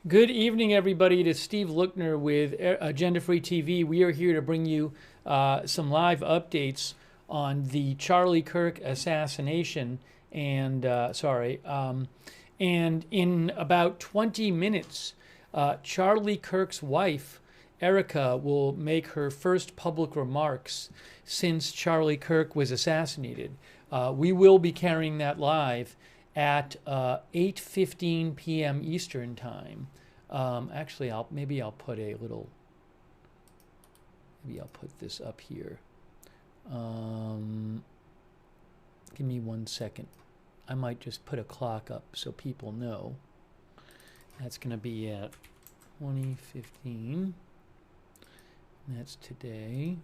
Good evening, everybody. It is Steve Lookner with Agenda Free TV. We are here to bring you some live updates on the Charlie Kirk assassination. And in about 20 minutes, Charlie Kirk's wife, Erika, will make her first public remarks since Charlie Kirk was assassinated. We will be carrying that live at 8:15 p.m. Eastern time. Actually, maybe I'll put this up here. Give me 1 second. I might just put a clock up so people know. That's going to be at 20:15. That's today.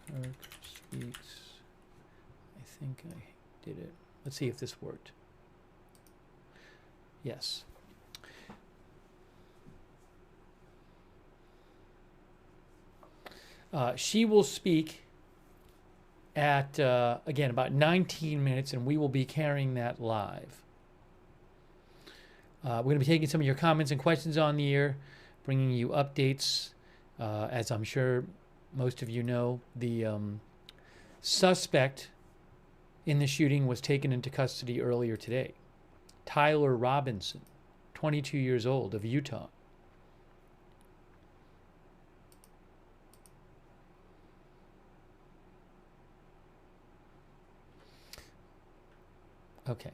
Kirk speaks. I think I did it. Let's see if this worked. Yes. She will speak at, again, about 19 minutes, and we will be carrying that live. We're going to be taking some of your comments and questions on the air, bringing you updates. As I'm sure most of you know, the suspect in the shooting was taken into custody earlier today. Tyler Robinson, 22 years old, of Utah. Okay.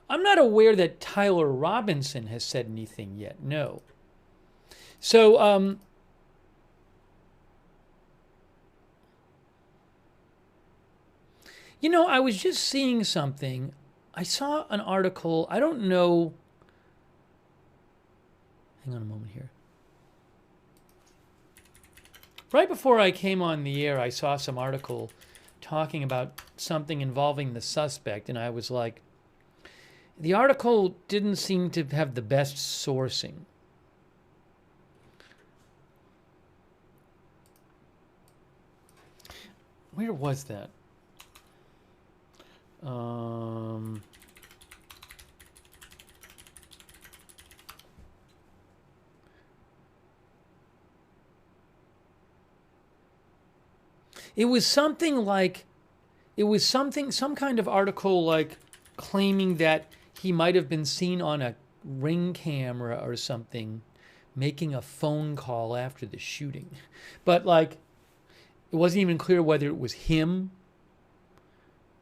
I'm not aware that Tyler Robinson has said anything yet. No. So, I was just seeing something. I saw an article. I don't know. Hang on a moment here. Right before I came on the air, I saw some article talking about something involving the suspect, and I was like, the article didn't seem to have the best sourcing. Where was that? It was something like, some kind of article like claiming that he might have been seen on a Ring camera or something making a phone call after the shooting. But like, it wasn't even clear whether it was him.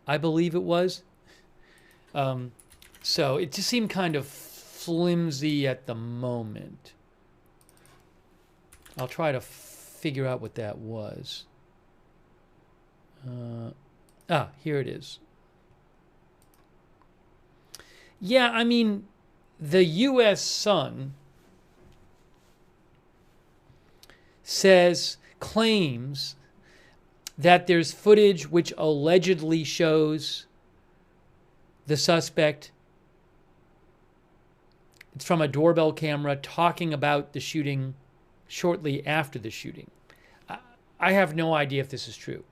I believe it was. So it just seemed kind of flimsy at the moment. I'll try to figure out what that was. Here it is. Yeah, I mean, the U.S. Sun claims that there's footage which allegedly shows the suspect. It's from a doorbell camera talking about the shooting shortly after the shooting. I have no idea if this is true.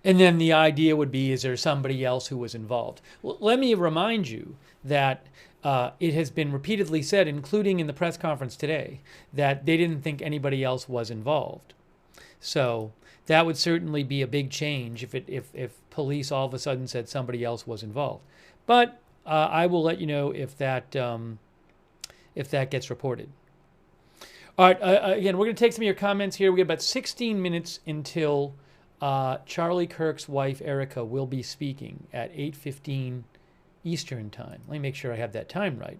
And then the idea would be, is there somebody else who was involved? Well, let me remind you that it has been repeatedly said, including in the press conference today, that they didn't think anybody else was involved. So that would certainly be a big change if police all of a sudden said somebody else was involved. But I will let you know if that gets reported. All right. Again, we're going to take some of your comments here. We have about 16 minutes until Charlie Kirk's wife, Erika, will be speaking at 8:15 Eastern time. Let me make sure I have that time right.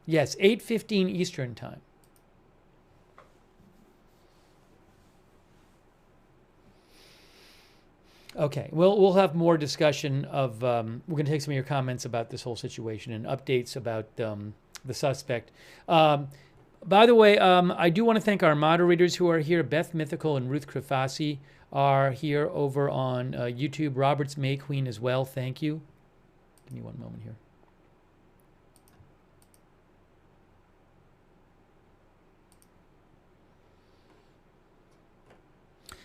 Yes, 8:15 Eastern time. Okay, we'll have more discussion of, we're going to take some of your comments about this whole situation and updates about the suspect. By the way, I do want to thank our moderators who are here. Beth Mythical and Ruth Krafasi are here over on YouTube. Robert's May Queen as well. Thank you. Give me one moment here.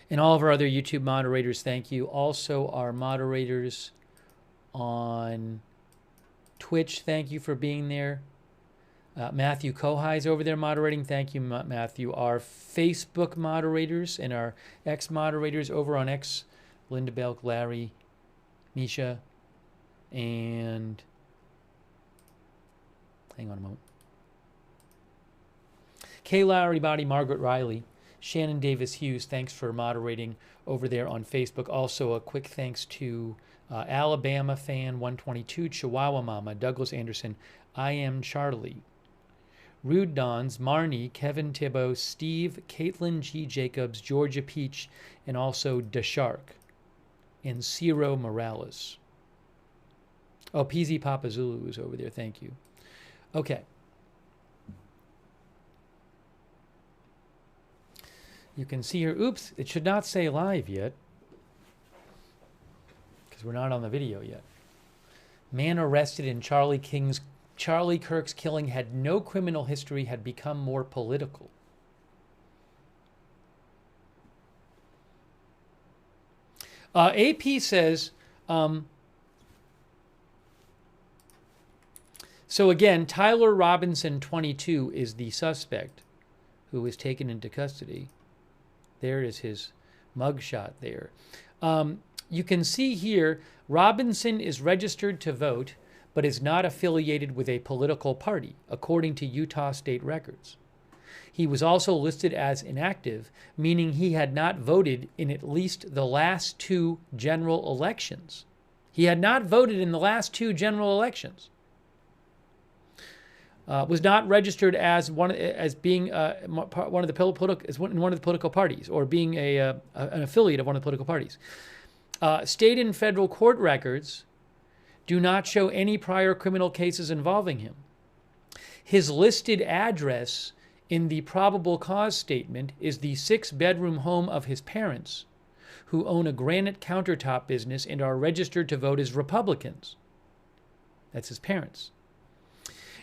And all of our other YouTube moderators, thank you. Also, our moderators on Twitch, thank you for being there. Matthew Kohai is over there moderating. Thank you, Matthew. Our Facebook moderators and our X moderators over on X, Linda Belk, Larry, Misha, and hang on a moment. Kay Lowry Body, Margaret Riley, Shannon Davis Hughes, thanks for moderating over there on Facebook. Also, a quick thanks to Alabama Fan 122, Chihuahua Mama, Douglas Anderson, I Am Charlie, Rude Dons, Marnie, Kevin Thibault, Steve, Caitlin G. Jacobs, Georgia Peach, and also DeShark, and Ciro Morales. Oh, PZ Papa Zulu is over there. Thank you. Okay. You can see here, oops, it should not say live yet because we're not on the video yet. Man arrested in Charlie Kirk's killing had no criminal history, had become more political. AP says, so again, Tyler Robinson, 22, is the suspect who was taken into custody. There is his mugshot there. You can see here, Robinson is registered to vote, but is not affiliated with a political party, according to Utah state records. He was also listed as inactive, meaning he had not voted in at least the last 2 general elections. He had not voted in the last 2 general elections. Was not registered as one of the political parties, or being an affiliate of one of the political parties. State and federal court records do not show any prior criminal cases involving him. His listed address in the probable cause statement is the 6-bedroom home of his parents, who own a granite countertop business and are registered to vote as Republicans. That's his parents.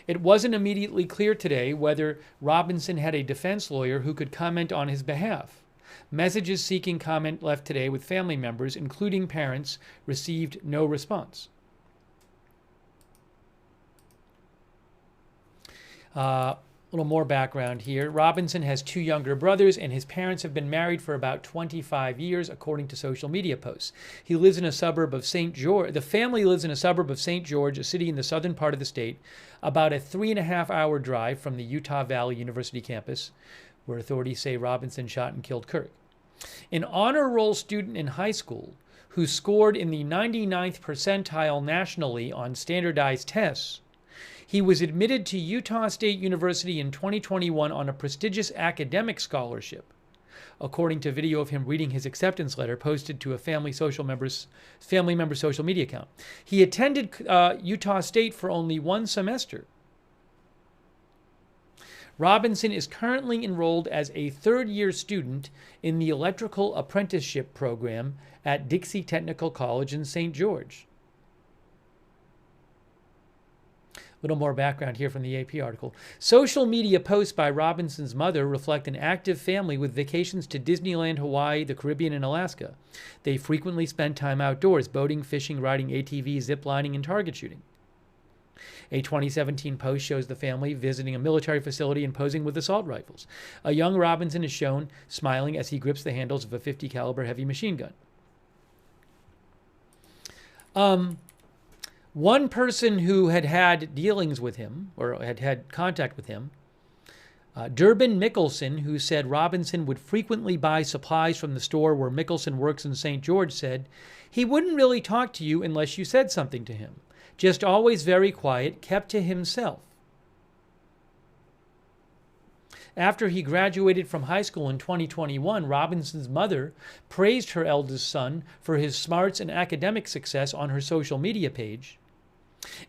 It wasn't immediately clear today whether Robinson had a defense lawyer who could comment on his behalf. Messages seeking comment left today with family members, including parents, received no response. A little more background here. Robinson has 2 younger brothers, and his parents have been married for about 25 years, according to social media posts. He lives in a suburb of St. George. The family lives in a suburb of St. George, a city in the southern part of the state, about a 3.5-hour drive from the Utah Valley University campus, where authorities say Robinson shot and killed Kirk. An honor roll student in high school who scored in the 99th percentile nationally on standardized tests, he was admitted to Utah State University in 2021 on a prestigious academic scholarship, according to video of him reading his acceptance letter posted to a family member's social media account. He attended Utah State for only 1 semester. Robinson is currently enrolled as a 3rd-year student in the electrical apprenticeship program at Dixie Technical College in St. George. Little more background here from the AP article. Social media posts by Robinson's mother reflect an active family with vacations to Disneyland, Hawaii, the Caribbean, and Alaska. They frequently spend time outdoors, boating, fishing, riding ATVs, ziplining, and target shooting. A 2017 post shows the family visiting a military facility and posing with assault rifles. A young Robinson is shown smiling as he grips the handles of a .50 caliber heavy machine gun. One person who had had dealings with him, or had had contact with him, Durbin Mickelson, who said Robinson would frequently buy supplies from the store where Mickelson works in St. George, said, "He wouldn't really talk to you unless you said something to him. Just always very quiet, kept to himself." After he graduated from high school in 2021, Robinson's mother praised her eldest son for his smarts and academic success on her social media page.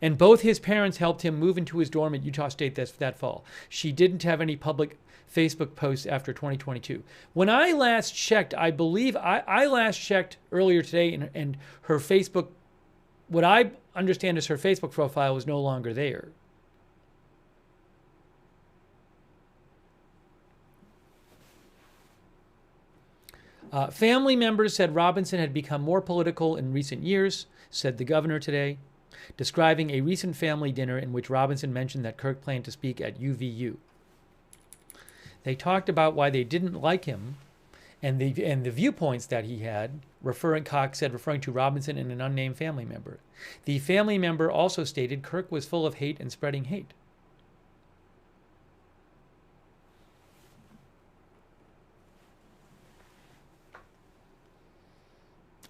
And both his parents helped him move into his dorm at Utah State that fall. She didn't have any public Facebook posts after 2022. When I last checked, I believe I last checked earlier today, and her Facebook, what I understand is her Facebook profile was no longer there. Family members said Robinson had become more political in recent years, said the governor today, describing a recent family dinner in which Robinson mentioned that Kirk planned to speak at UVU. They talked about why they didn't like him and the viewpoints that he had, Cox said, referring to Robinson and an unnamed family member. The family member also stated Kirk was full of hate and spreading hate.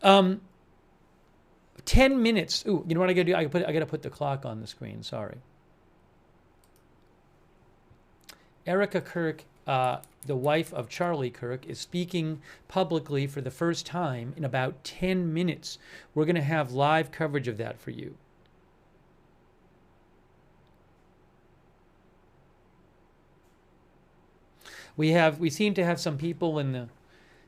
Um, 10 minutes. Ooh, you know what I gotta do? I gotta put the clock on the screen. Sorry. Erika Kirk, the wife of Charlie Kirk, is speaking publicly for the first time in about 10 minutes. We're going to have live coverage of that for you. We seem to have some people in the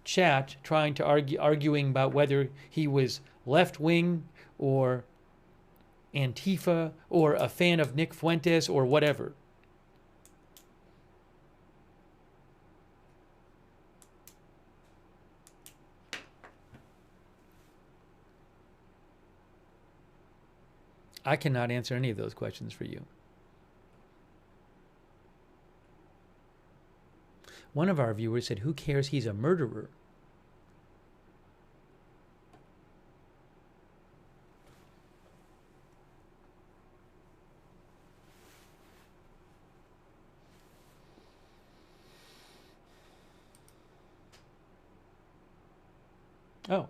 chat trying to arguing about whether he was left-wing or Antifa or a fan of Nick Fuentes or whatever. I cannot answer any of those questions for you. One of our viewers said, "Who cares? He's a murderer." Oh.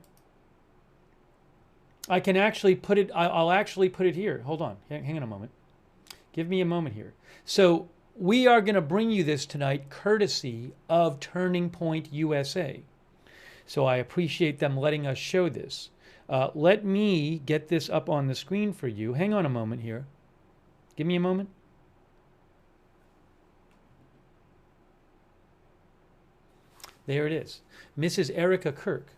I can actually put it, I'll actually put it here. Hold on, hang on a moment. Give me a moment here. So we are going to bring you this tonight courtesy of Turning Point USA. So I appreciate them letting us show this. Let me get this up on the screen for you. Hang on a moment here. Give me a moment. There it is. Mrs. Erika Kirk.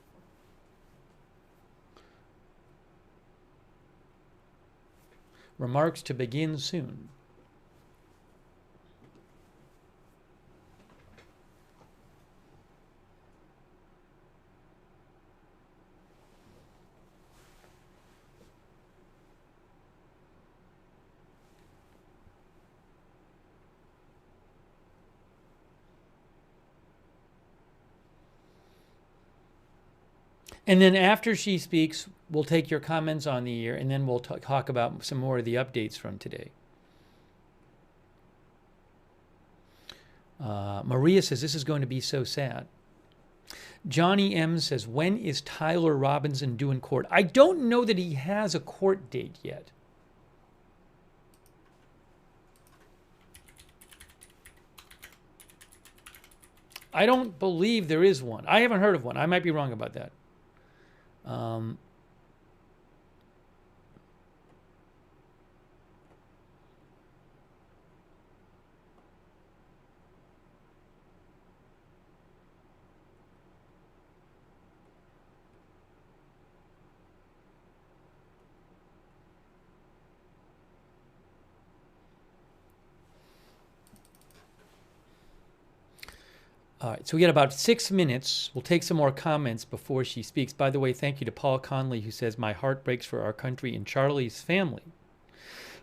Remarks to begin soon. And then after she speaks, we'll take your comments on the air, and then we'll talk about some more of the updates from today. Maria says, this is going to be so sad. Johnny M says, when is Tyler Robinson due in court? I don't know that he has a court date yet. I don't believe there is one. I haven't heard of one. I might be wrong about that. All right, so we got about 6 minutes. We'll take some more comments before she speaks. By the way, thank you to Paul Conley, who says, my heart breaks for our country and Charlie's family.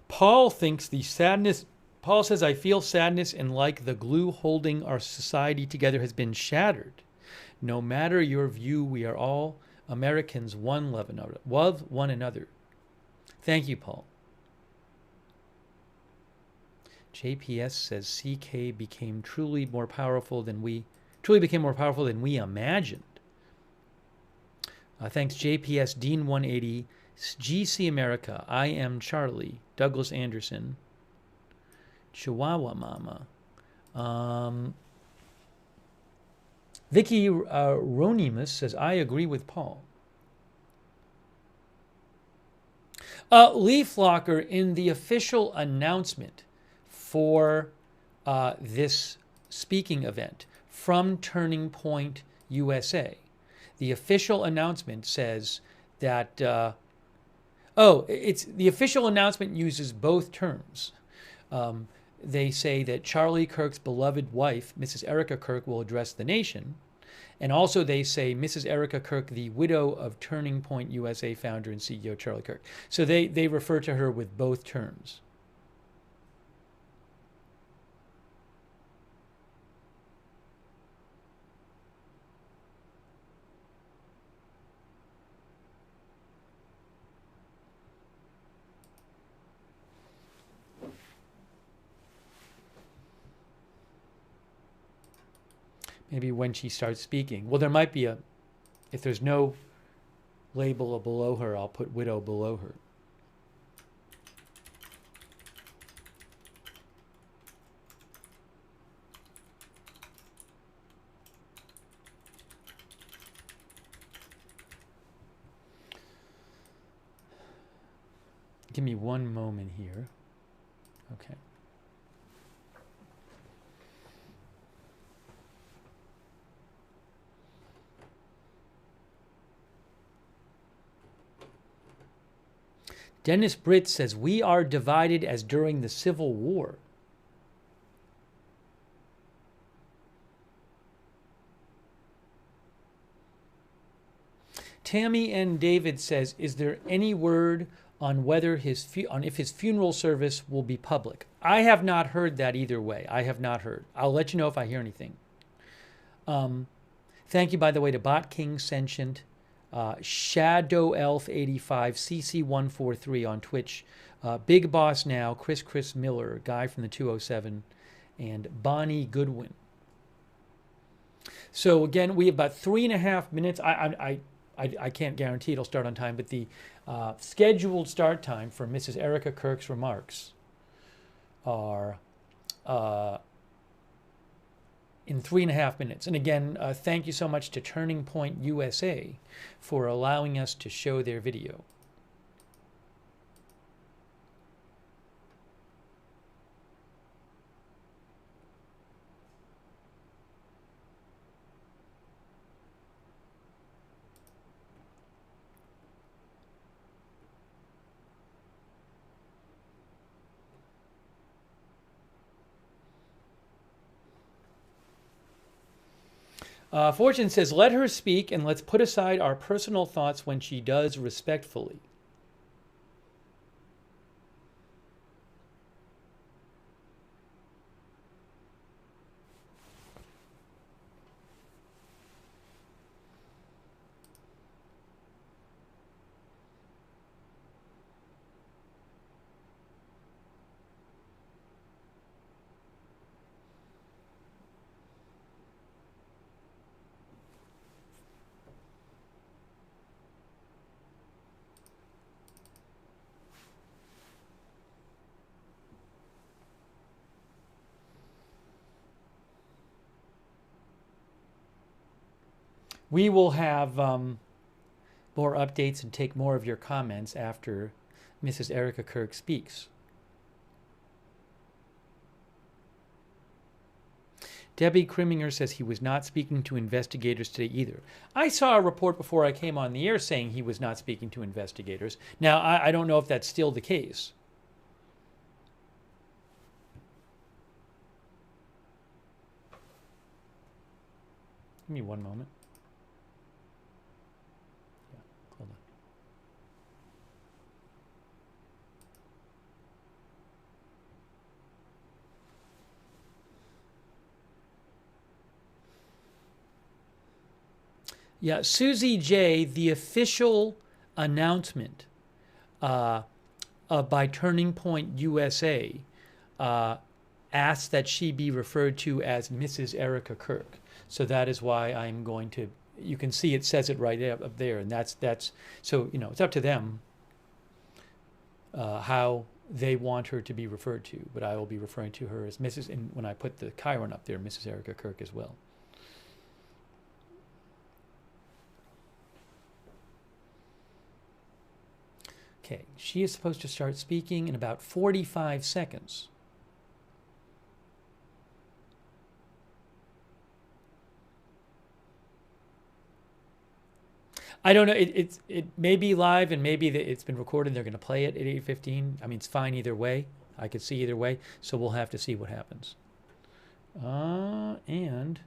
Paul thinks the sadness, Paul says, I feel sadness and like the glue holding our society together has been shattered. No matter your view, we are all Americans, love one another. Thank you, Paul. JPS says CK became truly more powerful than we imagined. Thanks, JPS Dean 180, GC America, I am Charlie, Douglas Anderson, Chihuahua Mama, Vicky Ronimus says I agree with Paul. Leaf Locker, in the official announcement for this speaking event from Turning Point USA, the official announcement says that, the official announcement uses both terms. They say that Charlie Kirk's beloved wife, Mrs. Erika Kirk, will address the nation. And also they say Mrs. Erika Kirk, the widow of Turning Point USA founder and CEO Charlie Kirk. So they refer to her with both terms. Maybe when she starts speaking. Well, there might be if there's no label below her, I'll put widow below her. Give me one moment here. Okay. Dennis Britt says, we are divided as during the Civil War. Tammy N. David says, is there any word on whether if his funeral service will be public? I have not heard that either way. I have not heard. I'll let you know if I hear anything. Thank you, by the way, to Bot King Sentient, Shadow Elf 85, CC143 on Twitch, Big Boss Now, Chris Miller, Guy from the 207, and Bonnie Goodwin. So again, we have about 3.5 minutes. I can't guarantee it'll start on time, but the scheduled start time for Mrs. Erika Kirk's remarks are in 3.5 minutes. And again, thank you so much to Turning Point USA for allowing us to show their video. Fortune says, let her speak and let's put aside our personal thoughts when she does respectfully. We will have more updates and take more of your comments after Mrs. Erika Kirk speaks. Debbie Kriminger says he was not speaking to investigators today either. I saw a report before I came on the air saying he was not speaking to investigators. Now, I don't know if that's still the case. Give me one moment. Hold on. Yeah, Susie J., the official announcement by Turning Point USA asked that she be referred to as Mrs. Erika Kirk. So that is why I'm going to, you can see it says it right up there, and that's so, you know, it's up to them how they want her to be referred to, but I will be referring to her as Mrs., and when I put the Chiron up there, Mrs. Erika Kirk as well. Okay, she is supposed to start speaking in about 45 seconds. I don't know. It may be live and maybe it's been recorded. They're going to play it at 8:15. I mean, it's fine either way. I could see either way. So we'll have to see what happens. And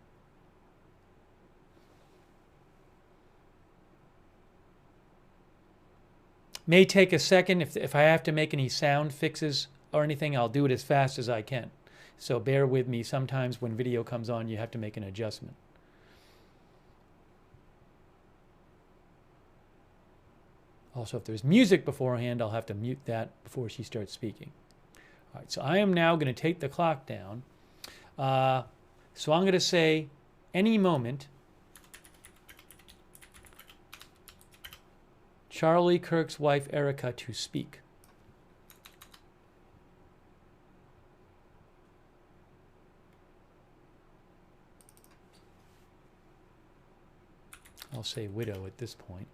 may take a second. If I have to make any sound fixes or anything, I'll do it as fast as I can. So bear with me. Sometimes when video comes on, you have to make an adjustment. Also, if there's music beforehand, I'll have to mute that before she starts speaking. All right, so I am now going to take the clock down. So I'm going to say any moment, Charlie Kirk's wife, Erika, to speak. I'll say widow at this point.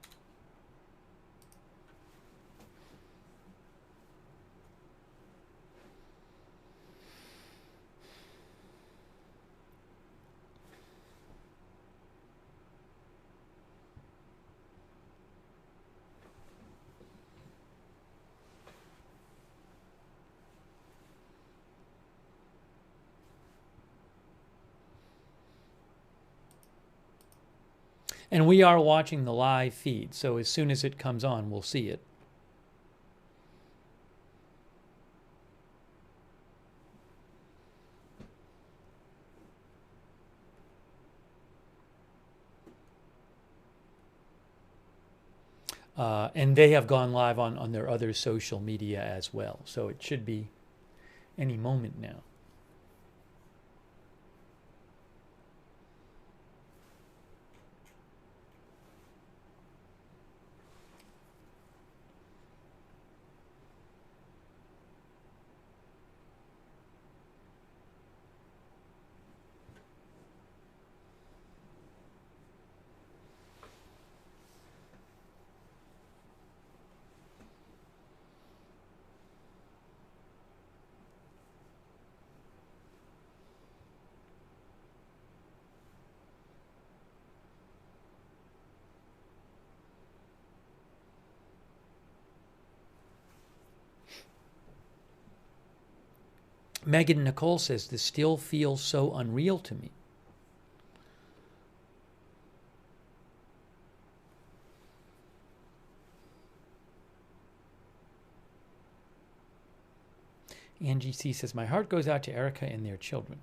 And we are watching the live feed, so as soon as it comes on, we'll see it. And they have gone live on their other social media as well, so it should be any moment now. Megan Nicole says, this still feels so unreal to me. Angie C says, my heart goes out to Erika and their children.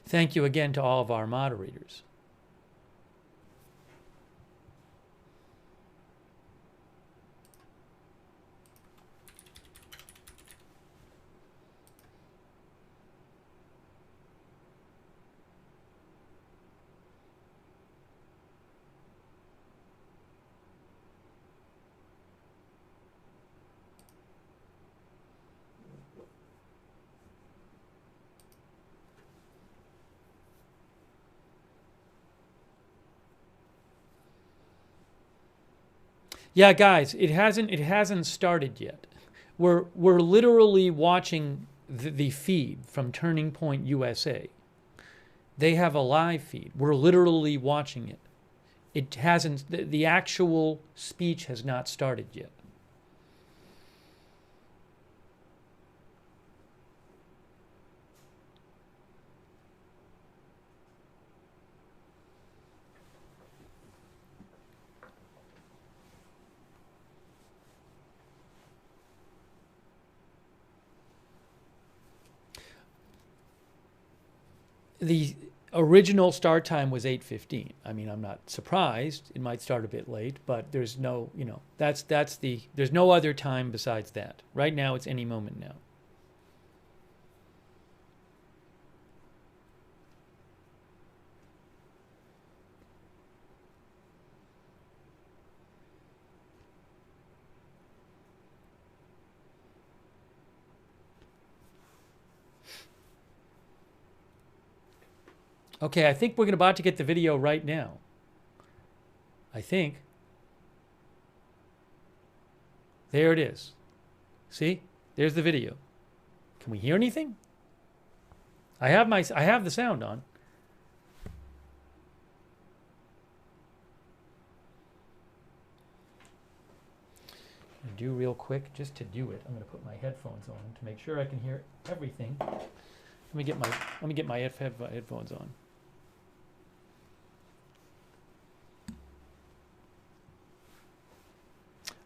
Thank you again to all of our moderators. Yeah, guys, it hasn't started yet. We're literally watching the feed from Turning Point USA. They have a live feed. We're literally watching it. It hasn't, the actual speech has not started yet. The original start time was 8:15. I mean, I'm not surprised. It might start a bit late, but there's no, there's no other time besides that. Right now, it's any moment now. Okay, I think we're about to get the video right now. I think. There it is. See? There's the video. Can we hear anything? I have the sound on. I'm gonna do real quick just to do it. I'm gonna put my headphones on to make sure I can hear everything. Let me get my headphones on.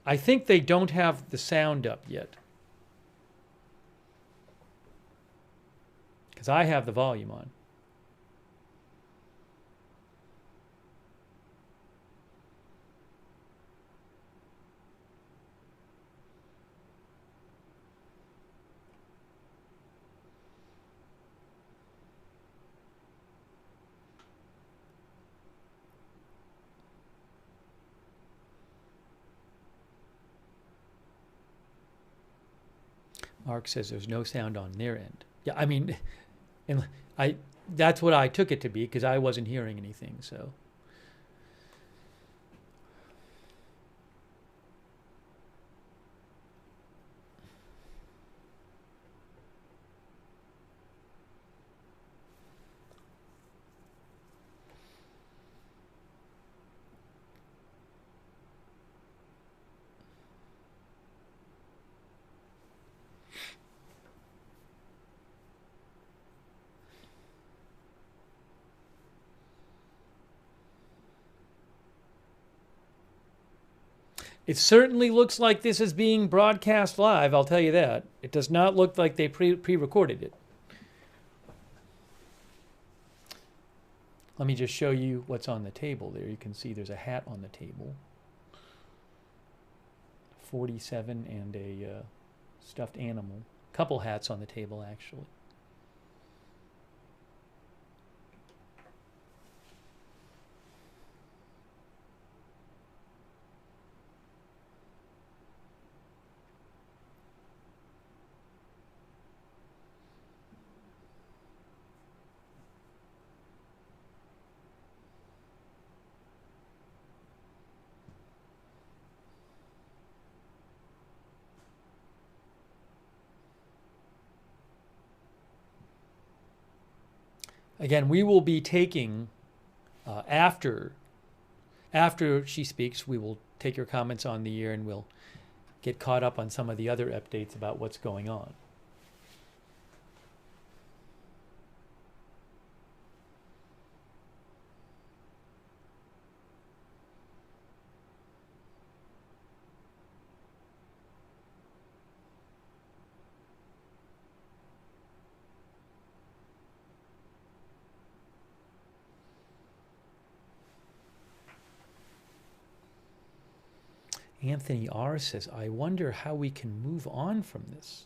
I think they don't have the sound up yet, because I have the volume on. Mark says there's no sound on their end. Yeah, I mean, and that's what I took it to be, because I wasn't hearing anything, so. It certainly looks like this is being broadcast live, I'll tell you that. It does not look like they pre-recorded it. Let me just show you what's on the table there. You can see there's a hat on the table. 47 and a stuffed animal. Couple hats on the table, actually. Again, we will be taking, after she speaks, we will take your comments on the air and we'll get caught up on some of the other updates about what's going on. Anthony R. says, I wonder how we can move on from this.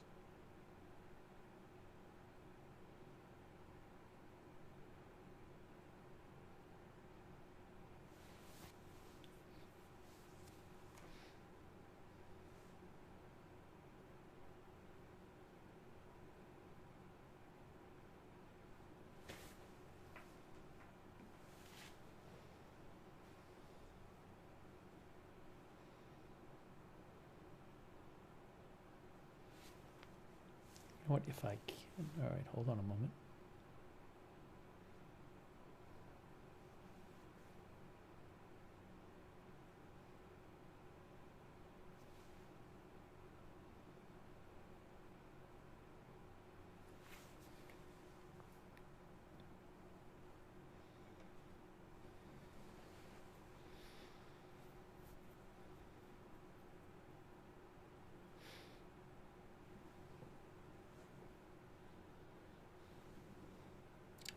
What if I can? All right, hold on a moment.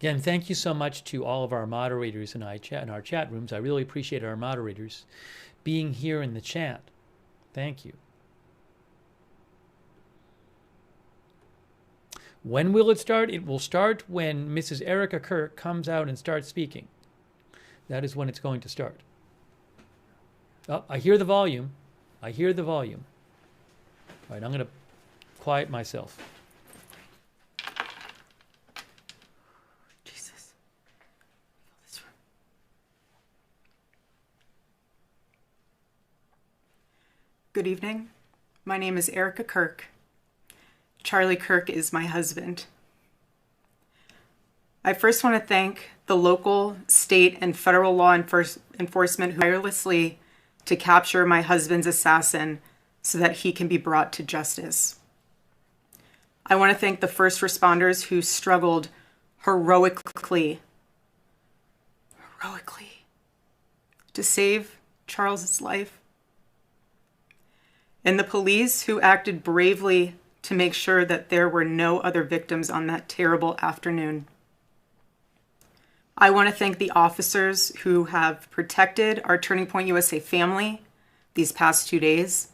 Again, thank you so much to all of our moderators in our chat rooms. I really appreciate our moderators being here in the chat. Thank you. When will it start? It will start when Mrs. Erika Kirk comes out and starts speaking. That is when it's going to start. Oh, I hear the volume. I hear the volume. All right, I'm going to quiet myself. Good evening. My name is Erika Kirk. Charlie Kirk is my husband. I first want to thank the local, state, and federal law enforcement who tirelessly to capture my husband's assassin so that he can be brought to justice. I want to thank the first responders who struggled heroically to save Charles's life, and the police who acted bravely to make sure that there were no other victims on that terrible afternoon. I want to thank the officers who have protected our Turning Point USA family these past 2 days.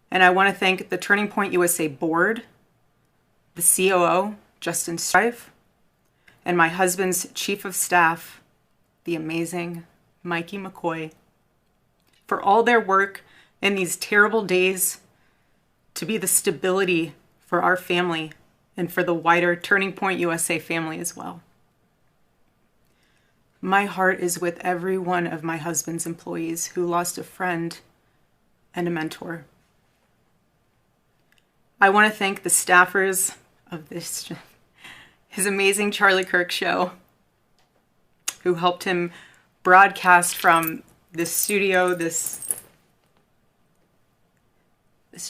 And I want to thank the Turning Point USA board, the COO, Justin Strife, and my husband's chief of staff, the amazing Mikey McCoy, for all their work in these terrible days to be the stability for our family and for the wider Turning Point USA family as well. My heart is with every one of my husband's employees who lost a friend and a mentor. I want to thank the staffers of his amazing Charlie Kirk show who helped him broadcast from this studio, this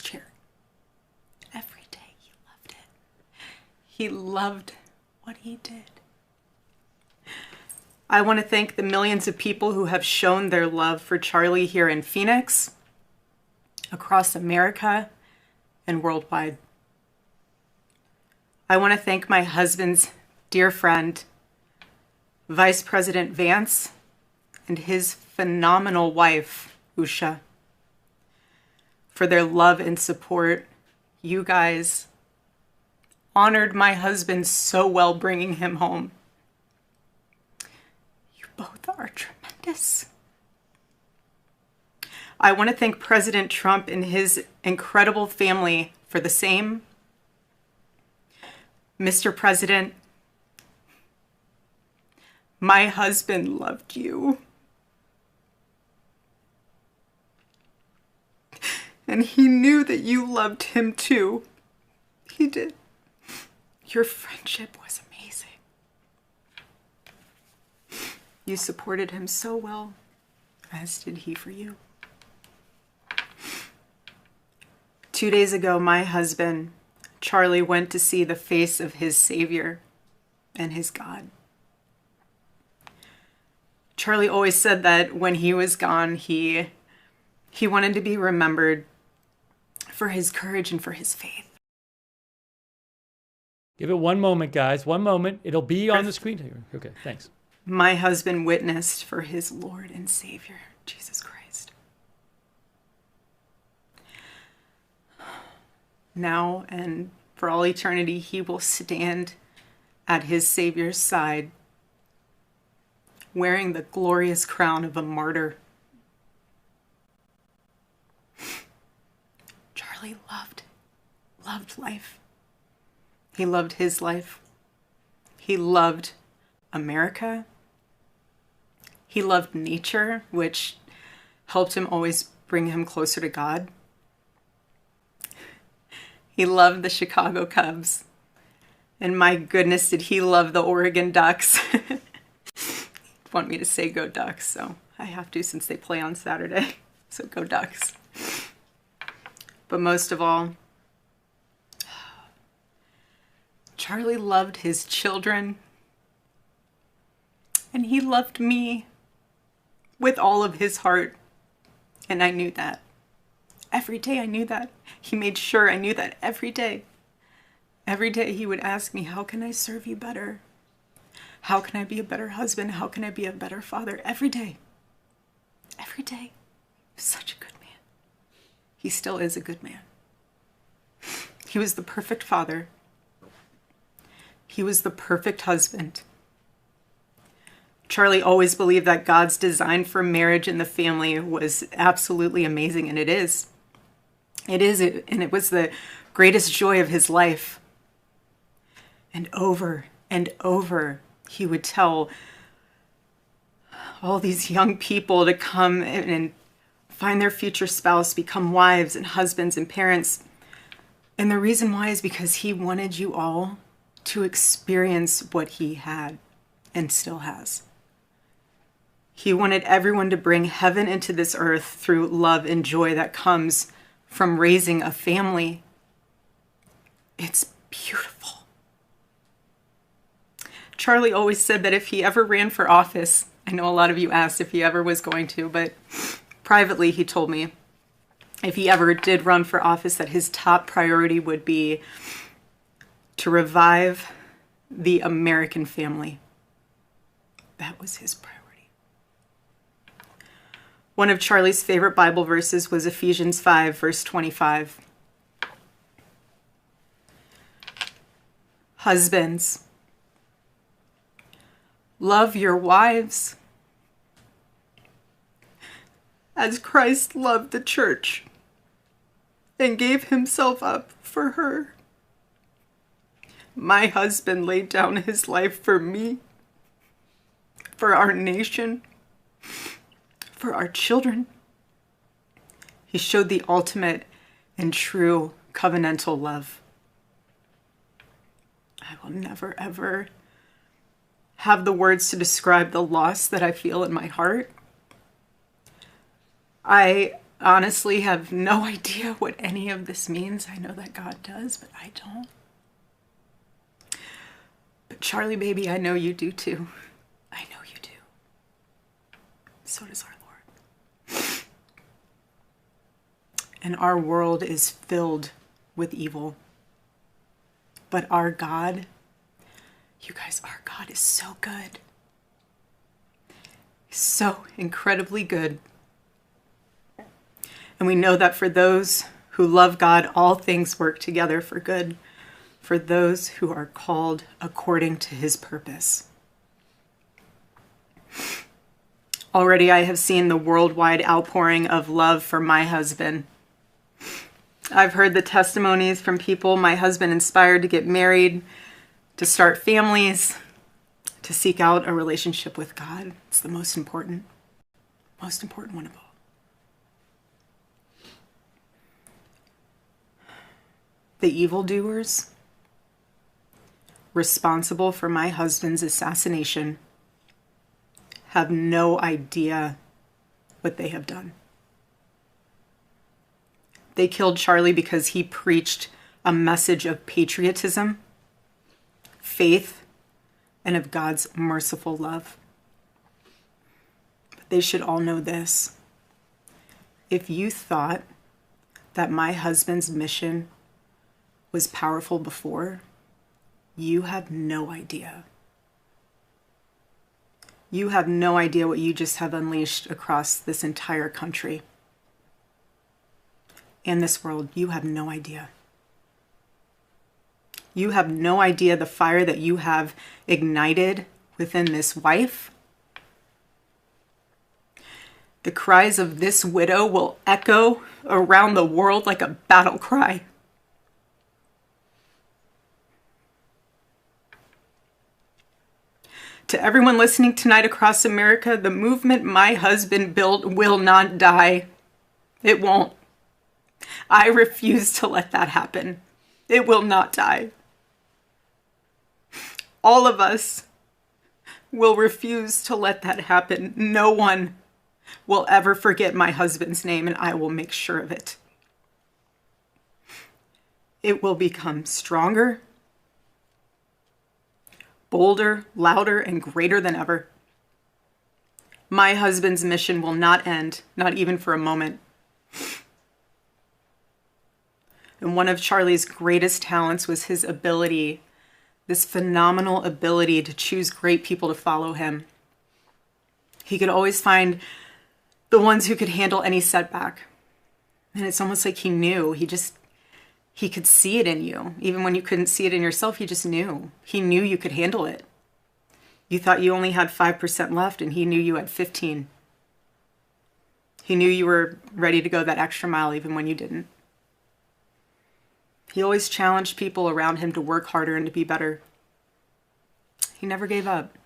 chair. Every day he loved it. He loved what he did. I want to thank the millions of people who have shown their love for Charlie here in Phoenix, across America, and worldwide. I want to thank my husband's dear friend, Vice President Vance, and his phenomenal wife, Usha, for their love and support. You guys honored my husband so well, bringing him home. You both are tremendous. I want to thank President Trump and his incredible family for the same. Mr. President, my husband loved you. And he knew that you loved him too. He did. Your friendship was amazing. You supported him so well, as did he for you. 2 days ago, my husband, Charlie, went to see the face of his Savior and his God. Charlie always said that when he was gone, he wanted to be remembered for his courage and for his faith. Give it one moment, guys. One moment. It'll be on the screen here. Okay, thanks. My husband witnessed for his Lord and Savior, Jesus Christ. Now and for all eternity, he will stand at his Savior's side, wearing the glorious crown of a martyr. Charlie loved life. He loved his life. He loved America. He loved nature, which helped him always bring him closer to God. He loved the Chicago Cubs. And my goodness, did he love the Oregon Ducks. Want me to say go Ducks, so I have to since they play on Saturday. So go Ducks. But most of all, Charlie loved his children, and he loved me with all of his heart, and I knew that. Every day I knew that. He made sure I knew that every day. Every day he would ask me, how can I serve you better? How can I be a better husband? How can I be a better father? Every day. Every day. Such a good man. He still is a good man. He was the perfect father. He was the perfect husband. Charlie always believed that God's design for marriage and the family was absolutely amazing, and it is. It is, and it was the greatest joy of his life. And over, he would tell all these young people to come and find their future spouse, become wives and husbands and parents. And the reason why is because he wanted you all to experience what he had and still has. He wanted everyone to bring heaven into this earth through love and joy that comes from raising a family. It's beautiful. Charlie always said that if he ever ran for office, I know a lot of you asked if he ever was going to, but privately he told me if he ever did run for office that his top priority would be to revive the American family. That was his priority. One of Charlie's favorite Bible verses was Ephesians 5, verse 25. Husbands, love your wives as Christ loved the church and gave himself up for her. My husband laid down his life for me, for our nation, for our children. He showed the ultimate and true covenantal love. I will never, ever have the words to describe the loss that I feel in my heart. I honestly have no idea what any of this means. I know that God does, but I don't. But Charlie, baby, I know you do too. I know you do. So does our Lord. And our world is filled with evil. But our God, you guys, our God is so good. He's so incredibly good. And we know that for those who love God, all things work together for good, for those who are called according to his purpose. Already I have seen the worldwide outpouring of love for my husband. I've heard the testimonies from people my husband inspired to get married, to start families, to seek out a relationship with God. It's the most important one of all. The evildoers responsible for my husband's assassination have no idea what they have done. They killed Charlie because he preached a message of patriotism, faith, and of God's merciful love. But they should all know this. If you thought that my husband's mission was powerful before, you have no idea. You have no idea what you just have unleashed across this entire country. In this world, you have no idea. You have no idea the fire that you have ignited within this wife. The cries of this widow will echo around the world like a battle cry. To everyone listening tonight across America, the movement my husband built will not die. It won't. I refuse to let that happen. It will not die. All of us will refuse to let that happen. No one will ever forget my husband's name, and I will make sure of it. It will become stronger, bolder, louder, and greater than ever. My husband's mission will not end, not even for a moment. And one of Charlie's greatest talents was his ability, this phenomenal ability to choose great people to follow him. He could always find the ones who could handle any setback. And it's almost like he knew. He could see it in you. Even when you couldn't see it in yourself, he just knew. He knew you could handle it. You thought you only had 5% left, and he knew you had 15. He knew you were ready to go that extra mile even when you didn't. He always challenged people around him to work harder and to be better. He never gave up.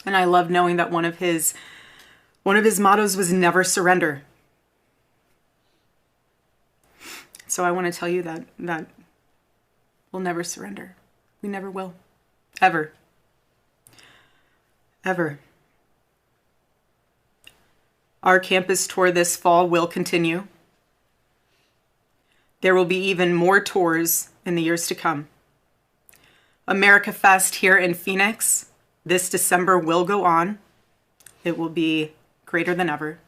And I love knowing that one of his mottos was never surrender. So I want to tell you that we'll never surrender. We never will. Ever. Ever. Our campus tour this fall will continue. There will be even more tours in the years to come. America Fest here in Phoenix this December will go on. It will be greater than ever.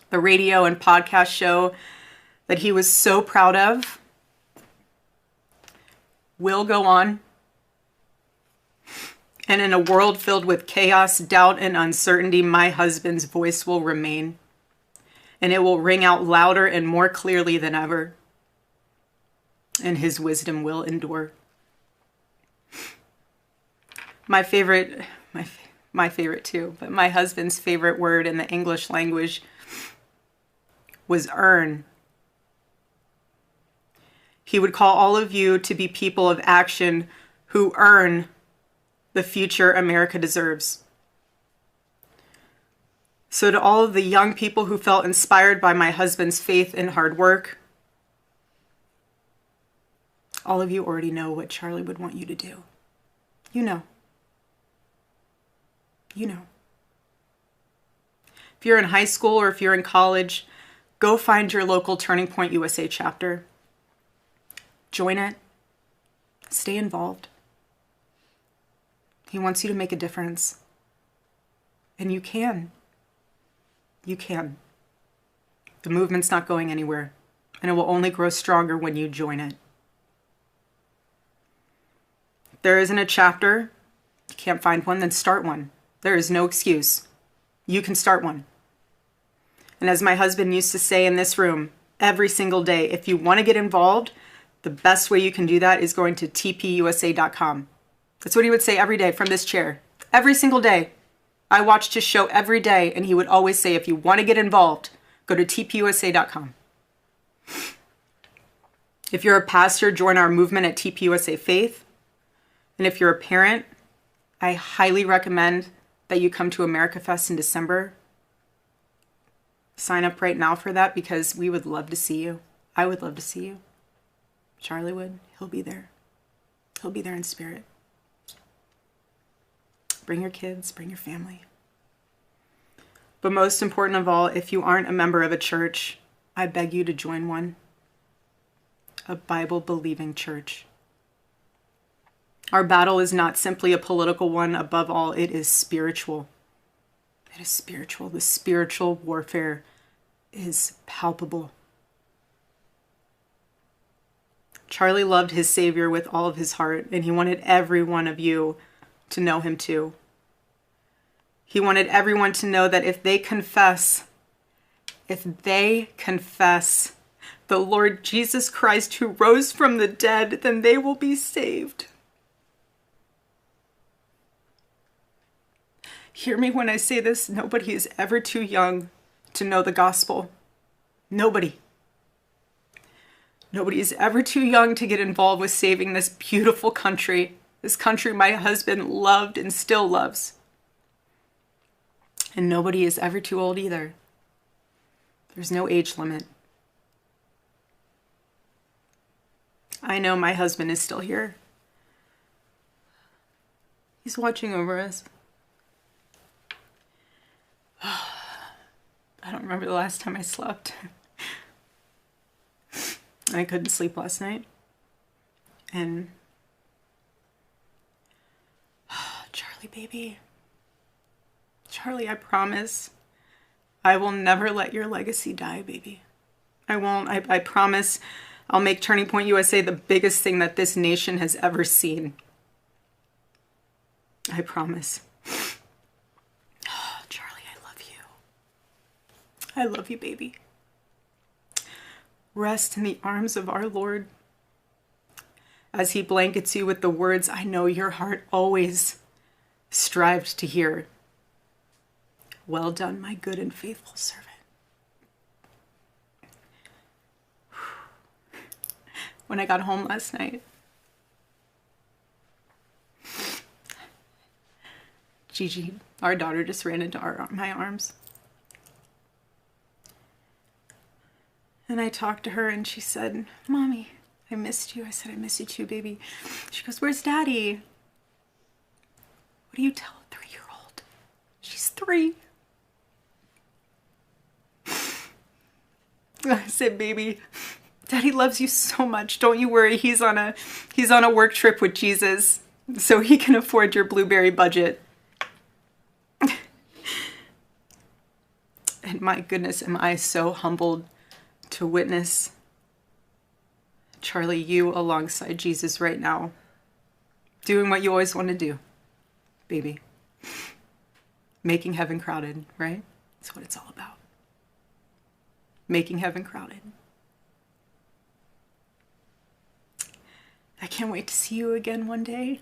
The radio and podcast show that he was so proud of will go on. And in a world filled with chaos, doubt, and uncertainty, my husband's voice will remain. And it will ring out louder and more clearly than ever. And his wisdom will endure. My favorite too, but my husband's favorite word in the English language was earn. He would call all of you to be people of action who earn the future America deserves. So to all of the young people who felt inspired by my husband's faith and hard work, all of you already know what Charlie would want you to do. You know. You know. If you're in high school or if you're in college, go find your local Turning Point USA chapter. Join it. Stay involved. He wants you to make a difference. And you can. You can. The movement's not going anywhere, and it will only grow stronger when you join it. If there isn't a chapter, you can't find one, then start one. There is no excuse. You can start one. And as my husband used to say in this room, every single day, if you want to get involved, the best way you can do that is going to tpusa.com. That's what he would say every day from this chair. Every single day. I watched his show every day, and he would always say, if you want to get involved, go to tpusa.com. If you're a pastor, join our movement at TPUSA Faith. And if you're a parent, I highly recommend that you come to America Fest in December. Sign up right now for that because we would love to see you. I would love to see you. Charlie would. He'll be there. He'll be there in spirit. Bring your kids, bring your family. But most important of all, if you aren't a member of a church, I beg you to join one. A Bible-believing church. Our battle is not simply a political one. Above all, it is spiritual. It is spiritual. The spiritual warfare is palpable. Charlie loved his Savior with all of his heart, and he wanted every one of you to know him too. He wanted everyone to know that if they confess the Lord Jesus Christ who rose from the dead, then they will be saved. Hear me when I say this, nobody is ever too young to know the gospel. Nobody. Nobody is ever too young to get involved with saving this beautiful country. This country my husband loved and still loves. And nobody is ever too old either. There's no age limit. I know my husband is still here. He's watching over us. I don't remember the last time I slept. I couldn't sleep last night. And Charlie, baby. Charlie, I promise I will never let your legacy die, baby. I won't. I promise I'll make Turning Point USA the biggest thing that this nation has ever seen. I promise. Charlie, I love you. I love you, baby. Rest in the arms of our Lord as he blankets you with the words I know your heart always strived to hear. Well done, my good and faithful servant. When I got home last night, Gigi, our daughter, just ran into my arms. And I talked to her and she said, Mommy, I missed you. I said, I miss you too, baby. She goes, where's Daddy? What do you tell a 3-year-old? She's 3. I said, baby, Daddy loves you so much. Don't you worry. He's on a work trip with Jesus, so he can afford your blueberry budget. And my goodness, am I so humbled to witness Charlie, you alongside Jesus right now, doing what you always want to do, baby. Making heaven crowded, right? That's what it's all about. Making heaven crowded. I can't wait to see you again one day.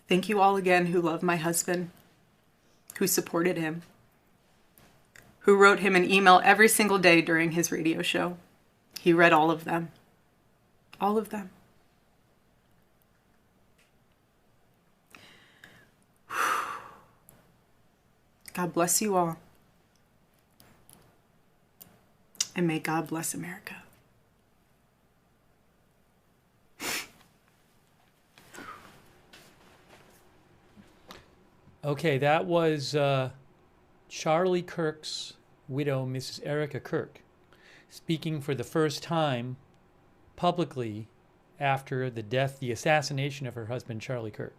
Thank you all again who love my husband, who supported him, who wrote him an email every single day during his radio show. He read all of them. All of them. God bless you all. And may God bless America. Okay, that was Charlie Kirk's widow, Mrs. Erika Kirk, speaking for the first time publicly after the assassination of her husband, Charlie Kirk.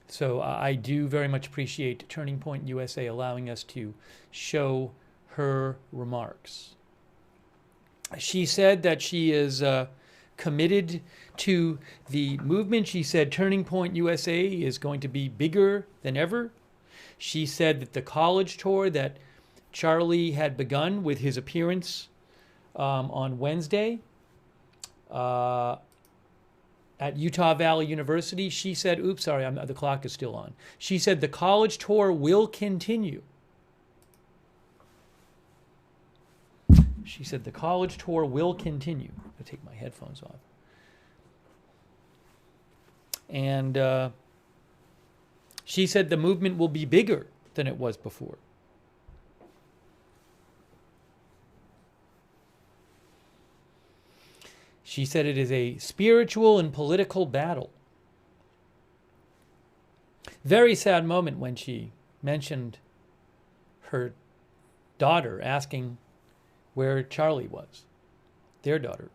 So I do very much appreciate Turning Point USA allowing us to show her remarks. She said that she is committed to the movement. She said Turning Point USA is going to be bigger than ever. She said that the college tour that Charlie had begun with his appearance on Wednesday at Utah Valley University, she said, oops, sorry, the clock is still on. She said the college tour will continue. She said the college tour will continue. I'll take my headphones off. And she said the movement will be bigger than it was before. She said it is a spiritual and political battle. Very sad moment when she mentioned her daughter asking where Charlie was, their daughter.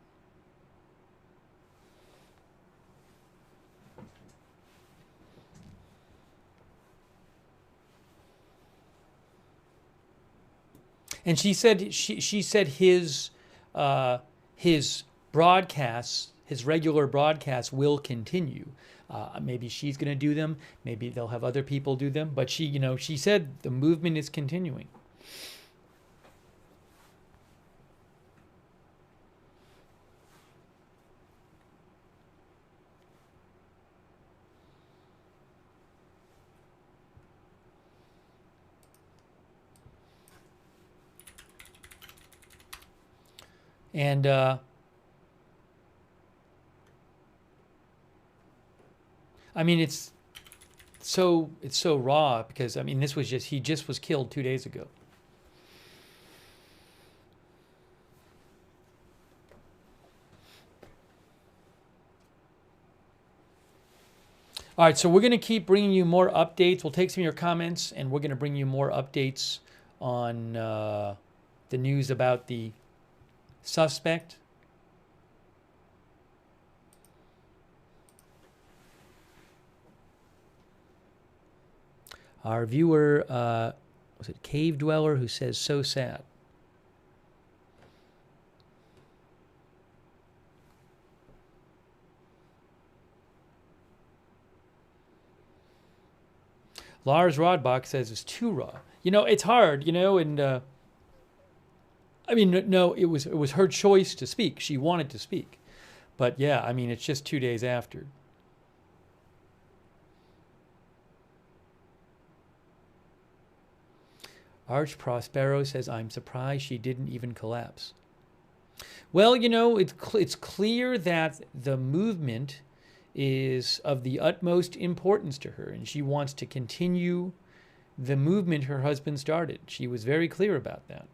And she said his broadcasts, his regular broadcasts will continue. Maybe she's going to do them. Maybe they'll have other people do them. But she said the movement is continuing. And I mean, it's so raw because I mean, he just was killed 2 days ago. All right, so we're going to keep bringing you more updates. We'll take some of your comments, and we're going to bring you more updates on the news about the suspect. Our viewer, was it Cave Dweller, who says, so sad. Lars Rodbach says it's too raw. It's hard, and I mean, no, it was her choice to speak. She wanted to speak. But yeah, I mean, it's just 2 days after. Arch Prospero says, I'm surprised she didn't even collapse. Well, it's clear that the movement is of the utmost importance to her, and she wants to continue the movement her husband started. She was very clear about that.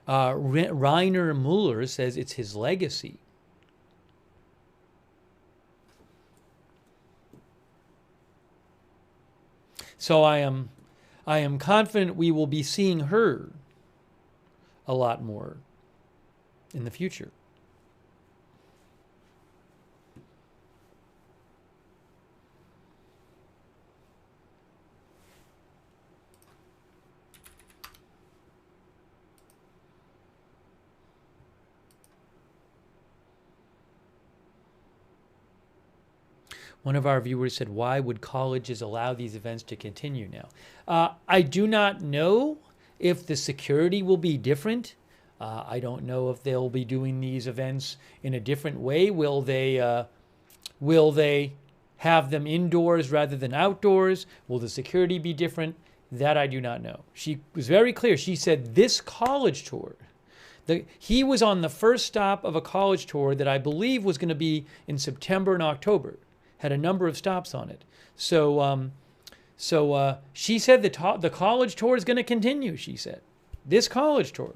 Rainer Muller says it's his legacy. So I am confident we will be seeing her a lot more in the future. One of our viewers said, why would colleges allow these events to continue now? I do not know if the security will be different. I don't know if they'll be doing these events in a different way. Will they have them indoors rather than outdoors? Will the security be different? That I do not know. She was very clear. She said this college tour, he was on the first stop of a college tour that I believe was going to be in September and October. Had a number of stops on it. So she said the college tour is going to continue, she said. This college tour.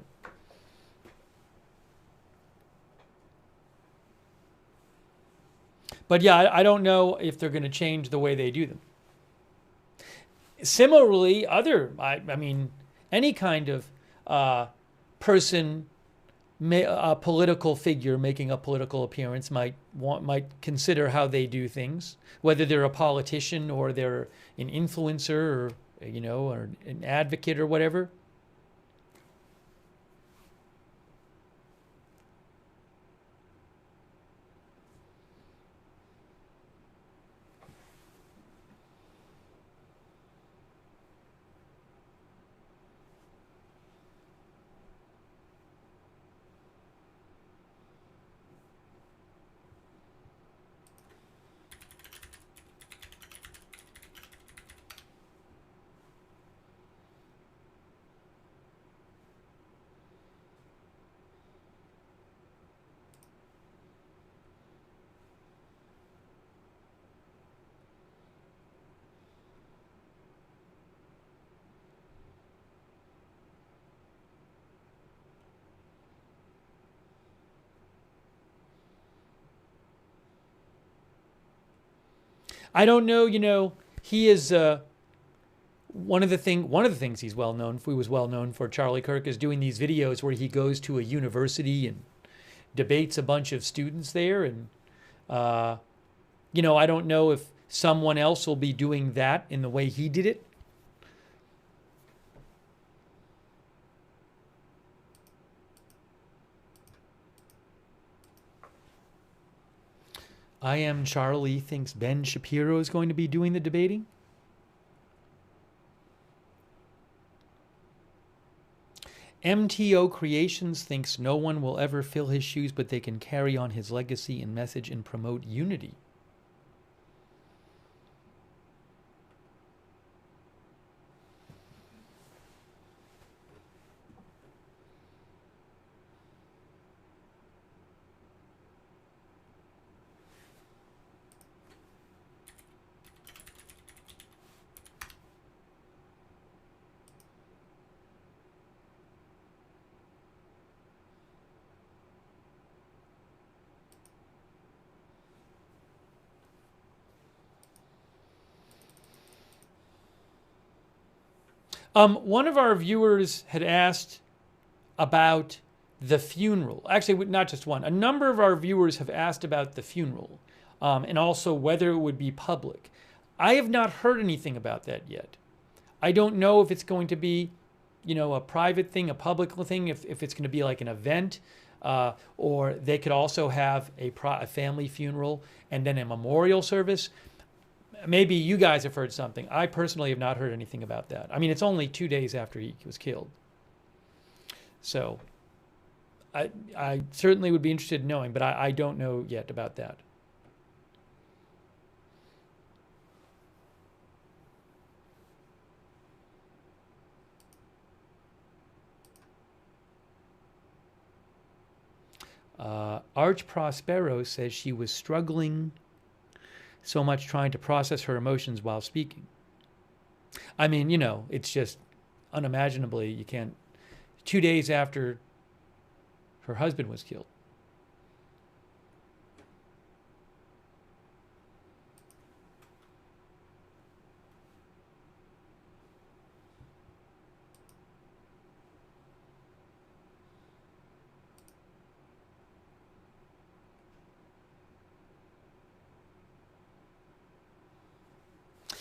But yeah, I don't know if they're going to change the way they do them. Similarly, I mean, any kind of person, a political figure making a political appearance might consider how they do things, whether they're a politician or they're an influencer or or an advocate or whatever. I don't know, he is one of the things he's well known for, he was well known for, Charlie Kirk, is doing these videos where he goes to a university and debates a bunch of students there. And, I don't know if someone else will be doing that in the way he did it. I Am Charlie thinks Ben Shapiro is going to be doing the debating. MTO Creations thinks no one will ever fill his shoes, but they can carry on his legacy and message and promote unity. One of our viewers had asked about the funeral. Actually, not just one. A number of our viewers have asked about the funeral and also whether it would be public. I have not heard anything about that yet. I don't know if it's going to be, a private thing, a public thing, if it's going to be like an event, or they could also have a family funeral and then a memorial service. Maybe you guys have heard something. I personally have not heard anything about that. I mean, it's only 2 days after he was killed. So I certainly would be interested in knowing, but I don't know yet about that. Arch Prospero says she was struggling so much trying to process her emotions while speaking. I mean, you know, it's just unimaginably, you can't, 2 days after her husband was killed.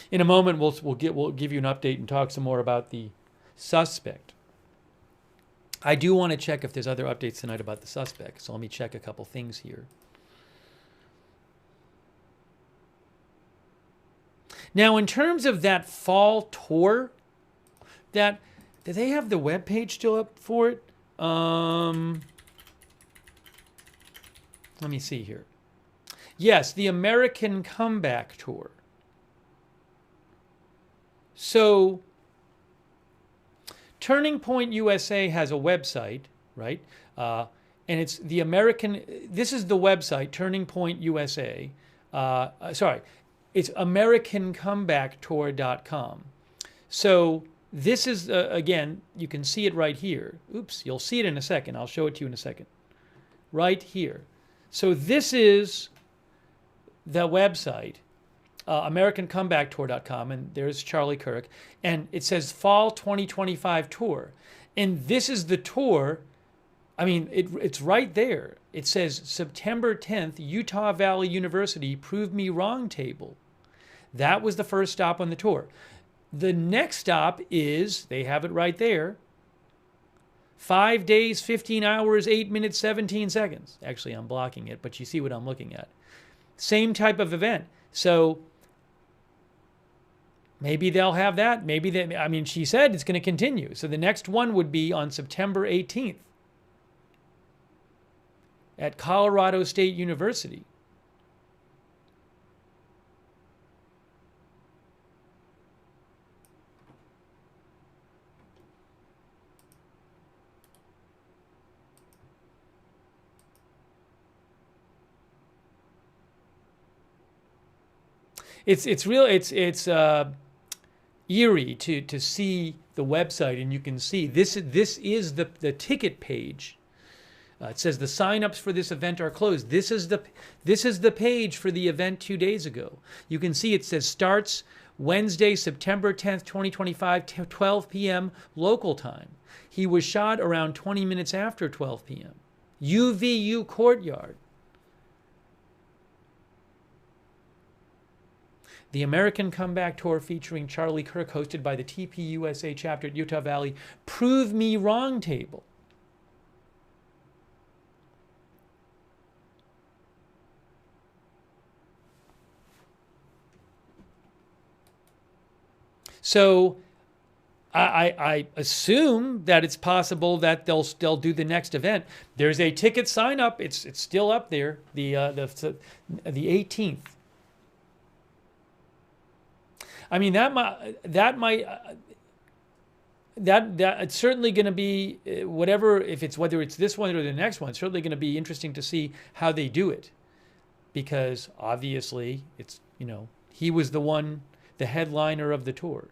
In a moment, we'll give you an update and talk some more about the suspect. I do want to check if there's other updates tonight about the suspect, so let me check a couple things here. Now, in terms of that fall tour, do they have the webpage still up for it? Let me see here. Yes, the American Comeback Tour. So, Turning Point USA has a website, right? And it's the American, this is the website, Turning Point USA. It's AmericanComebackTour.com. So, this is, again, you can see it right here. Oops, you'll see it in a second. I'll show it to you in a second. Right here. So, this is the website. AmericanComebackTour.com, and there's Charlie Kirk, and it says Fall 2025 Tour. And this is the tour. I mean, it's right there. It says September 10th, Utah Valley University Prove Me Wrong Table. That was the first stop on the tour. The next stop is, they have it right there, 5 days, 15 hours, 8 minutes, 17 seconds. Actually, I'm blocking it, but you see what I'm looking at. Same type of event. So, maybe they'll have that. Maybe they, I mean, she said it's going to continue. So the next one would be on September 18th at Colorado State University. It's eerie to see the website, and you can see this is the ticket page. It says the sign-ups for this event are closed. This is the page for the event 2 days ago. You can see it says starts Wednesday, September 10th, 2025, 12 p.m. local time. He was shot around 20 minutes after 12 p.m. UVU Courtyard. The American Comeback Tour featuring Charlie Kirk, hosted by the TPUSA chapter at Utah Valley Prove Me Wrong Table. So I assume that it's possible that they'll still do the next event. There's a ticket sign up. It's still up there. The 18th. I mean, that it's certainly going to be whether it's this one or the next one. It's certainly going to be interesting to see how they do it, because obviously it's, you know, he was the headliner of the tour.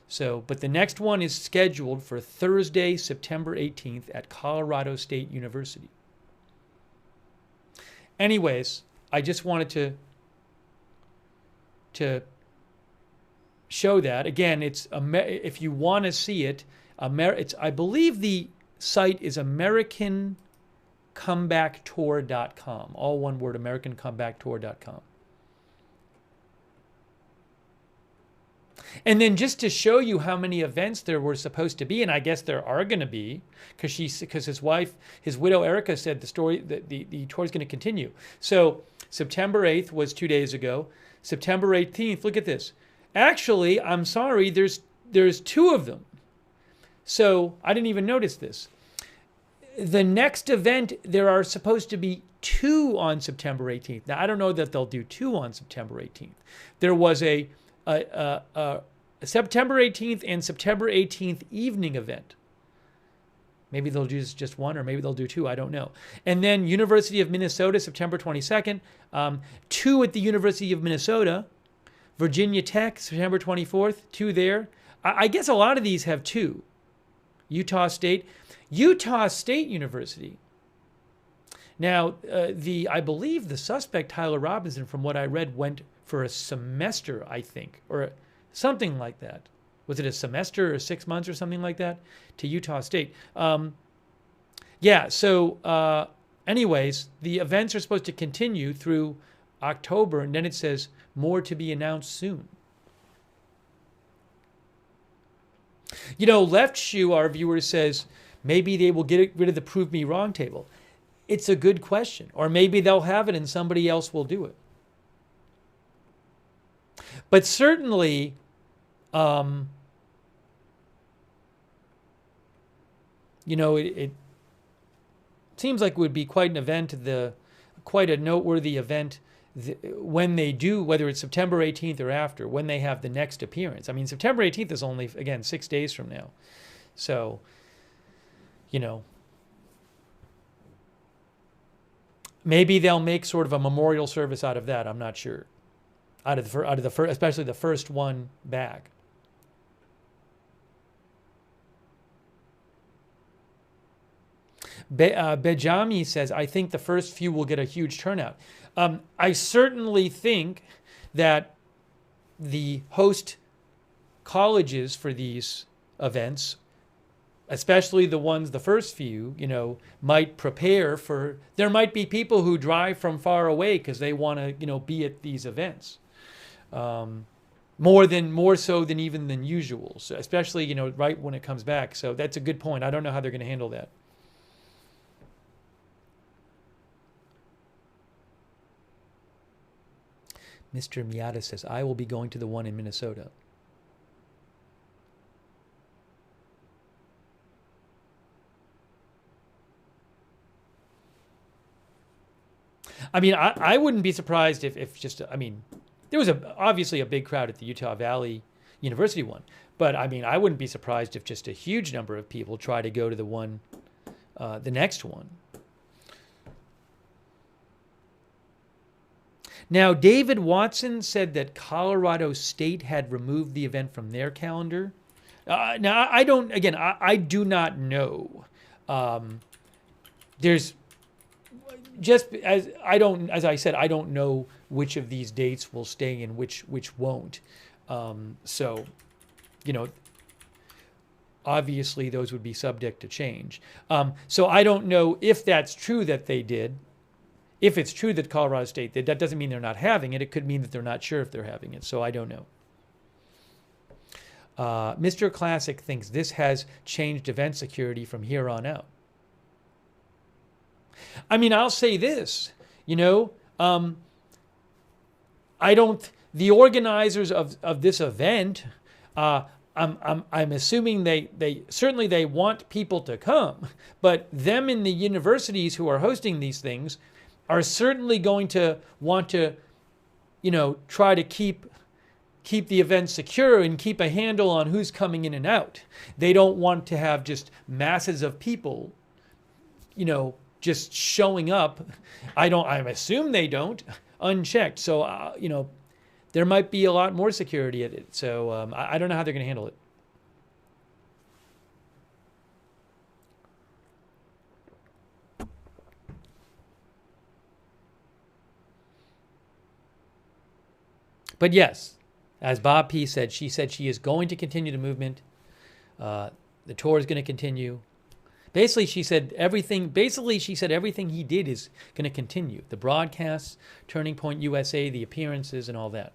So, but the next one is scheduled for Thursday, September 18th at Colorado State University. Anyways, I just wanted to show that. Again, it's if you want to see it, I believe the site is AmericanComebackTour.com. All one word, AmericanComebackTour.com. And then just to show you how many events there were supposed to be, and I guess there are going to be, because his widow Erika said the tour is going to continue. So September 8th was 2 days ago. September 18th, look at this. Actually, I'm sorry, there's two of them. So I didn't even notice this. The next event, there are supposed to be two on September 18th. Now, I don't know that they'll do two on September 18th. There was a September 18th and September 18th evening event. Maybe they'll do just one, or maybe they'll do two. I don't know. And then University of Minnesota, September 22nd. Two at the University of Minnesota. Virginia Tech, September 24th. Two there. I guess a lot of these have two. Utah State University. Now, I believe the suspect, Tyler Robinson, from what I read, went for a semester, I think, or something like that. Was it a semester or 6 months or something like that to Utah State? Anyways, the events are supposed to continue through October, and then it says more to be announced soon. Left Shoe, our viewer, says maybe they will get rid of the Prove Me Wrong table. It's a good question. Or maybe they'll have it and somebody else will do it. But certainly, it seems like it would be quite an event, quite a noteworthy event when they do, whether it's September 18th or after, when they have the next appearance. I mean, September 18th is only, again, 6 days from now. So, maybe they'll make sort of a memorial service out of that. I'm not sure. Out of the first, especially the first one back. Bejami says, I think the first few will get a huge turnout. I certainly think that the host colleges for these events, especially the first few, might prepare for, there might be people who drive from far away because they want to, be at these events. More so than even than usual, so especially, right when it comes back. So that's a good point. I don't know how they're going to handle that. Mr. Miata says, I will be going to the one in Minnesota. I mean, I wouldn't be surprised if just, there was obviously a big crowd at the Utah Valley University one, but I wouldn't be surprised if just a huge number of people try to go to the next one. Now, David Watson said that Colorado State had removed the event from their calendar. Now, I do not know. There's just as I said, I don't know which of these dates will stay and which won't. Obviously those would be subject to change. So I don't know if that's true that they did. If it's true that Colorado State did, that doesn't mean they're not having it. It could mean that they're not sure if they're having it. So I don't know. Mr. Classic thinks this has changed event security from here on out. I'll say this, the organizers of this event, I'm assuming they certainly want people to come, but them in the universities who are hosting these things are certainly going to want to, try to keep the event secure and keep a handle on who's coming in and out. They don't want to have just masses of people, just showing up. I assume they don't, unchecked. So, there might be a lot more security at it. So I don't know how they're going to handle it. But yes, as Bob P. said she is going to continue the movement. The tour is going to continue. Basically, she said everything he did is going to continue. The broadcasts, Turning Point USA, the appearances, and all that.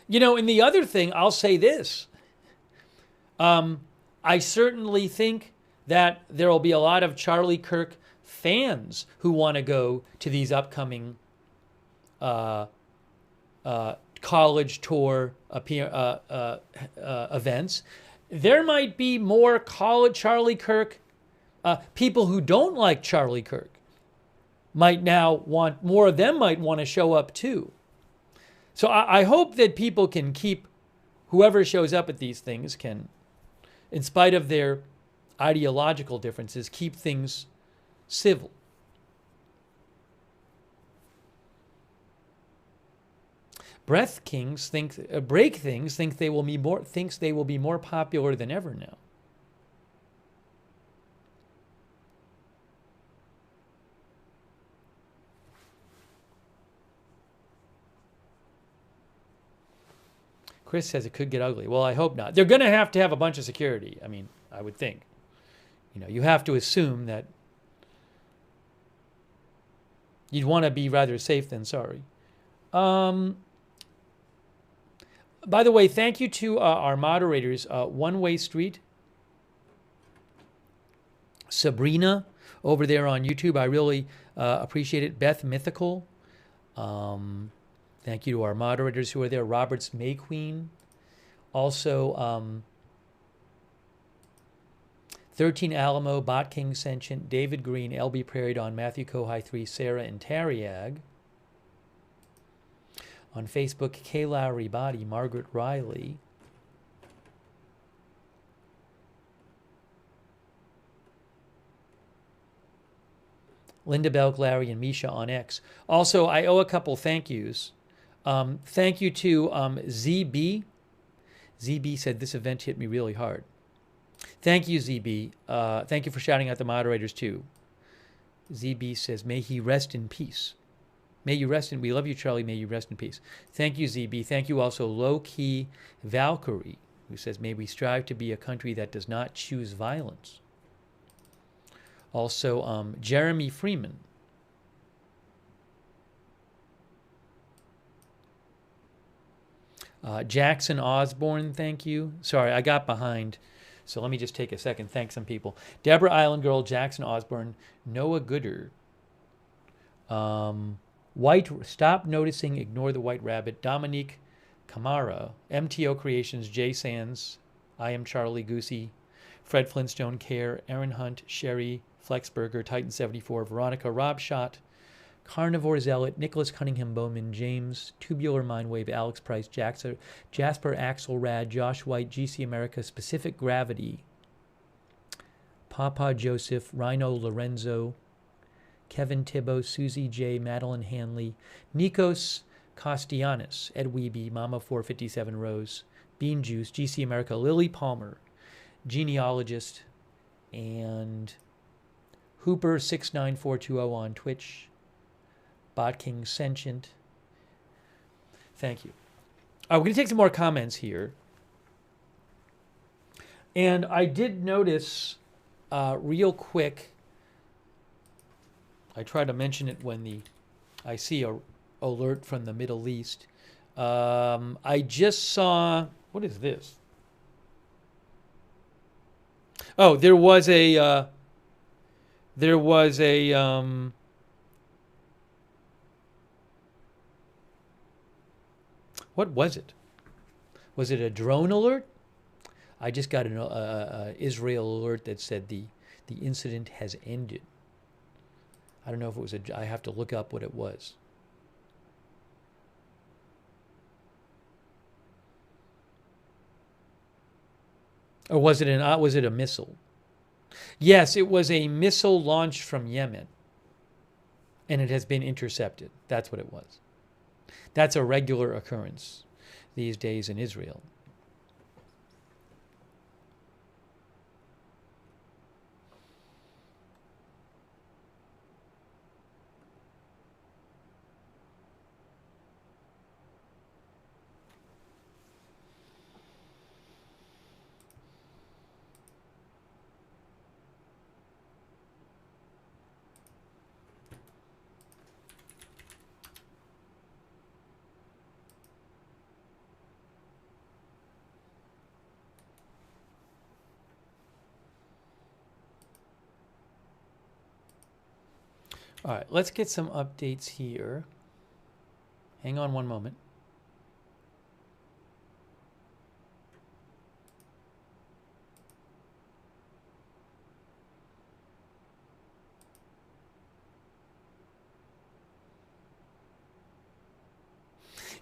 And the other thing, I'll say this. I certainly think that there will be a lot of Charlie Kirk fans who want to go to these upcoming college tour events. There might be more Charlie Kirk people who don't like Charlie Kirk. might now want, more of them might want to show up too. So I hope that people can keep, whoever shows up at these things can, in spite of their ideological differences, keep things civil. Break things think they will be more popular than ever now. Chris says it could get ugly. Well, I hope not. They're going to have a bunch of security. I mean, I would think. You have to assume that you'd want to be rather safe than sorry. By the way, thank you to our moderators, One Way Street, Sabrina over there on YouTube. I really appreciate it. Beth Mythical. Thank you to our moderators who are there. Roberts May Queen. Also, 13 Alamo, Bot King Sentient, David Green, LB Prairie on Matthew Kohai 3, Sarah and Tariag. On Facebook, Kay Lowry Body, Margaret Riley. Linda Belk, Larry, and Misha on X. Also, I owe a couple thank yous. Thank you to ZB. ZB said, this event hit me really hard. Thank you, ZB. Thank you for shouting out the moderators, too. ZB says, may he rest in peace. May you rest in, we love you, Charlie. May you rest in peace. Thank you, ZB. Thank you also, Low Key Valkyrie, who says, may we strive to be a country that does not choose violence. Also, Jeremy Freeman. Jackson Osborne, thank you. Sorry, I got behind, so let me just take a second. Thank some people. Deborah Island Girl, Jackson Osborne, Noah Gooder. Stop Noticing, Ignore the White Rabbit, Dominique Camara, MTO Creations, Jay Sands, I Am Charlie Goosey, Fred Flintstone Care, Aaron Hunt, Sherry Flexberger, Titan 74, Veronica Robshot, Carnivore Zealot, Nicholas Cunningham Bowman, James, Tubular Mindwave, Alex Price, Jasper Axelrad, Josh White, GC America, Specific Gravity, Papa Joseph, Rhino Lorenzo, Kevin Thibault, Susie J, Madeline Hanley, Nikos Kostianis, Ed Weeby, Mama 457 Rose, Bean Juice, GC America, Lily Palmer, Genealogist, and Hooper 69420 on Twitch, Bot King Sentient. Thank you. We're going to take some more comments here. And I did notice real quick, I try to mention it when I see a alert from the Middle East. I just saw, what is this? Oh, there was a what was it? Was it a drone alert? I just got an Israel alert that said the incident has ended. I don't know if it was I have to look up what it was. Or was it a missile? Yes, it was a missile launched from Yemen. And it has been intercepted. That's what it was. That's a regular occurrence these days in Israel. All right, let's get some updates here. Hang on one moment.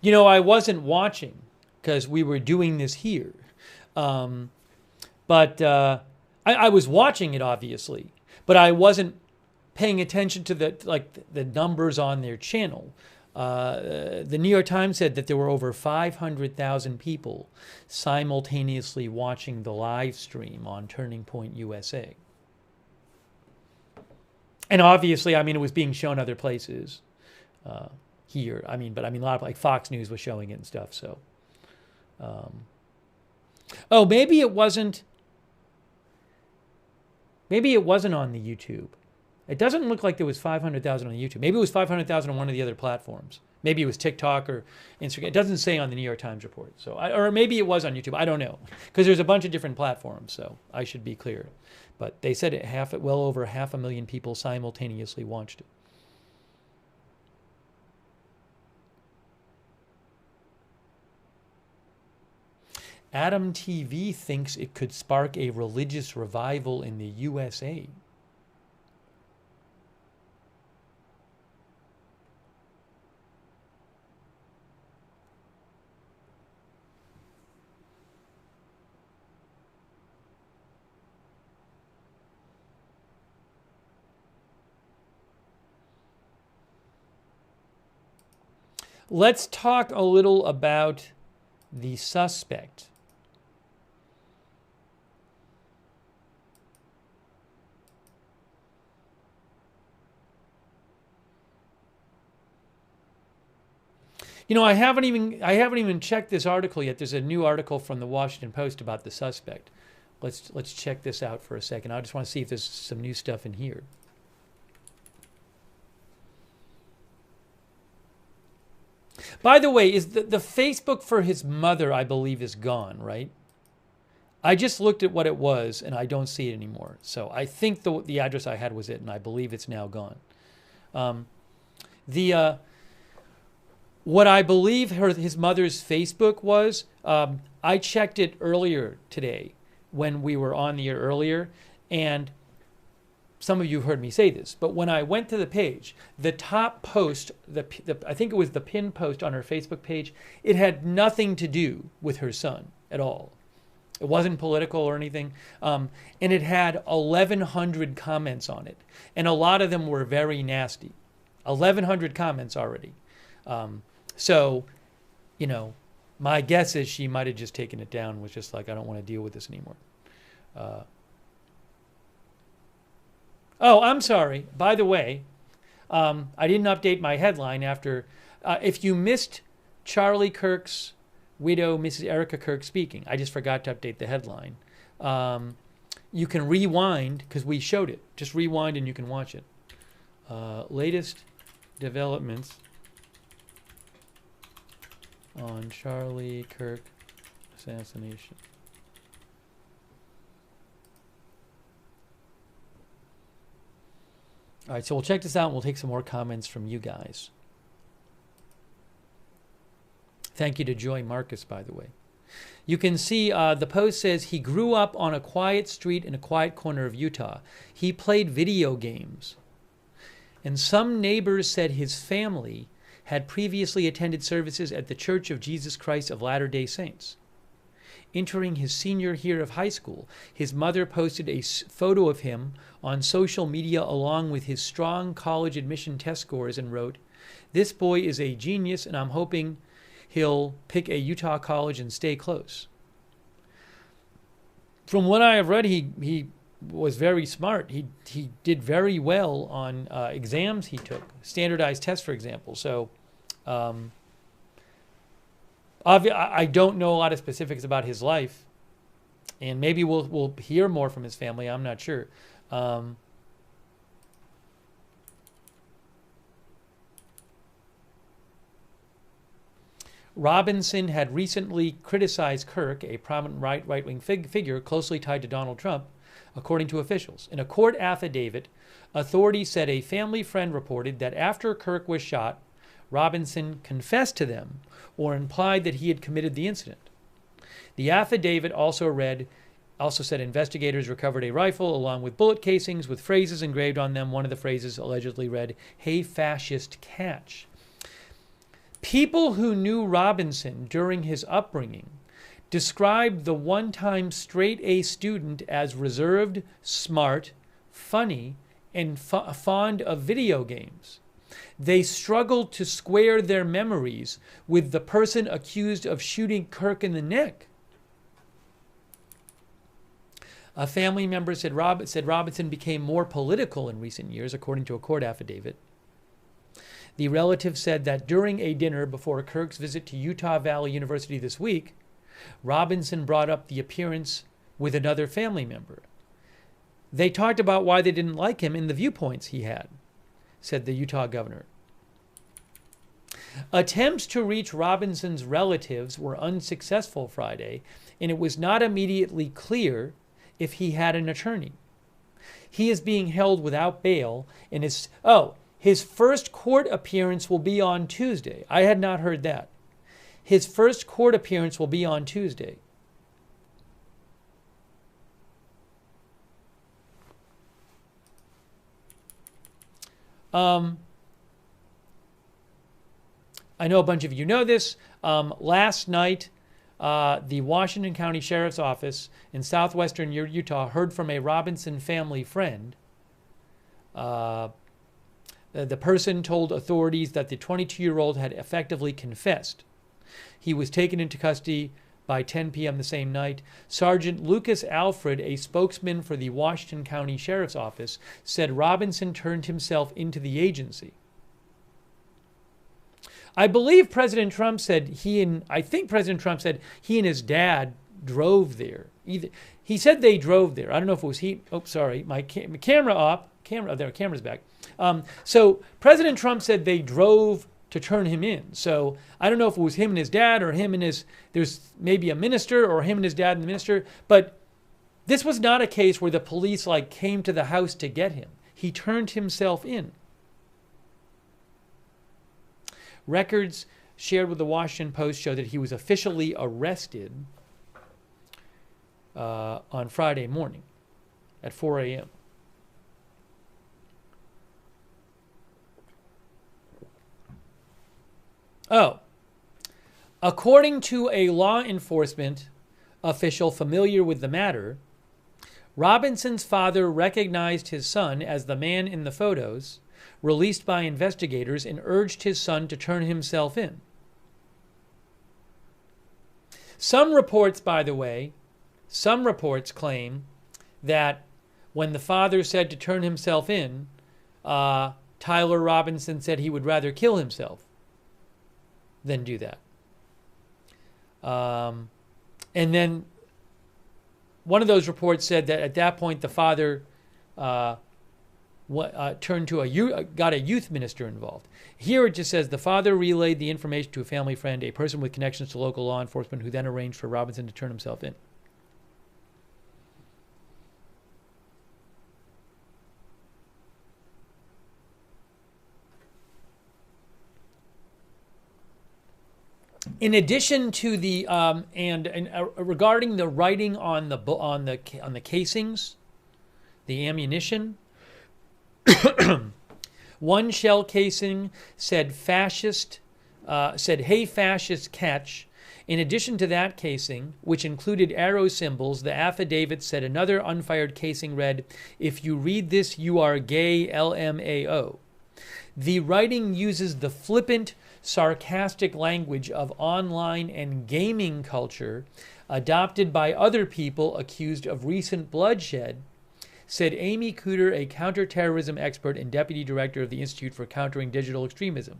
You know, I wasn't watching because we were doing this here. But I was watching it, obviously, but I wasn't paying attention to the numbers on their channel. The New York Times said that there were over 500,000 people simultaneously watching the live stream on Turning Point USA. And obviously, I mean, it was being shown other places here. I mean, a lot of like Fox News was showing it and stuff. So, oh, maybe it wasn't. Maybe it wasn't on the YouTube. It doesn't look like there was 500,000 on the YouTube. Maybe it was 500,000 on one of the other platforms. Maybe it was TikTok or Instagram. It doesn't say on the New York Times report. So, or maybe it was on YouTube. I don't know, because there's a bunch of different platforms. So I should be clear. But they said well over 500,000 people simultaneously watched it. Adam TV thinks it could spark a religious revival in the USA. Let's talk a little about the suspect. You know, I haven't even checked this article yet. There's a new article from the Washington Post about the suspect. Let's check this out for a second. I just want to see if there's some new stuff in here. By the way, is the Facebook for his mother, I believe, is gone, right? I just looked at what it was, and I don't see it anymore. So I think the address I had was it, and I believe it's now gone. What I believe his mother's Facebook was, I checked it earlier today when we were on the air earlier, and some of you heard me say this, but when I went to the page, the top post, I think it was the pinned post on her Facebook page, it had nothing to do with her son at all. It wasn't political or anything. And it had 1,100 comments on it. And a lot of them were very nasty. 1,100 comments already. So, you know, my guess is she might have just taken it down, was just like, I don't want to deal with this anymore. Oh, I'm sorry. By the way, I didn't update my headline after. If you missed Charlie Kirk's widow, Mrs. Erika Kirk, speaking, I just forgot to update the headline. You can rewind, because we showed it. Just rewind and you can watch it. Latest developments on Charlie Kirk assassination. All right, so we'll check this out and we'll take some more comments from you guys. Thank you to Joy Marcus, by the way. You can see the post says he grew up on a quiet street in a quiet corner of Utah. He played video games. And some neighbors said his family had previously attended services at the Church of Jesus Christ of Latter-day Saints. Entering his senior year of high school, his mother posted a photo of him on social media along with his strong college admission test scores and wrote, "This boy is a genius and I'm hoping he'll pick a Utah college and stay close." From what I have read, he was very smart. He did very well on exams he took, standardized tests, for example. So I don't know a lot of specifics about his life, and maybe we'll hear more from his family. I'm not sure. Robinson had recently criticized Kirk, a prominent right-wing figure closely tied to Donald Trump, according to officials. In a court affidavit, authorities said a family friend reported that after Kirk was shot, Robinson confessed to them or implied that he had committed the incident. The affidavit also said investigators recovered a rifle along with bullet casings with phrases engraved on them. One of the phrases allegedly read, "Hey, fascist, catch." People who knew Robinson during his upbringing described the one-time straight-A student as reserved, smart, funny, and fond of video games. They struggled to square their memories with the person accused of shooting Kirk in the neck. A family member said Robinson became more political in recent years, according to a court affidavit. The relative said that during a dinner before Kirk's visit to Utah Valley University this week, Robinson brought up the appearance with another family member. They talked about why they didn't like him and the viewpoints he had, said the Utah governor. Attempts to reach Robinson's relatives were unsuccessful Friday, and it was not immediately clear if he had an attorney. He is being held without bail, and his first court appearance will be on Tuesday. I had not heard that. His first court appearance will be on Tuesday. I know a bunch of you know this. Last night, the Washington County Sheriff's Office in southwestern Utah heard from a Robinson family friend. The person told authorities that the 22-year-old had effectively confessed. He was taken into custody by 10 p.m. the same night. Sergeant Lucas Alfred, a spokesman for the Washington County Sheriff's Office, said Robinson turned himself into the agency. I believe President Trump said he and his dad drove there. He said they drove there. I don't know if it was he. Oh, sorry, my camera up. Camera's back. So President Trump said they drove to turn him in. So I don't know if it was him and his dad or there's maybe a minister or him and his dad and the minister. But this was not a case where the police came to the house to get him. He turned himself in. Records shared with the Washington Post show that he was officially arrested on Friday morning at 4 a.m. Oh, according to a law enforcement official familiar with the matter, Robinson's father recognized his son as the man in the photos released by investigators and urged his son to turn himself in. Some reports claim that when the father said to turn himself in, Tyler Robinson said he would rather kill himself than do that. And then one of those reports said that at that point the father turned to got a youth minister involved. Here it just says the father relayed the information to a family friend, a person with connections to local law enforcement, who then arranged for Robinson to turn himself in. In addition to the regarding the writing on the casings, the ammunition, one shell casing said "Hey fascist, catch." In addition to that casing, which included arrow symbols, the affidavit said another unfired casing read, "If you read this, you are gay, LMAO." The writing uses the flippant, sarcastic language of online and gaming culture adopted by other people accused of recent bloodshed, said Amy Cooter, a counterterrorism expert and deputy director of the Institute for Countering Digital Extremism.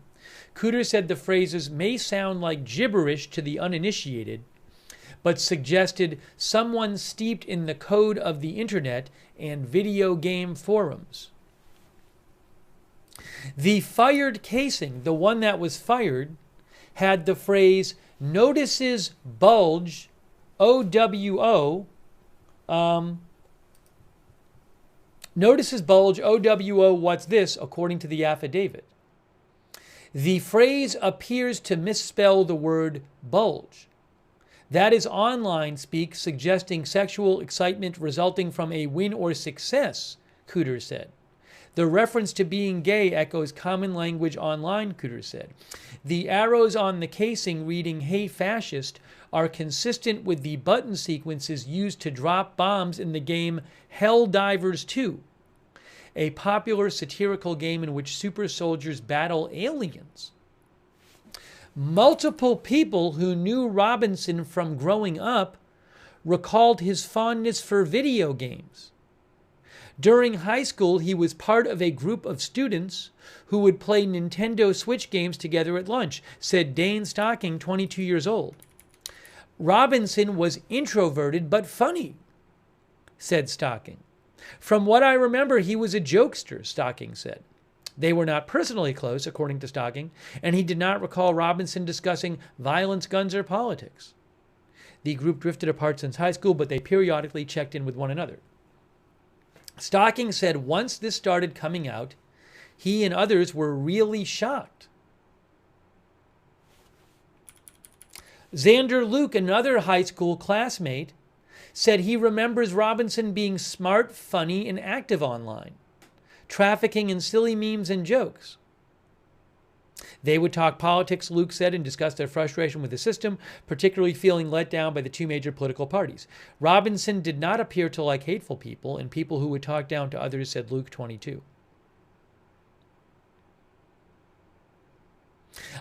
Cooter said the phrases may sound like gibberish to the uninitiated, but suggested someone steeped in the code of the internet and video game forums. The fired casing, the one that was fired, had the phrase "notices bulge," OWO, notices bulge, OWO, what's this, according to the affidavit. The phrase appears to misspell the word bulge. That is online speak suggesting sexual excitement resulting from a win or success, Cooter said. The reference to being gay echoes common language online, Cooter said. The arrows on the casing reading, "Hey Fascist," are consistent with the button sequences used to drop bombs in the game Helldivers 2, a popular satirical game in which super soldiers battle aliens. Multiple people who knew Robinson from growing up recalled his fondness for video games. During high school, he was part of a group of students who would play Nintendo Switch games together at lunch, said Dane Stocking, 22 years old. Robinson was introverted but funny, said Stocking. From what I remember, he was a jokester, Stocking said. They were not personally close, according to Stocking, and he did not recall Robinson discussing violence, guns, or politics. The group drifted apart since high school, but they periodically checked in with one another. Stocking said once this started coming out, he and others were really shocked. Xander Luke, another high school classmate, said he remembers Robinson being smart, funny, and active online, trafficking in silly memes and jokes. They would talk politics, Luke said, and discuss their frustration with the system, particularly feeling let down by the two major political parties. Robinson did not appear to like hateful people and people who would talk down to others, said Luke, 22.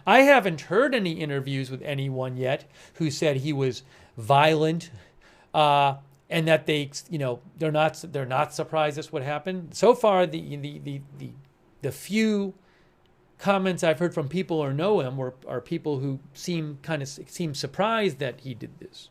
I haven't heard any interviews with anyone yet who said he was violent, and that they're not surprised this would happen. So far, the few comments I've heard from people who know him are people who seem surprised that he did this.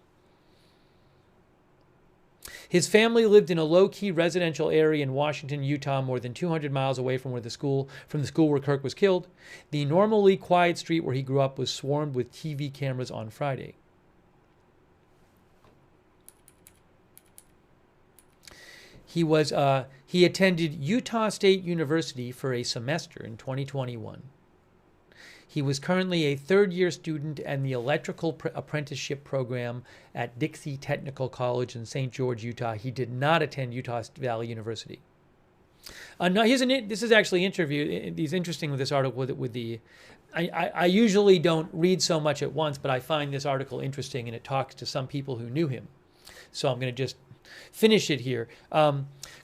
His family lived in a low-key residential area in Washington, Utah, more than 200 miles away from the school where Kirk was killed. The normally quiet street where he grew up was swarmed with TV cameras on Friday. He attended Utah State University for a semester in 2021. He was currently a third-year student in the electrical apprenticeship program at Dixie Technical College in St. George, Utah. He did not attend Utah Valley University. This is actually He's interesting with this article I usually don't read so much at once, but I find this article interesting, and it talks to some people who knew him. So I'm going to just finish it here.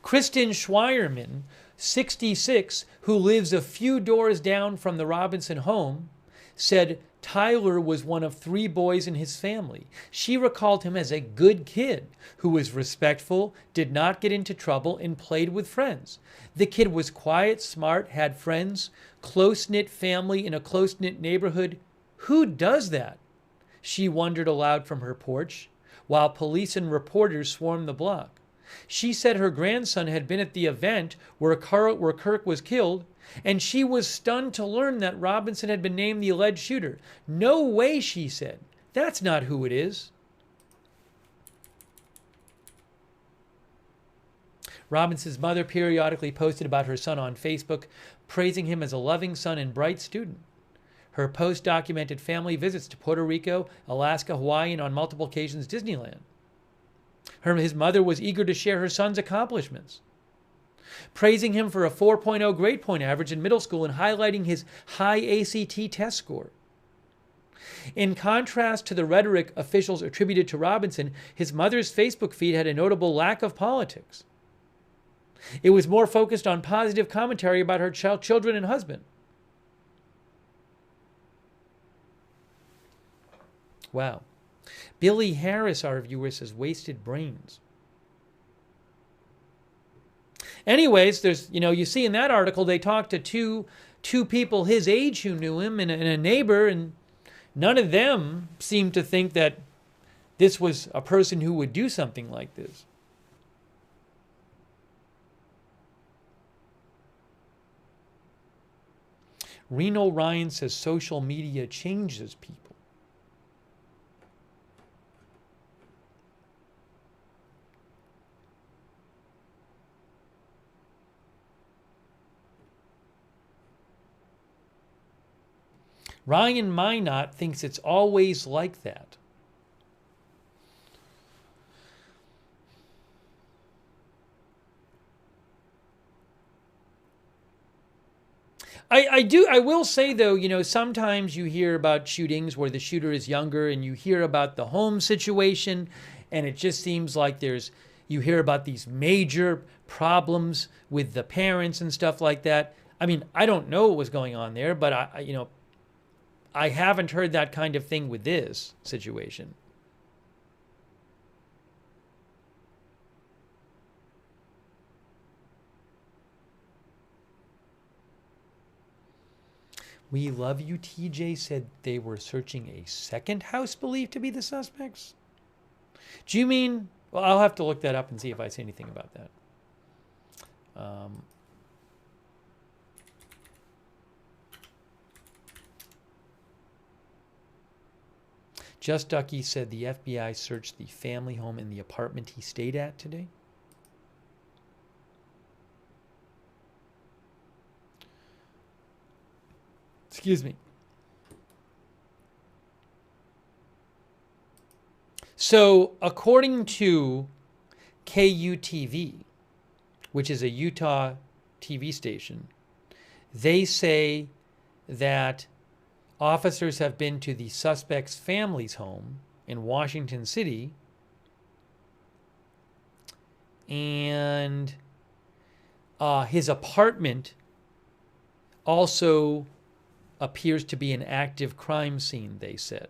Kristen Schweierman, 66, who lives a few doors down from the Robinson home, said Tyler was one of 3 boys in his family. She recalled him as a good kid who was respectful, did not get into trouble, and played with friends. The kid was quiet, smart, had friends, close-knit family in a close-knit neighborhood. Who does that? She wondered aloud from her porch, while police and reporters swarmed the block. She said her grandson had been at the event where Kirk was killed, and she was stunned to learn that Robinson had been named the alleged shooter. No way, she said. That's not who it is. Robinson's mother periodically posted about her son on Facebook, praising him as a loving son and bright student. Her post documented family visits to Puerto Rico, Alaska, Hawaii, and on multiple occasions Disneyland. His mother was eager to share her son's accomplishments, praising him for a 4.0 grade point average in middle school and highlighting his high ACT test score. In contrast to the rhetoric officials attributed to Robinson, his mother's Facebook feed had a notable lack of politics. It was more focused on positive commentary about her children and husband. Wow. Billy Harris, our viewer, says wasted brains. Anyways, there's, you see in that article, they talked to two people his age who knew him and a neighbor, and none of them seemed to think that this was a person who would do something like this. Reno Ryan says social media changes people. Ryan Minot thinks it's always like that. I will say though, you know, sometimes you hear about shootings where the shooter is younger, and you hear about the home situation, and it just seems like you hear about these major problems with the parents and stuff like that. I mean, I don't know what was going on there, but I haven't heard that kind of thing with this situation. We love you, TJ said they were searching a second house believed to be the suspects. Do you mean, well, I'll have to look that up and see if I see anything about that. Just Ducky said the FBI searched the family home in the apartment he stayed at today. Excuse me. So, according to KUTV, which is a Utah TV station, they say that officers have been to the suspect's family's home in Washington City, and his apartment also appears to be an active crime scene, they said.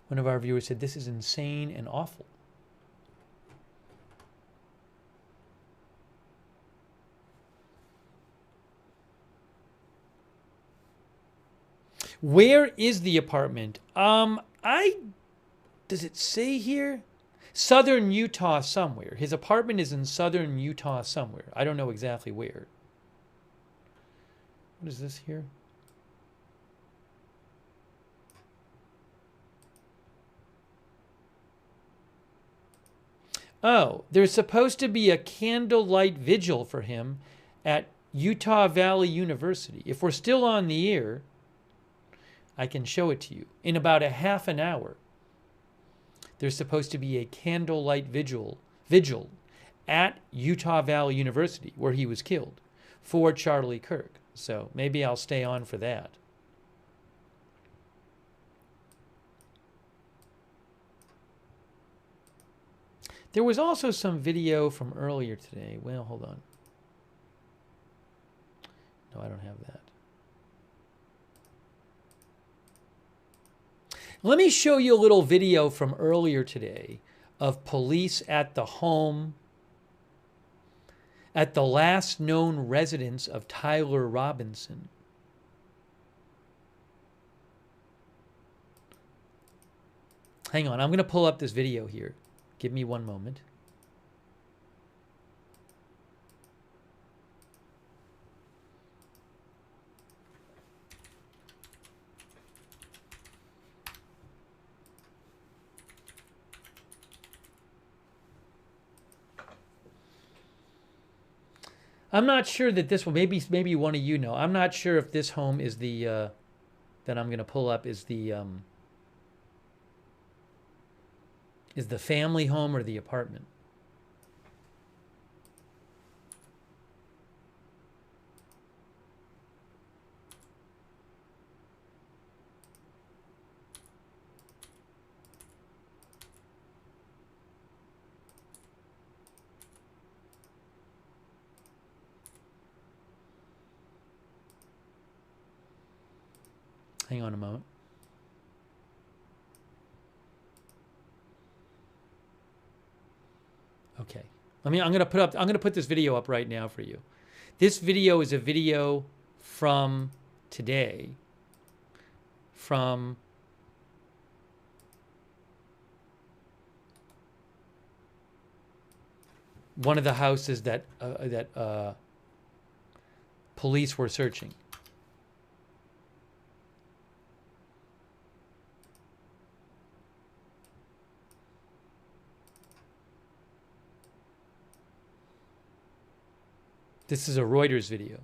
One of our viewers said, this is insane and awful. Where is the apartment? Does it say here? Southern Utah somewhere. His apartment is in southern Utah somewhere. I don't know exactly where. What is this here? Oh, there's supposed to be a candlelight vigil for him at Utah Valley University. If we're still on the air, I can show it to you. In about a half an hour, there's supposed to be a candlelight vigil at Utah Valley University, where he was killed, for Charlie Kirk. So maybe I'll stay on for that. There was also some video from earlier today. Well, hold on. No, I don't have that. Let me show you a little video from earlier today of police at the home, at the last known residence of Tyler Robinson. Hang on, I'm going to pull up this video here. Give me one moment. I'm not sure that this will, maybe one of you know. I'm not sure if this home is the, that I'm going to pull up is the family home or the apartment. Hang on a moment. Okay. I'm going to put this video up right now for you. This video is a video from today, from one of the houses that police were searching. This is a Reuters video.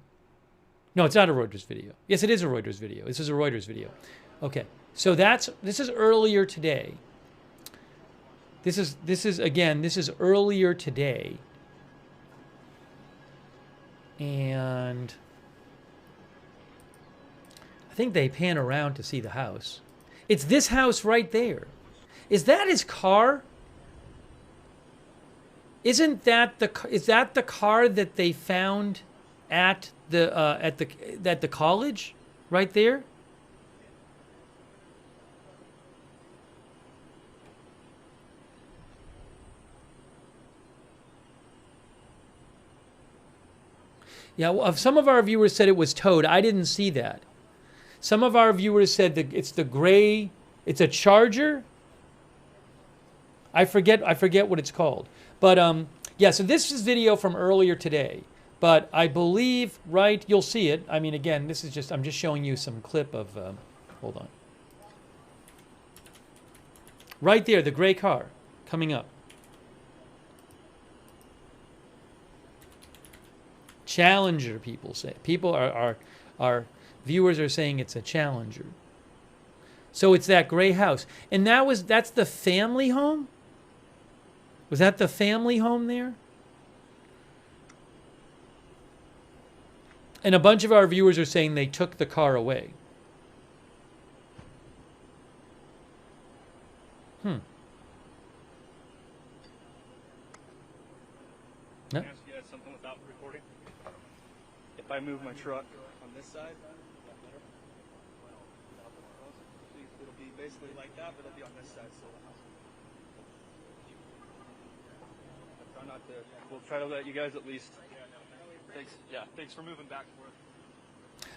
No, it's not a Reuters video. Yes, it is a Reuters video. This is a Reuters video. Okay, so this is earlier today. This is earlier today. And I think they pan around to see the house. It's this house right there. Is that his car? Is that the car that they found at the college right there? Yeah, well, some of our viewers said it was towed. I didn't see that. Some of our viewers said that it's the gray, it's a Charger. I forget what it's called. But yeah, so this is video from earlier today. But I believe, right, you'll see it. I mean, again, I'm just showing you some clip of, hold on. Right there, the gray car coming up. Challenger, people say. Our viewers are saying it's a Challenger. So it's that gray house. And that's the family home? Was that the family home there? And a bunch of our viewers are saying they took the car away. No? Can I ask you guys something without recording? If I move my truck on this side, it'll be basically like that, but it'll be on this side. So try not to. We'll try to let you guys at least. Thanks. Yeah. Thanks for moving back and forth.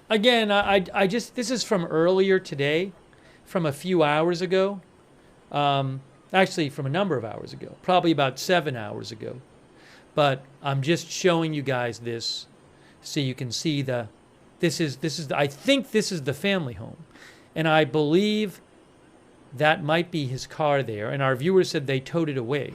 Again, I just, this is from earlier today, from a few hours ago. Actually, from a number of hours ago, probably about 7 hours ago. But I'm just showing you guys this so you can see I think this is the family home. And I believe that might be his car there. And our viewers said they towed it away.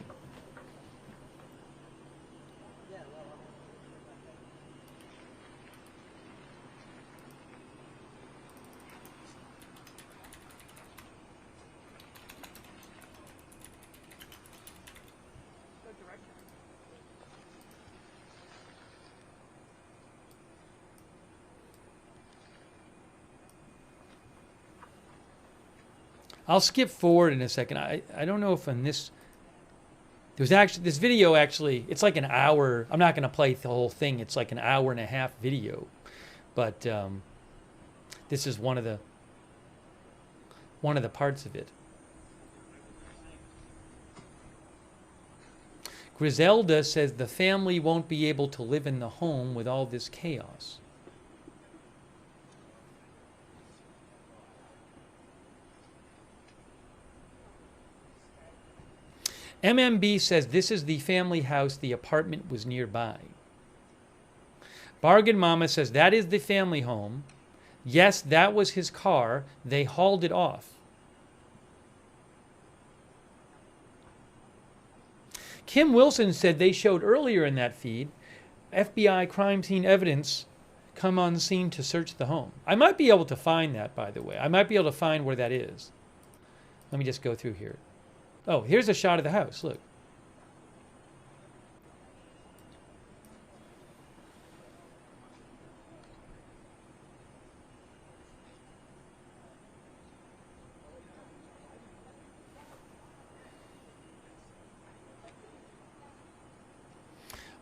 I'll skip forward in a second. I don't know if on this, there's actually, this video actually, it's like an hour. I'm not going to play the whole thing. It's like an hour and a half video. But this is one of the parts of it. Griselda says the family won't be able to live in the home with all this chaos. MMB says this is the family house, the apartment was nearby. Bargain Mama says that is the family home. Yes, that was his car. They hauled it off. Kim Wilson said they showed earlier in that feed FBI crime scene evidence come on scene to search the home. I might be able to find that, by the way. I might be able to find where that is. Let me just go through here. Oh, here's a shot of the house. Look.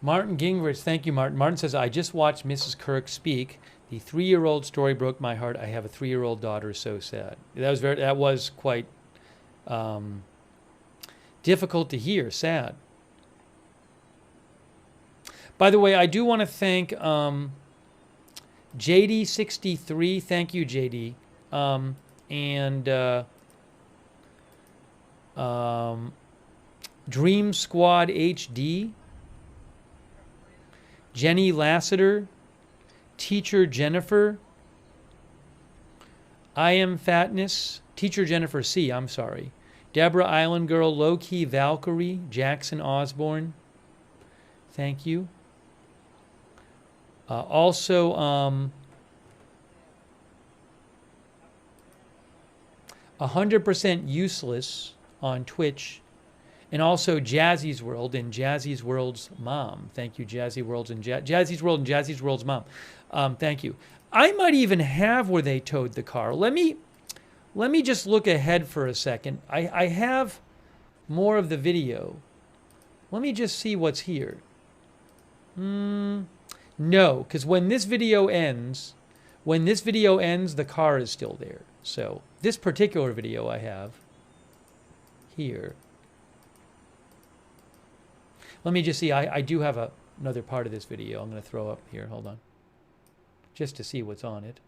Martin Gingrich, thank you, Martin. Martin says, I just watched Mrs. Kirk speak. The 3-year-old story broke my heart. I have a 3-year-old daughter, so sad. That was quite difficult to hear, sad. By the way, I do want to thank JD63. Thank you, JD. And Dream Squad HD. Jenny Lassiter, Teacher Jennifer, I Am Fatness, Teacher Jennifer C, I'm sorry, Deborah Island Girl, Low Key Valkyrie, Jackson Osborne, thank you. Also, 100% useless on Twitch, and also Jazzy's World and Jazzy's World's mom. Thank you, Jazzy World's and Jazzy's World and Jazzy's World's mom. Thank you. I might even have where they towed the car. Let me just look ahead for a second. I have more of the video. Let me just see what's here. No, because when this video ends, the car is still there. So this particular video I have here. Let me just see. I do have another part of this video I'm going to throw up here. Hold on. Just to see what's on it.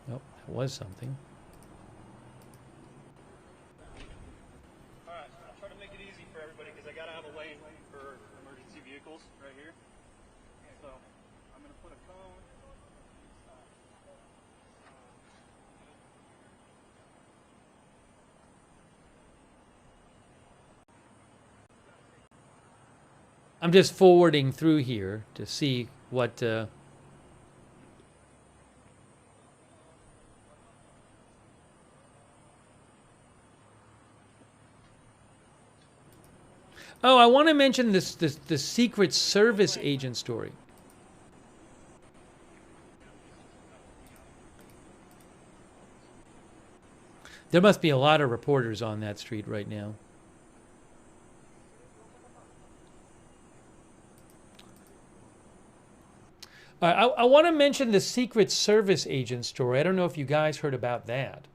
Oh, that was something. All right, I'll try to make it easy for everybody because I got to have a lane for emergency vehicles right here. So I'm going to put a cone. I'm just forwarding through here to see what... Oh, I want to mention the Secret Service agent story. There must be a lot of reporters on that street right now. I want to mention the Secret Service agent story. I don't know if you guys heard about that.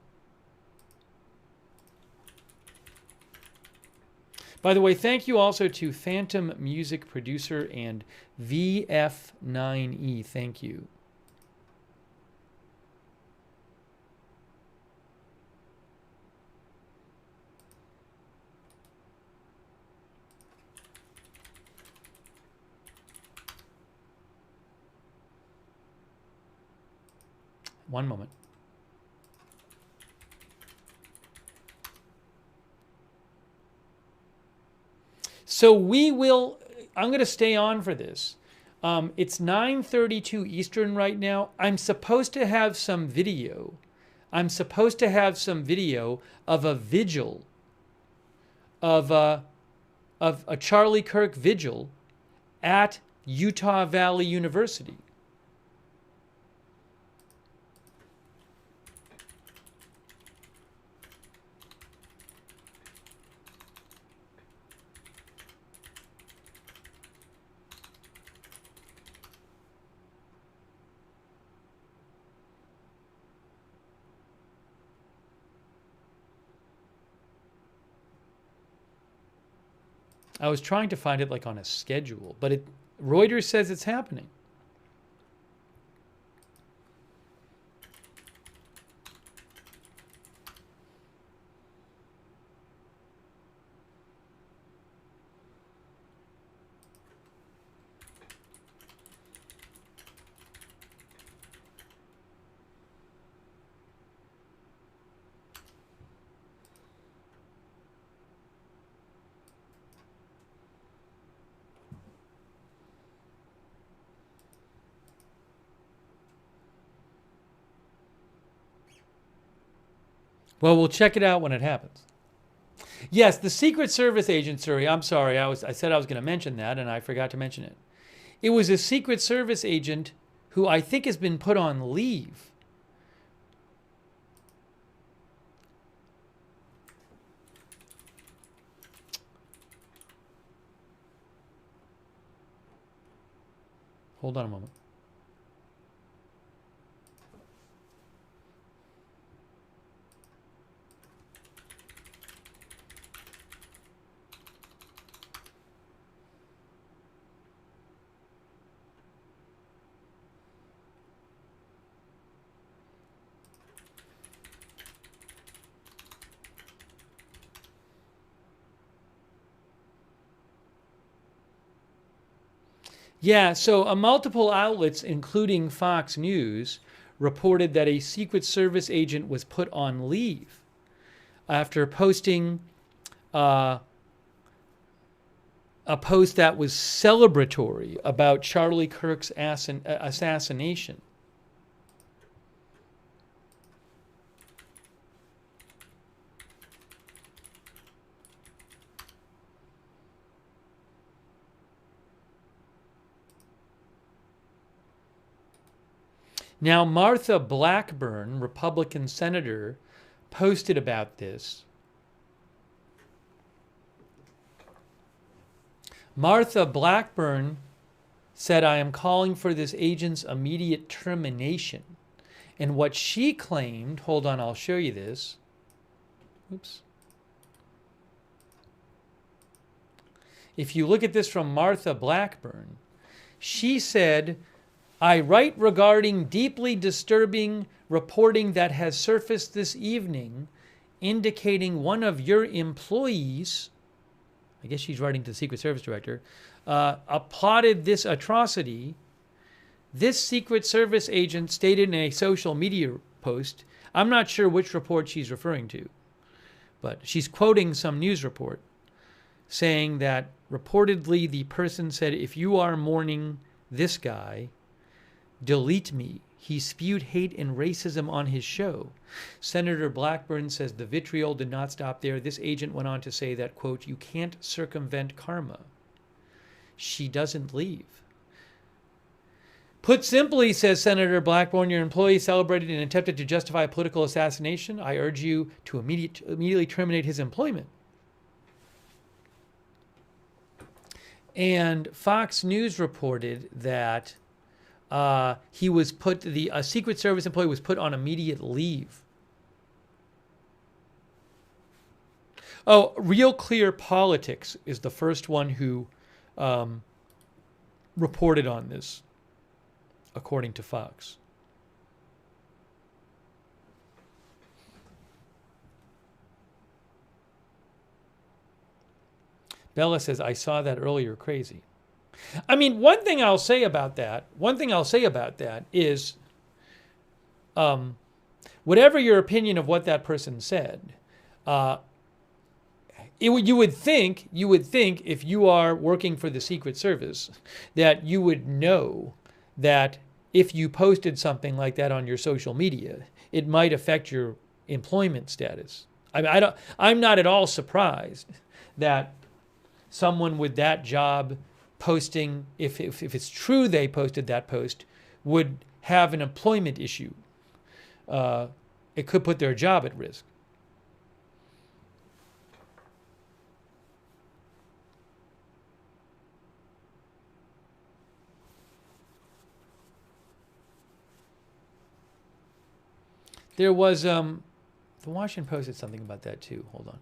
By the way, thank you also to Phantom Music Producer and VF9E. Thank you. One moment. So I'm going to stay on for this. It's 9:32 Eastern right now. I'm supposed to have some video. I'm supposed to have some video of a vigil, of a Charlie Kirk vigil at Utah Valley University. I was trying to find it like on a schedule, but Reuters says it's happening. Well, we'll check it out when it happens. Yes, the Secret Service agent story. I'm sorry, I said I was going to mention that, and I forgot to mention it. It was a Secret Service agent who I think has been put on leave. Hold on a moment. Yeah, so multiple outlets, including Fox News, reported that a Secret Service agent was put on leave after posting a post that was celebratory about Charlie Kirk's assassination. Now, Martha Blackburn, Republican senator, posted about this. Martha Blackburn said, "I am calling for this agent's immediate termination." And what she claimed, hold on, I'll show you this. Oops. If you look at this from Martha Blackburn, she said, "I write regarding deeply disturbing reporting that has surfaced this evening indicating one of your employees," I guess she's writing to the Secret Service director, "applauded this atrocity. This Secret Service agent stated in a social media post," I'm not sure which report she's referring to, but she's quoting some news report saying that reportedly the person said, "If you are mourning this guy, delete me. He spewed hate and racism on his show." Senator Blackburn says the vitriol did not stop there. This agent went on to say that, quote, "You can't circumvent karma." She doesn't leave. Put simply, says Senator Blackburn, your employee celebrated and attempted to justify a political assassination. I urge you to immediately terminate his employment. And Fox News reported that a Secret Service employee was put on immediate leave. Oh, Real Clear Politics is the first one who reported on this, according to Fox. Bella says, "I saw that earlier, crazy." I mean, one thing I'll say about that is, whatever your opinion of what that person said, you would think if you are working for the Secret Service that you would know that if you posted something like that on your social media, it might affect your employment status. I'm not at all surprised that someone with that job posting, if it's true they posted that post, would have an employment issue. It could put their job at risk. There was, the Washington Post did something about that too. Hold on.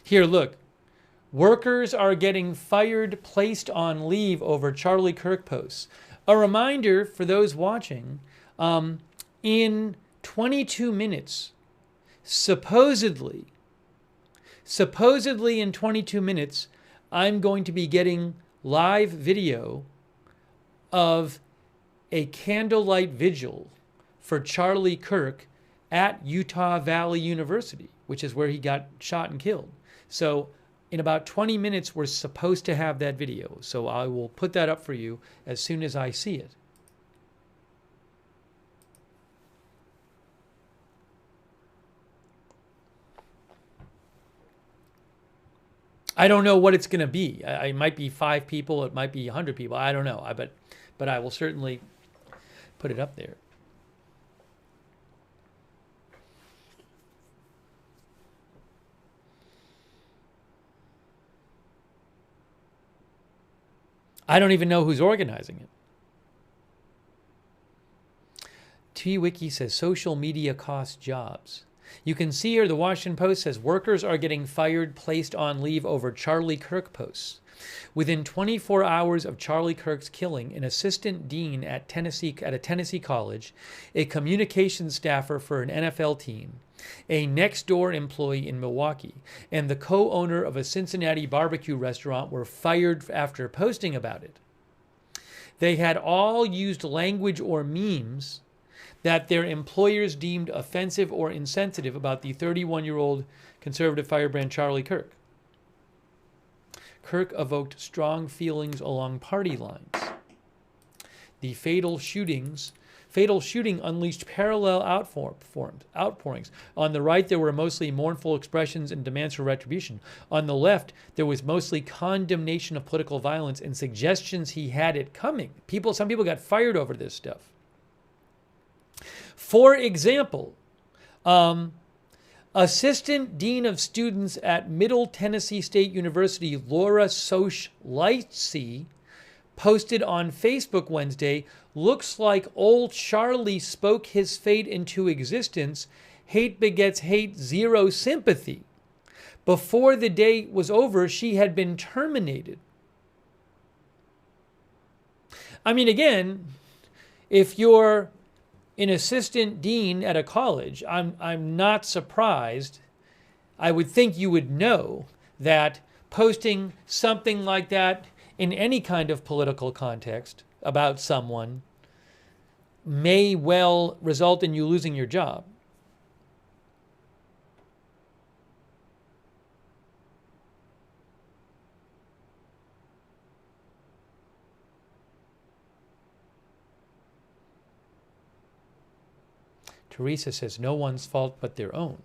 Here, look. Workers are getting fired, placed on leave over Charlie Kirk posts. A reminder for those watching, in 22 minutes, supposedly in 22 minutes, I'm going to be getting live video of a candlelight vigil for Charlie Kirk at Utah Valley University, which is where he got shot and killed. So in about 20 minutes, we're supposed to have that video. So I will put that up for you as soon as I see it. I don't know what it's going to be. It might be 5 people. It might be 100 people. I don't know. But I will certainly put it up there. I don't even know who's organizing it. TWiki says social media costs jobs. You can see here the Washington Post says workers are getting fired, placed on leave over Charlie Kirk posts. Within 24 hours of Charlie Kirk's killing, an assistant dean at a Tennessee college, a communications staffer for an NFL team, a next-door employee in Milwaukee, and the co-owner of a Cincinnati barbecue restaurant were fired after posting about it. They had all used language or memes that their employers deemed offensive or insensitive about the 31-year-old conservative firebrand Charlie Kirk. Kirk evoked strong feelings along party lines. The fatal shooting unleashed parallel outpourings. On the right, there were mostly mournful expressions and demands for retribution. On the left, there was mostly condemnation of political violence and suggestions he had it coming. Some people got fired over this stuff. For example, Assistant Dean of Students at Middle Tennessee State University, Laura Soch-Lightsey, posted on Facebook Wednesday, "Looks like old Charlie spoke his fate into existence. Hate begets hate, zero sympathy." Before the day was over, she had been terminated. I mean, again, if you're an assistant dean at a college, I'm not surprised. I would think you would know that posting something like that in any kind of political context about someone may well result in you losing your job. Teresa says, no one's fault but their own.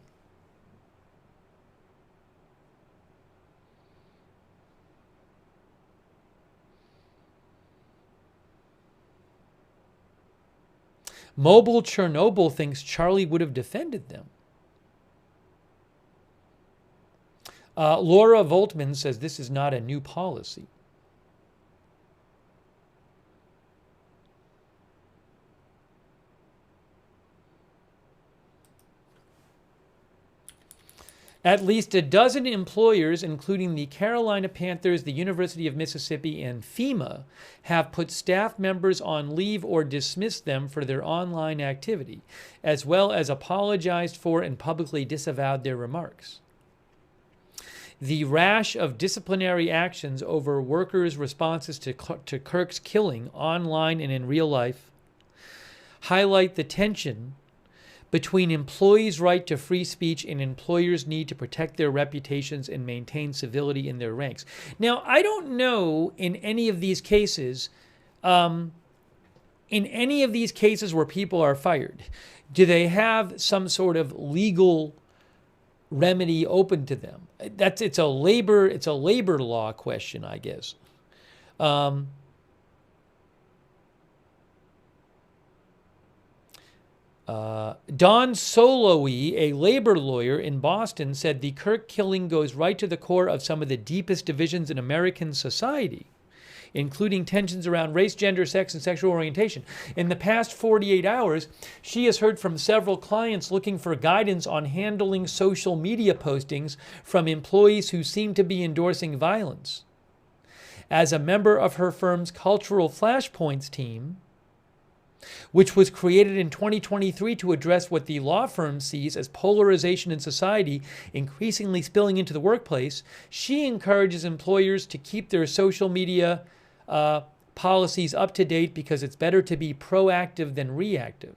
Mobile Chernobyl thinks Charlie would have defended them. Laura Voltman says this is not a new policy. At least a dozen employers, including the Carolina Panthers, the University of Mississippi, and FEMA, have put staff members on leave or dismissed them for their online activity, as well as apologized for and publicly disavowed their remarks. The rash of disciplinary actions over workers' responses to Kirk's killing, online and in real life, highlight the tension between employees' right to free speech and employers' need to protect their reputations and maintain civility in their ranks. Now, I don't know in any of these cases, where people are fired, do they have some sort of legal remedy open to them? It's a labor law question, I guess. Don Soloe, a labor lawyer in Boston, said the Kirk killing goes right to the core of some of the deepest divisions in American society, including tensions around race, gender, sex, and sexual orientation. In the past 48 hours, she has heard from several clients looking for guidance on handling social media postings from employees who seem to be endorsing violence. As a member of her firm's Cultural Flashpoints team, which was created in 2023 to address what the law firm sees as polarization in society increasingly spilling into the workplace, she encourages employers to keep their social media policies up to date because it's better to be proactive than reactive.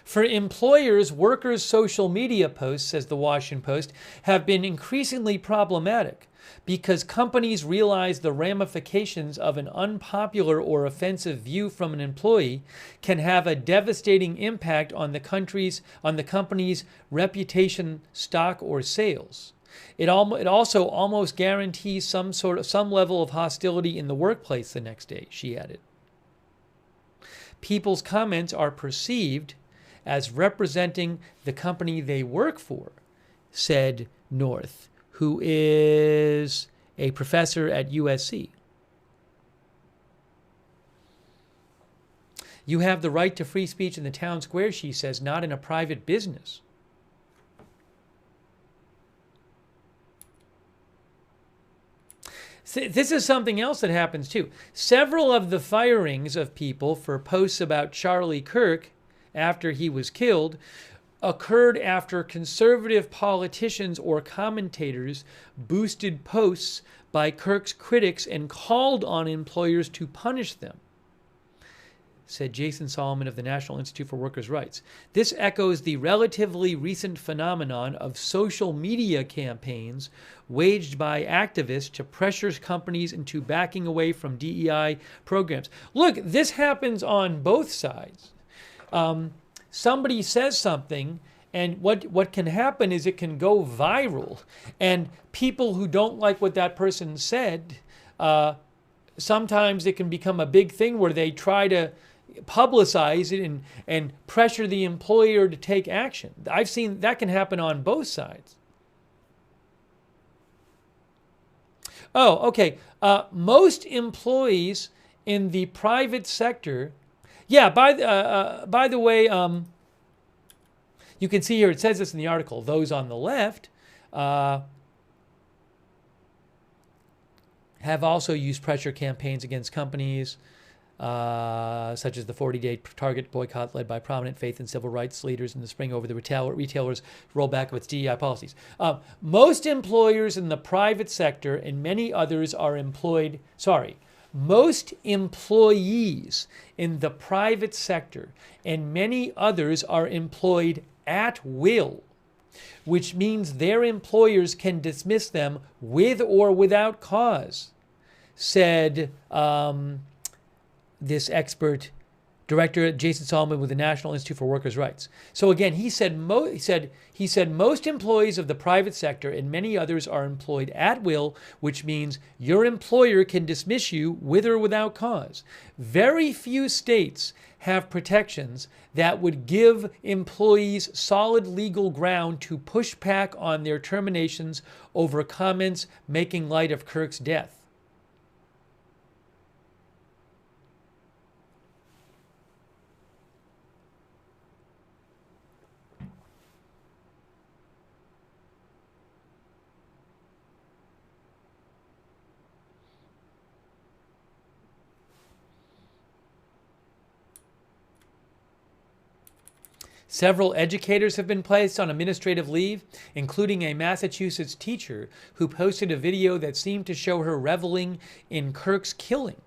For employers, workers' social media posts, says the Washington Post, have been increasingly problematic because companies realize the ramifications of an unpopular or offensive view from an employee can have a devastating impact on the company's reputation, stock, or sales. It also almost guarantees some level of hostility in the workplace the next day, she added. People's comments are perceived as representing the company they work for, said North, who is a professor at USC. You have the right to free speech in the town square, she says, not in a private business. This is something else that happens too. Several of the firings of people for posts about Charlie Kirk after he was killed occurred after conservative politicians or commentators boosted posts by Kirk's critics and called on employers to punish them, said Jason Solomon of the National Institute for Workers' Rights. This echoes the relatively recent phenomenon of social media campaigns waged by activists to pressure companies into backing away from DEI programs. Look, this happens on both sides. Somebody says something, and what can happen is it can go viral, and people who don't like what that person said, sometimes it can become a big thing where they try to publicize it and pressure the employer to take action. I've seen that can happen on both sides. Oh, okay. Most employees in the private sector, yeah, by the way, you can see here, it says this in the article, those on the left have also used pressure campaigns against companies, such as the 40-day Target boycott led by prominent faith and civil rights leaders in the spring over the retailers' rollback of its DEI policies. Most employers in the private sector and many others are employed, most employees in the private sector and many others are employed at will, which means their employers can dismiss them with or without cause, said this expert director Jason Solomon with the National Institute for Workers' Rights. So again, he said most employees of the private sector and many others are employed at will, which means your employer can dismiss you with or without cause. Very few states have protections that would give employees solid legal ground to push back on their terminations over comments making light of Kirk's death. Several educators have been placed on administrative leave, including a Massachusetts teacher who posted a video that seemed to show her reveling in Kirk's killing.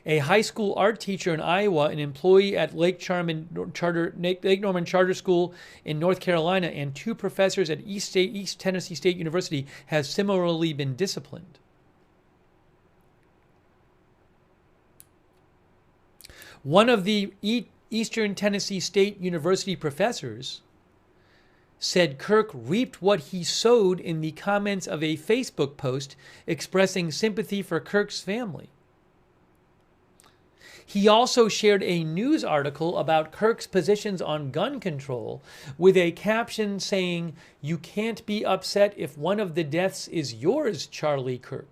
A high school art teacher in Iowa, an employee at Lake Norman Charter School in North Carolina, and 2 professors at East Tennessee State University have similarly been disciplined. One of the Eastern Tennessee State University professors said Kirk reaped what he sowed in the comments of a Facebook post expressing sympathy for Kirk's family. He also shared a news article about Kirk's positions on gun control with a caption saying, "You can't be upset if one of the deaths is yours, Charlie Kirk."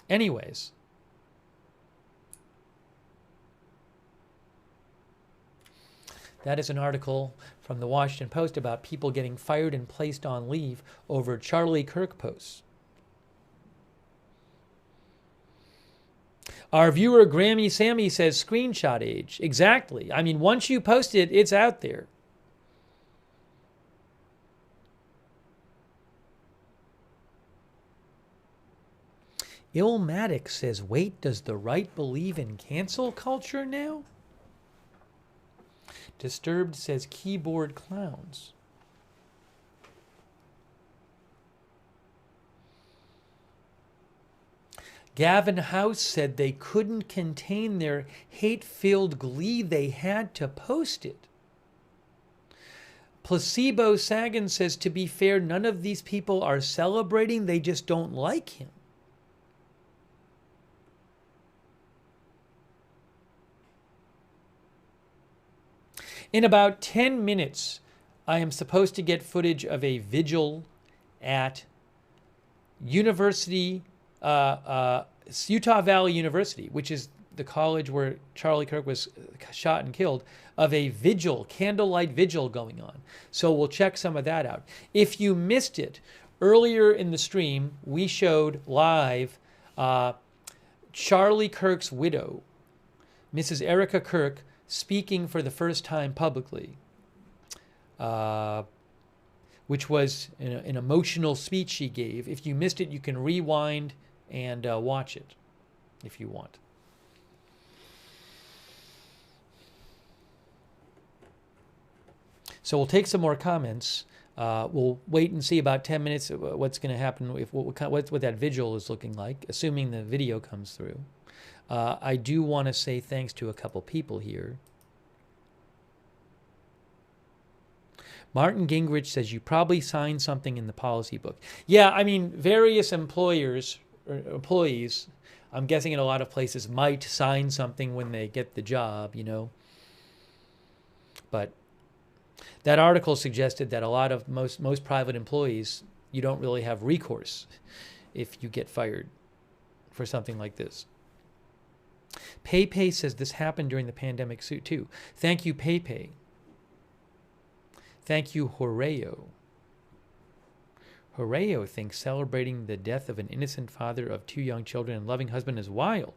Anyways, that is an article from the Washington Post about people getting fired and placed on leave over Charlie Kirk posts. Our viewer Grammy Sammy says screenshot age. Exactly. I mean, once you post it, it's out there. Illmatic says, wait, does the right believe in cancel culture now? Disturbed says keyboard clowns. Gavin House said they couldn't contain their hate-filled glee, they had to post it. Placebo Sagan says, to be fair, none of these people are celebrating, they just don't like him. In about 10 minutes, I am supposed to get footage of a vigil at Utah Valley University, which is the college where Charlie Kirk was shot and killed, of a vigil, candlelight vigil going on. So we'll check some of that out. If you missed it, earlier in the stream, we showed live Charlie Kirk's widow, Mrs. Erika Kirk, speaking for the first time publicly, which was an emotional speech she gave. If you missed it, you can rewind and watch it if you want. So we'll take some more comments. We'll wait and see about 10 minutes what's going to happen, what that vigil is looking like, assuming the video comes through. I do want to say thanks to a couple people here. Martin Gingrich says you probably signed something in the policy book. Yeah, I mean, various employees, I'm guessing in a lot of places, might sign something when they get the job, you know. But that article suggested that a lot of most private employees, you don't really have recourse if you get fired for something like this. PayPay says this happened during the pandemic too. Thank you, PayPay. Thank you, Horeo. Horeo thinks celebrating the death of an innocent father of 2 young children and loving husband is wild.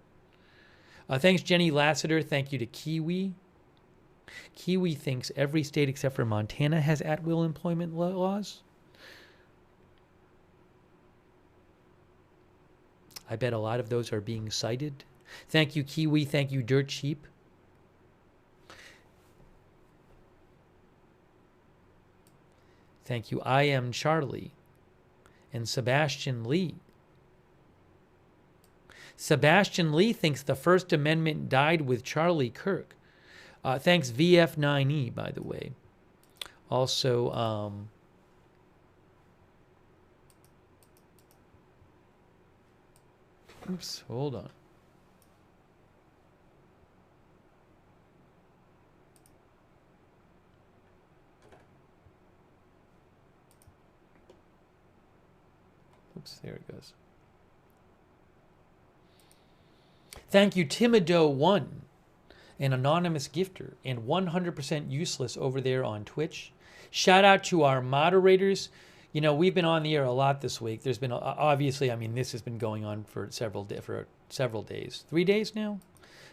Thanks, Jenny Lassiter. Thank you to Kiwi. Kiwi thinks every state except for Montana has at-will employment laws. I bet a lot of those are being cited. Thank you, Kiwi. Thank you, Dirt Cheap. Thank you, I Am Charlie. And Sebastian Lee. Sebastian Lee thinks the First Amendment died with Charlie Kirk. Thanks, VF9E, by the way. Also, oops, hold on. Oops, there it goes. Thank you, Timido1, an anonymous gifter, and 100% useless over there on Twitch. Shout out to our moderators. You know, we've been on the air a lot this week. There's been, obviously, I mean, this has been going on for several days. 3 days now?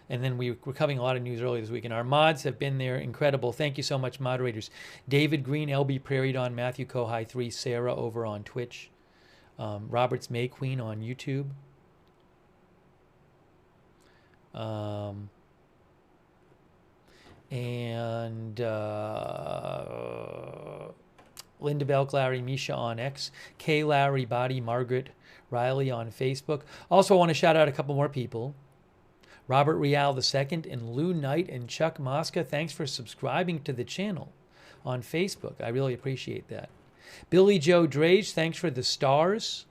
And then we're covering a lot of news earlier this week. And our mods have been there. Incredible. Thank you so much, moderators. David Green, LB Prairie Dawn, Matthew Kohai 3, Sarah over on Twitch. Roberts May Queen on YouTube. And Linda Belk, Larry, Misha on X, Kay, Larry, Body, Margaret, Riley on Facebook. Also, I want to shout out a couple more people. Robert Rial II and Lou Knight and Chuck Mosca. Thanks for subscribing to the channel on Facebook. I really appreciate that. Billy Joe Drage, thanks for the stars.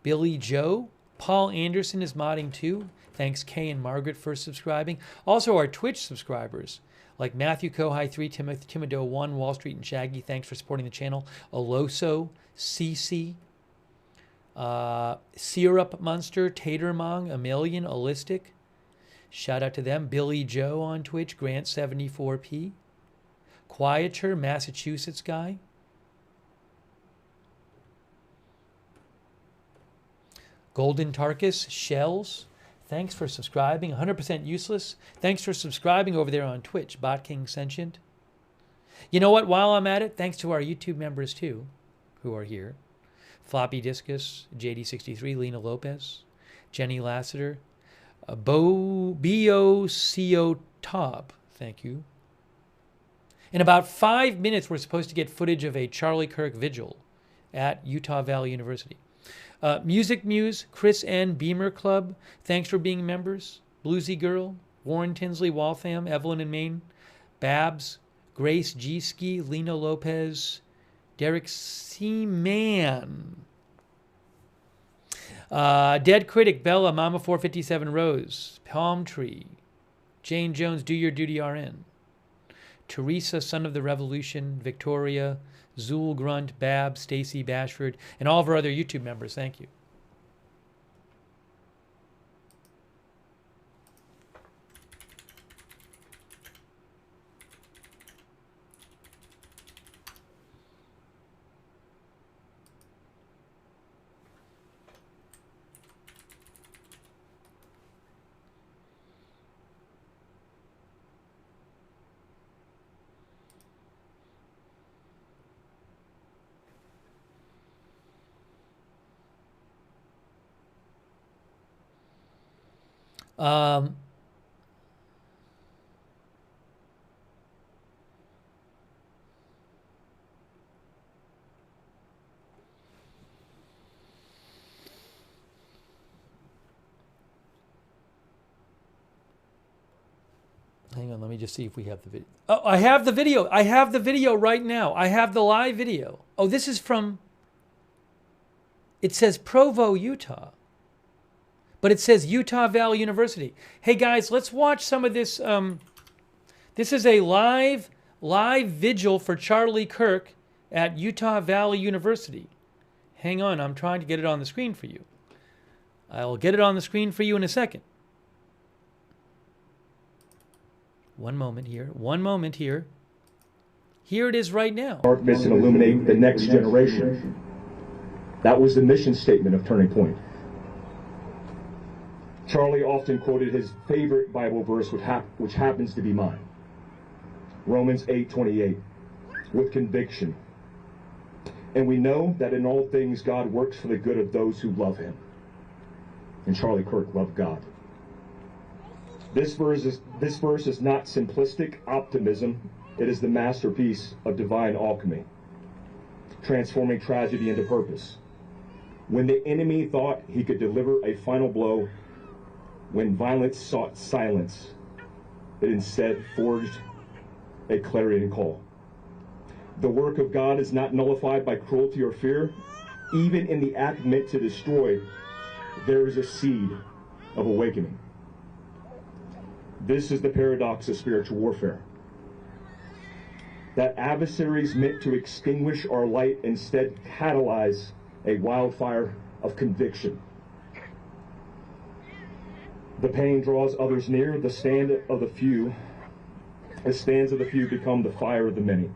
Billy Joe. Paul Anderson is modding too. Thanks, Kay and Margaret, for subscribing. Also, our Twitch subscribers, like Matthew Kohai 3, Timido 1, Wall Street, and Shaggy. Thanks for supporting the channel. Oloso, Cece, Syrup Monster, Tatermong, Emilian, Holistic. Shout out to them. Billy Joe on Twitch, Grant74P. Quieter, Massachusetts guy. Golden Tarkus, Shells. Thanks for subscribing. 100% useless. Thanks for subscribing over there on Twitch. Bot King Sentient. You know what? While I'm at it, thanks to our YouTube members too, who are here. Floppy Discus, JD63, Lena Lopez, Jenny Lassiter, B.O.C.O. Top. Thank you. In about 5 minutes, we're supposed to get footage of a Charlie Kirk vigil at Utah Valley University. Music Muse, Chris N. Beamer Club, thanks for being members. Bluesy Girl, Warren Tinsley, Waltham, Evelyn in Maine, Babs, Grace G. Ski, Lena Lopez, Derek Seaman, Dead Critic, Bella, Mama 457 Rose, Palm Tree, Jane Jones, Do Your Duty RN, Teresa, Son of the Revolution, Victoria, Zool Grunt, Bab, Stacy, Bashford, and all of our other YouTube members. Thank you. Um, Hang on, let me just see if we have the video. Oh, I have the video. I have the video right now. I have the live video. Oh, this is from, it says Provo, Utah. But it says Utah Valley University. Hey guys, let's watch some of this. This is a live vigil for Charlie Kirk at Utah Valley University. Hang on, I'm trying to get it on the screen for you. I'll get it on the screen for you in a second. One moment here. One moment here. Here it is right now. Darkness and illuminate the next generation. That was the mission statement of Turning Point. Charlie often quoted his favorite Bible verse, which happens to be mine. Romans 8:28, with conviction. And we know that in all things God works for the good of those who love him. And Charlie Kirk loved God. This verse is not simplistic optimism. It is the masterpiece of divine alchemy, transforming tragedy into purpose. When the enemy thought he could deliver a final blow, when violence sought silence, it instead forged a clarion call. The work of God is not nullified by cruelty or fear. Even in the act meant to destroy, there is a seed of awakening. This is the paradox of spiritual warfare. That adversaries meant to extinguish our light instead catalyze a wildfire of conviction. The pain draws others near. The stands of the few become the fire of the many.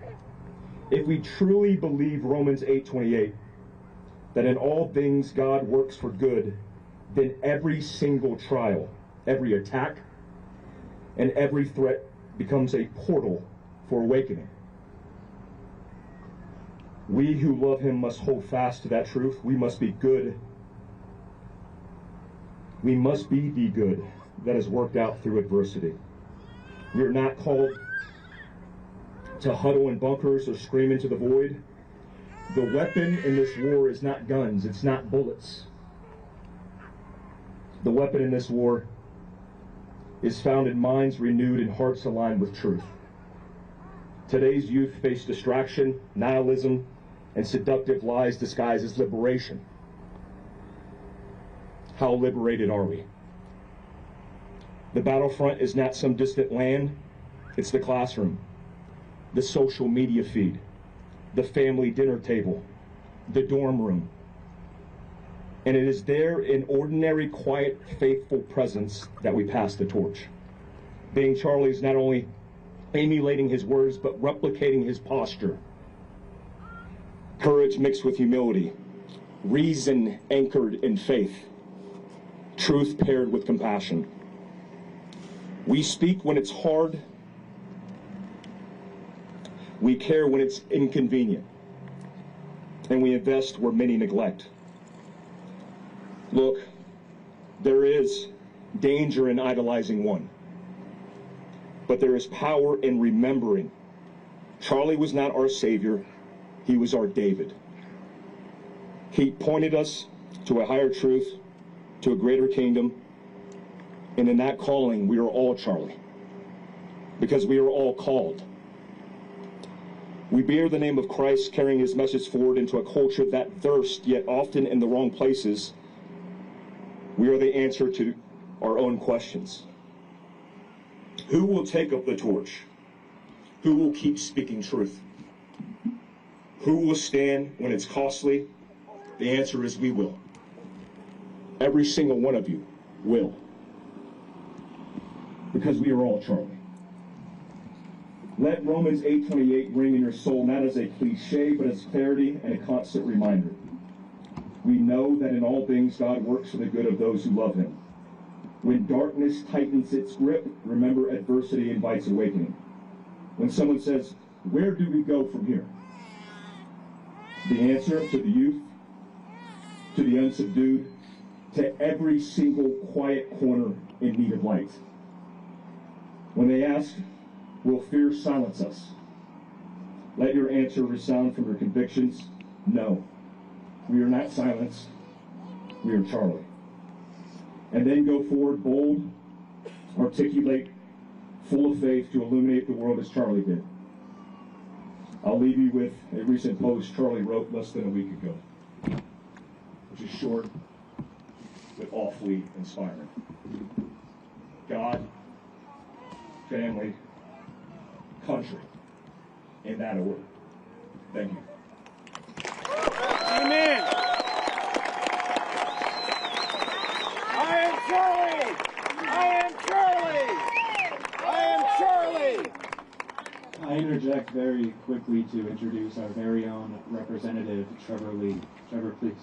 If we truly believe Romans 8:28, that in all things God works for good, then every single trial, every attack, and every threat becomes a portal for awakening. We who love him must hold fast to that truth. We must be good. We must be the good that is worked out through adversity. We are not called to huddle in bunkers or scream into the void. The weapon in this war is not guns, it's not bullets. The weapon in this war is found in minds renewed and hearts aligned with truth. Today's youth face distraction, nihilism, and seductive lies disguised as liberation. How liberated are we? The battlefront is not some distant land, it's the classroom, the social media feed, the family dinner table, the dorm room. And it is there in ordinary, quiet, faithful presence that we pass the torch. Being Charlie is not only emulating his words, but replicating his posture. Courage mixed with humility, reason anchored in faith, truth paired with compassion. We speak when it's hard. We care when it's inconvenient. And we invest where many neglect. Look, there is danger in idolizing one. But there is power in remembering. Charlie was not our savior. He was our David. He pointed us to a higher truth, to a greater kingdom. And in that calling, we are all Charlie. Because we are all called. We bear the name of Christ, carrying his message forward into a culture that thirsts, yet often in the wrong places. We are the answer to our own questions. Who will take up the torch? Who will keep speaking truth? Who will stand when it's costly? The answer is we will. Every single one of you will. Because we are all Charlie. Let Romans 8:28 ring in your soul, not as a cliche, but as clarity and a constant reminder. We know that in all things God works for the good of those who love him. When darkness tightens its grip, remember adversity invites awakening. When someone says, where do we go from here? The answer to the youth, to the unsubdued, to every single quiet corner in need of light. When they ask, will fear silence us? Let your answer resound from your convictions. No, we are not silenced. We are Charlie. And then go forward bold, articulate, full of faith to illuminate the world as Charlie did. I'll leave you with a recent post Charlie wrote less than a week ago, which is short but awfully inspiring. God, family, country, in that order. Thank you. Amen. I am Charlie. I am Charlie. I am Charlie. I interject very quickly to introduce our very own representative, Trevor Lee. Trevor, please.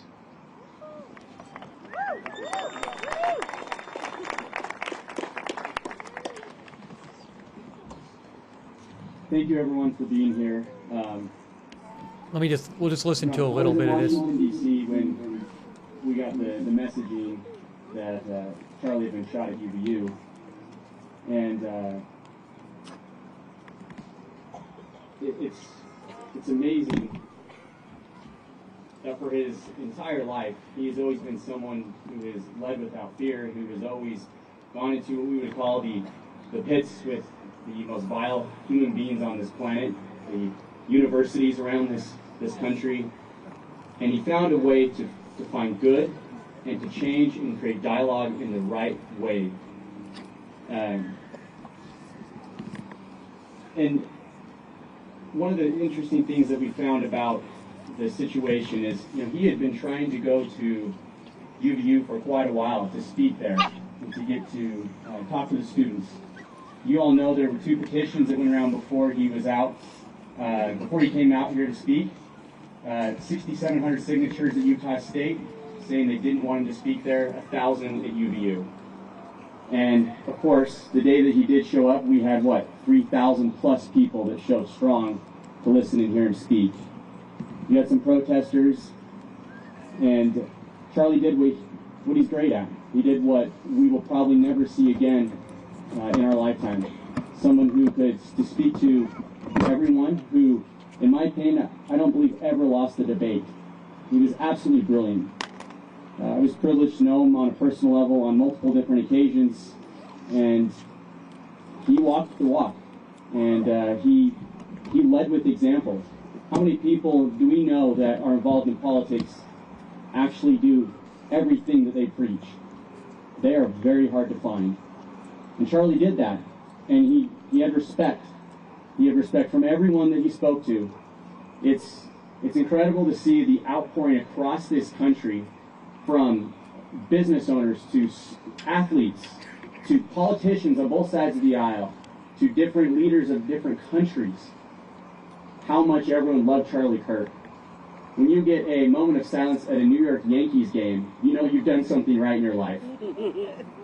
Thank you, everyone, for being here. We'll just listen to a little bit of this. I was in D.C. when we got the messaging that Charlie had been shot at UVU, and it's amazing that for his entire life, he has always been someone who has led without fear, who has always gone into what we would call the pits with the most vile human beings on this planet, the universities around this country, and he found a way to find good and to change and create dialogue in the right way. And one of the interesting things that we found about the situation is, he had been trying to go to UVU for quite a while to speak there and to get to talk to the students. You all know there were 2 petitions that went around before he was out, before he came out here to speak. 6,700 signatures at Utah State saying they didn't want him to speak there, 1,000 at UVU. And of course, the day that he did show up, we had 3,000 plus people that showed strong to listen and hear him speak. You had some protesters, and Charlie did what he's great at. He did what we will probably never see again in our lifetime. Someone who could speak to everyone who, in my opinion, I don't believe ever lost a debate. He was absolutely brilliant. I was privileged to know him on a personal level on multiple different occasions, and he walked the walk, and he led with example. How many people do we know that are involved in politics actually do everything that they preach? They are very hard to find. And Charlie did that, and he had respect. He had respect from everyone that he spoke to. It's incredible to see the outpouring across this country, from business owners to athletes to politicians on both sides of the aisle to different leaders of different countries. How much everyone loved Charlie Kirk. When you get a moment of silence at a New York Yankees game, you know you've done something right in your life.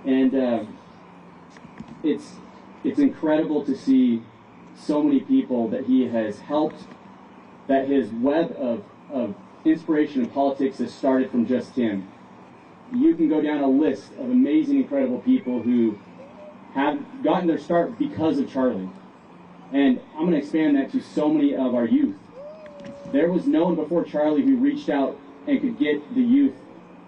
And it's incredible to see so many people that he has helped, that his web of inspiration in politics has started from just him. You can go down a list of amazing, incredible people who have gotten their start because of Charlie. And I'm going to expand that to so many of our youth. There was no one before Charlie who reached out and could get the youth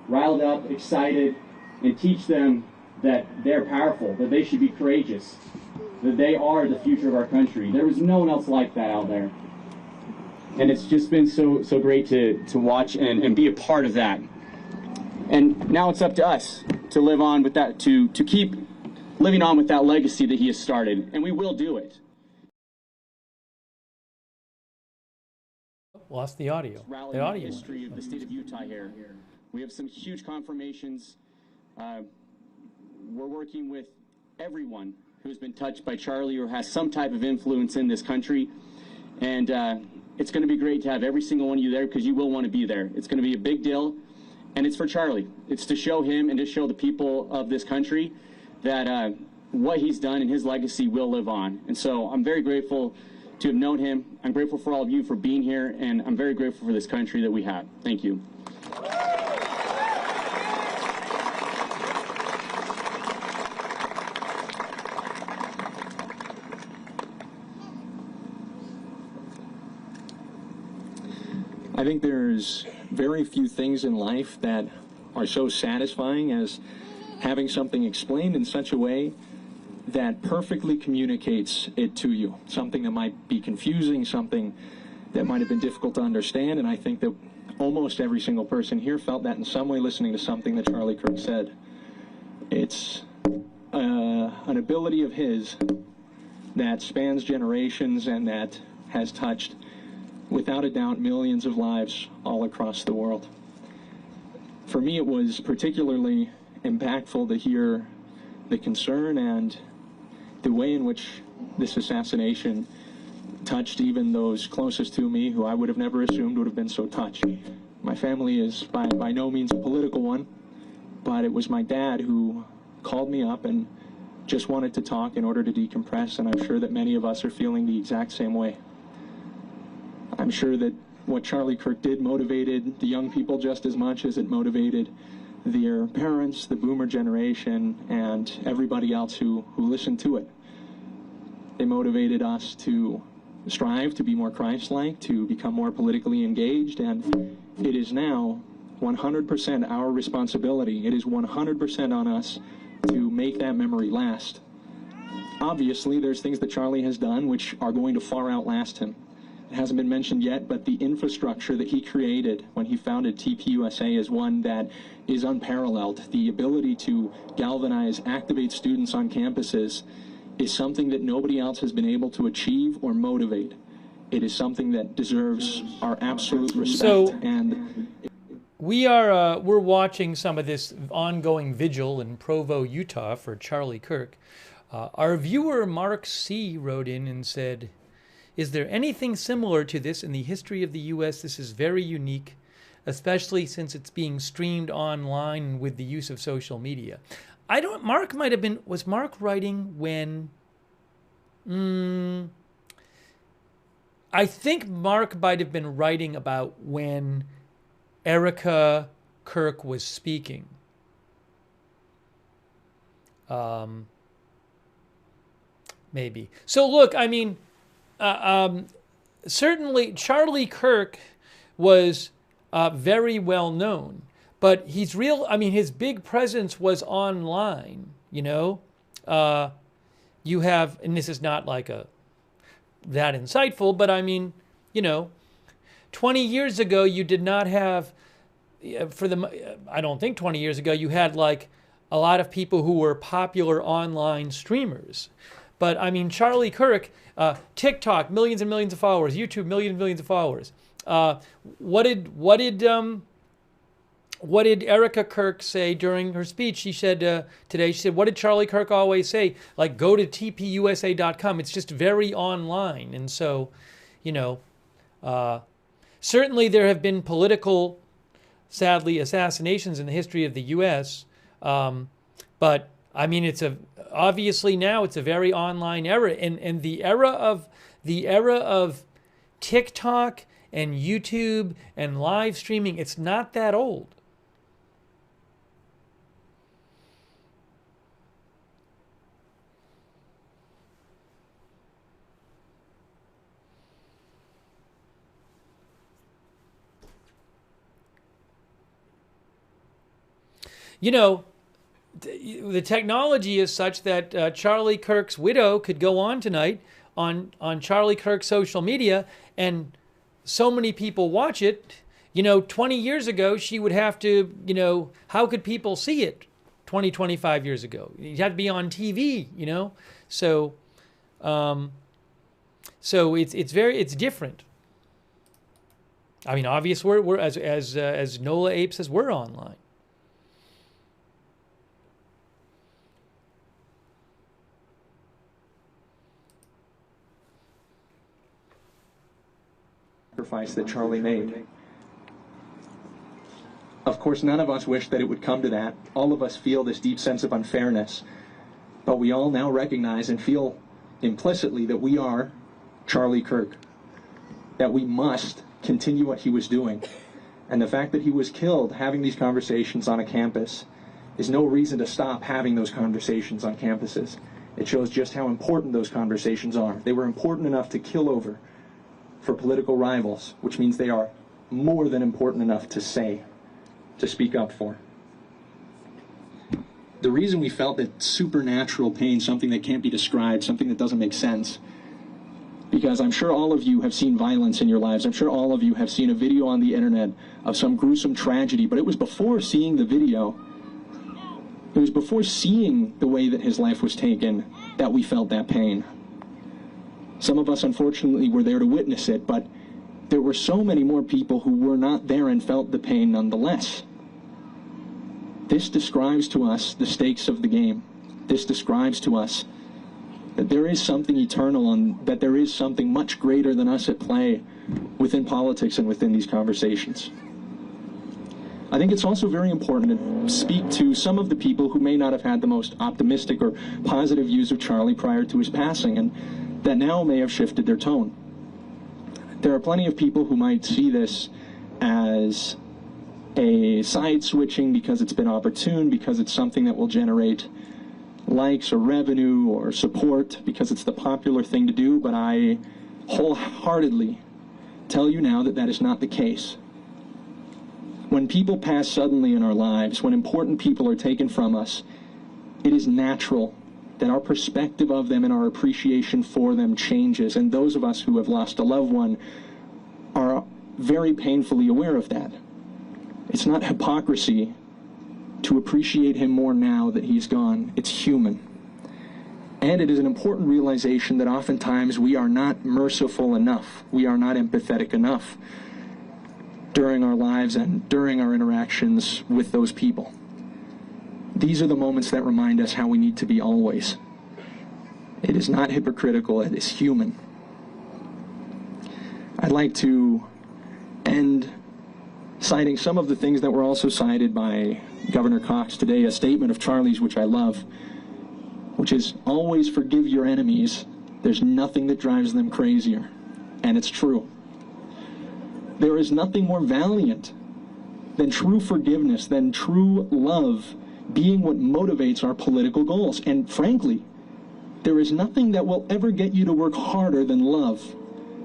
riled up, excited, and teach them that they're powerful, that they should be courageous, that they are the future of our country. There was no one else like that out there. And it's just been so great to watch and be a part of that. And now it's up to us to live on with that, to keep living on with that legacy that he has started, and we will do it. lost the audio. rally The in the audio. history of the state of Utah here. We have some huge confirmations. We're working with everyone who's been touched by Charlie or has some type of influence in this country. And it's going to be great to have every single one of you there, because you will want to be there. It's going to be a big deal. And it's for Charlie. It's to show him and to show the people of this country that what he's done and his legacy will live on. And so I'm very grateful to have known him. I'm grateful for all of you for being here, and I'm very grateful for this country that we have. Thank you. I think there's very few things in life that are so satisfying as having something explained in such a way that perfectly communicates it to you. Something that might be confusing, something that might have been difficult to understand, and I think that almost every single person here felt that in some way listening to something that Charlie Kirk said. It's an ability of his that spans generations and that has touched, without a doubt, millions of lives all across the world. For me, it was particularly impactful to hear the concern and the way in which this assassination touched even those closest to me, who I would have never assumed would have been so touched. My family is by no means a political one, but it was my dad who called me up and just wanted to talk in order to decompress, and I'm sure that many of us are feeling the exact same way. I'm sure that what Charlie Kirk did motivated the young people just as much as it motivated their parents, the boomer generation, and everybody else who listened to it. They motivated us to strive to be more Christ-like, to become more politically engaged, and it is now 100% our responsibility. It is 100% on us to make that memory last. Obviously, there's things that Charlie has done which are going to far outlast him. It hasn't been mentioned yet, but the infrastructure that he created when he founded TPUSA is one that is unparalleled. The ability to galvanize, activate students on campuses is something that nobody else has been able to achieve or motivate. It is something that deserves our absolute respect. So, and we're watching some of this ongoing vigil in Provo, Utah for Charlie Kirk. Our viewer Mark C. wrote in and said, "Is there anything similar to this in the history of the U.S.? This is very unique, especially since it's being streamed online with the use of social media." Mark might have been, was Mark writing when, I think Mark might have been writing about when Erika Kirk was speaking. Maybe. So look, I mean, certainly Charlie Kirk was very well known, but his big presence was online, you know. You have, and this is not like that insightful, but I mean, you know, 20 years ago you did not have, I don't think 20 years ago you had like a lot of people who were popular online streamers. But I mean, Charlie Kirk, TikTok, millions and millions of followers. YouTube, millions and millions of followers. What did Erika Kirk say during her speech? She said today, she said, what did Charlie Kirk always say? Like, go to tpusa.com. It's just very online. And so, you know, certainly there have been political, sadly, assassinations in the history of the U.S., but I mean, obviously now it's a very online era, and the era of TikTok and YouTube and live streaming, it's not that old. You know, the technology is such that Charlie Kirk's widow could go on tonight on Charlie Kirk's social media, and so many people watch it. You know, 20 years ago, she would have to, you know, how could people see it 20, 25 years ago? You had to be on TV, you know? So it's different. I mean, obvious we're as Nola Ape says, we're online. Sacrifice that Charlie made. Of course, none of us wish that it would come to that. All of us feel this deep sense of unfairness. But we all now recognize and feel implicitly that we are Charlie Kirk. That we must continue what he was doing. And the fact that he was killed having these conversations on a campus is no reason to stop having those conversations on campuses. It shows just how important those conversations are. They were important enough to kill over for political rivals, which means they are more than important enough to say, to speak up for. The reason we felt that supernatural pain, something that can't be described, something that doesn't make sense, because I'm sure all of you have seen violence in your lives. I'm sure all of you have seen a video on the internet of some gruesome tragedy, but it was before seeing the video, it was before seeing the way that his life was taken that we felt that pain. Some of us, unfortunately, were there to witness it, but there were so many more people who were not there and felt the pain nonetheless. This describes to us the stakes of the game. This describes to us that there is something eternal and that there is something much greater than us at play within politics and within these conversations. I think it's also very important to speak to some of the people who may not have had the most optimistic or positive views of Charlie prior to his passing, and that now may have shifted their tone. There are plenty of people who might see this as a side switching because it's been opportune, because it's something that will generate likes or revenue or support, because it's the popular thing to do, but I wholeheartedly tell you now that that is not the case. When people pass suddenly in our lives, when important people are taken from us, it is natural that our perspective of them and our appreciation for them changes, and those of us who have lost a loved one are very painfully aware of that. It's not hypocrisy to appreciate him more now that he's gone. It's human. And it is an important realization that oftentimes we are not merciful enough. We are not empathetic enough during our lives and during our interactions with those people. These are the moments that remind us how we need to be always. It is not hypocritical, it is human. I'd like to end citing some of the things that were also cited by Governor Cox today, a statement of Charlie's which I love, which is, always forgive your enemies. There's nothing that drives them crazier. And it's true. There is nothing more valiant than true forgiveness, than true love being what motivates our political goals. And frankly, there is nothing that will ever get you to work harder than love.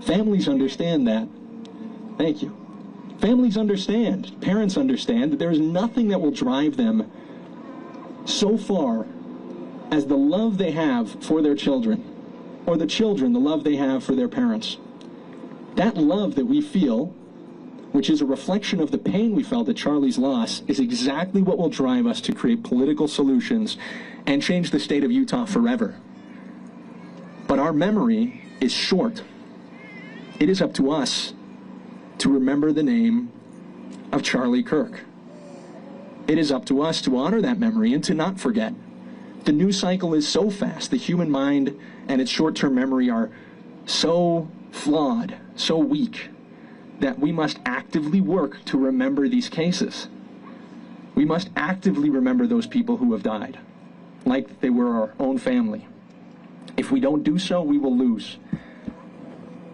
Families understand that. Thank you. Families understand, parents understand that there is nothing that will drive them so far as the love they have for their children, or the children, the love they have for their parents. That love that we feel, which is a reflection of the pain we felt at Charlie's loss, is exactly what will drive us to create political solutions and change the state of Utah forever. But our memory is short. It is up to us to remember the name of Charlie Kirk. It is up to us to honor that memory and to not forget. The news cycle is so fast. The human mind and its short-term memory are so flawed, so weak, that we must actively work to remember these cases. We must actively remember those people who have died, like they were our own family. If we don't do so, we will lose.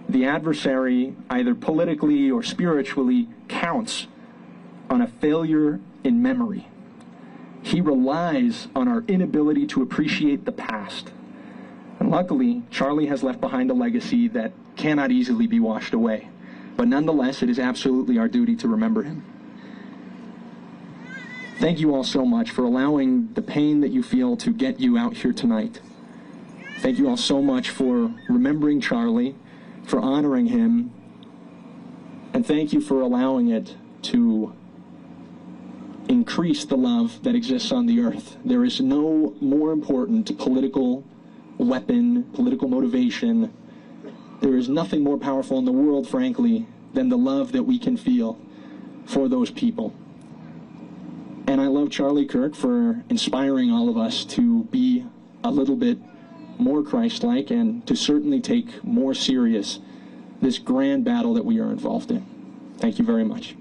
The adversary, either politically or spiritually, counts on a failure in memory. He relies on our inability to appreciate the past. And luckily, Charlie has left behind a legacy that cannot easily be washed away. But nonetheless, it is absolutely our duty to remember him. Thank you all so much for allowing the pain that you feel to get you out here tonight. Thank you all so much for remembering Charlie, for honoring him, and thank you for allowing it to increase the love that exists on the earth. There is no more important political weapon, political motivation. There is nothing more powerful in the world, frankly, than the love that we can feel for those people. And I love Charlie Kirk for inspiring all of us to be a little bit more Christ-like and to certainly take more serious this grand battle that we are involved in. Thank you very much.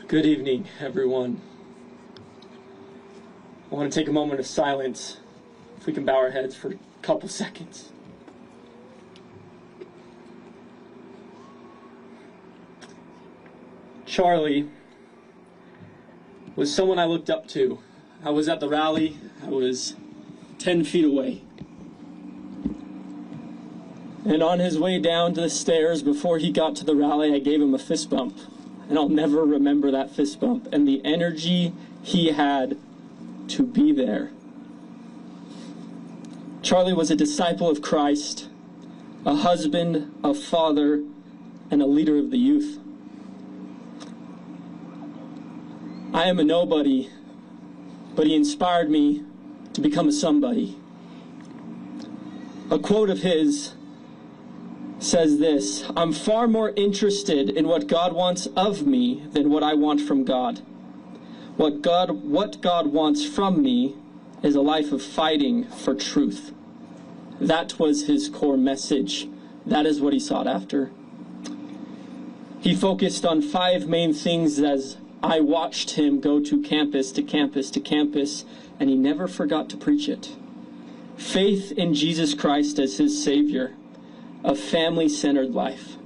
Good evening, everyone. I want to take a moment of silence, if we can bow our heads for a couple seconds. Charlie was someone I looked up to. I was at the rally. I was 10 feet away. And on his way down to the stairs, before he got to the rally, I gave him a fist bump. And I'll never remember that fist bump and the energy he had to be there. Charlie was a disciple of Christ, a husband, a father, and a leader of the youth. I am a nobody, but he inspired me to become a somebody. A quote of his says this: "I'm far more interested in what God wants of me than what I want from God. What God wants from me is a life of fighting for truth." That was his core message. That is what he sought after. He focused on 5 main things as I watched him go to campus to campus to campus, and he never forgot to preach it. Faith in Jesus Christ as his Savior, a family-centered life,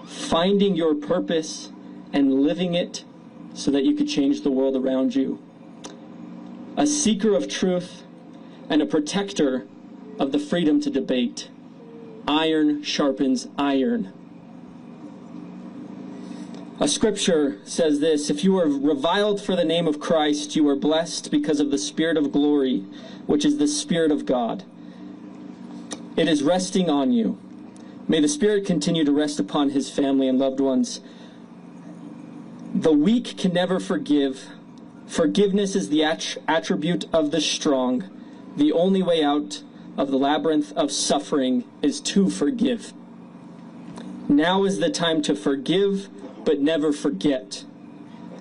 finding your purpose and living it so that you could change the world around you, a seeker of truth and a protector of the freedom to debate. Iron sharpens iron. A scripture says this: "If you are reviled for the name of Christ, you are blessed because of the Spirit of glory, which is the Spirit of God. It is resting on you. May the Spirit continue to rest upon his family and loved ones." The weak can never forgive. Forgiveness is the attribute of the strong. The only way out of the labyrinth of suffering is to forgive. Now is the time to forgive, but never forget.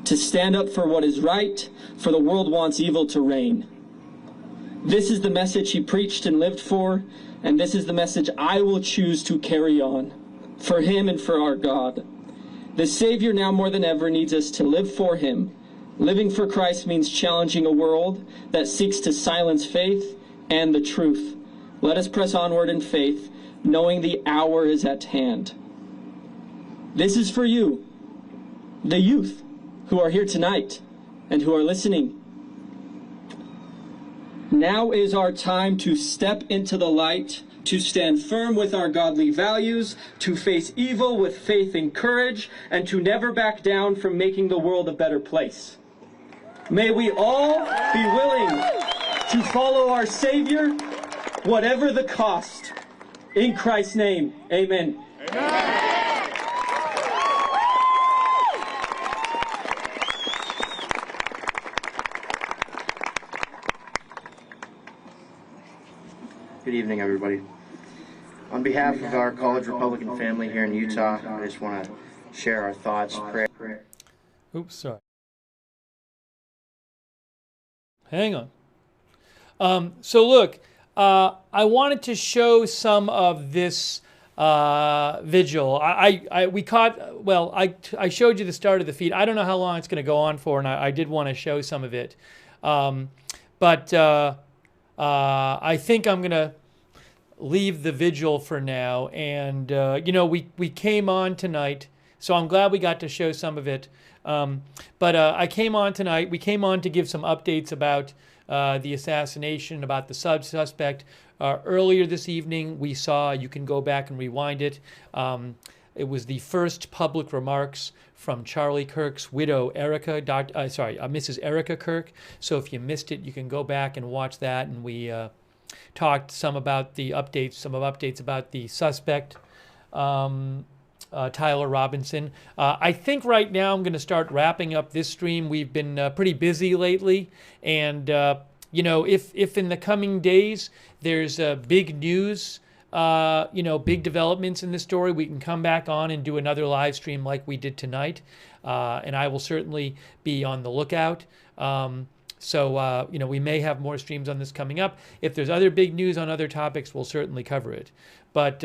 To stand up for what is right, for the world wants evil to reign. This is the message he preached and lived for, and this is the message I will choose to carry on, for him and for our God. The Savior now more than ever needs us to live for him. Living for Christ means challenging a world that seeks to silence faith and the truth. Let us press onward in faith, knowing the hour is at hand. This is for you, the youth who are here tonight and who are listening. Now is our time to step into the light, to stand firm with our godly values, to face evil with faith and courage, and to never back down from making the world a better place. May we all be willing to follow our Savior, whatever the cost. In Christ's name, amen. Amen. Good evening, everybody. On behalf of our college Republican family here in Utah, I just want to share our thoughts, prayer. Oops, sorry. Hang on. So look, I wanted to show some of this vigil. I showed you the start of the feed. I don't know how long it's going to go on for, and I did want to show some of it. But I think I'm going to leave the vigil for now. And, we came on tonight, so I'm glad we got to show some of it. But I came on tonight. We came on to give some updates about the assassination, about the suspect. Earlier this evening, we saw, you can go back and rewind it. It was the first public remarks from Charlie Kirk's widow, Mrs. Erika Kirk. So if you missed it, you can go back and watch that. And we talked some about the updates, some updates about the suspect. Tyler Robinson. I think right now I'm going to start wrapping up this stream. We've been pretty busy lately, and you know, if in the coming days there's big news, you know, big developments in this story, we can come back on and do another live stream like we did tonight, and I will certainly be on the lookout. So, you know, we may have more streams on this coming up. If there's other big news on other topics, we'll certainly cover it. But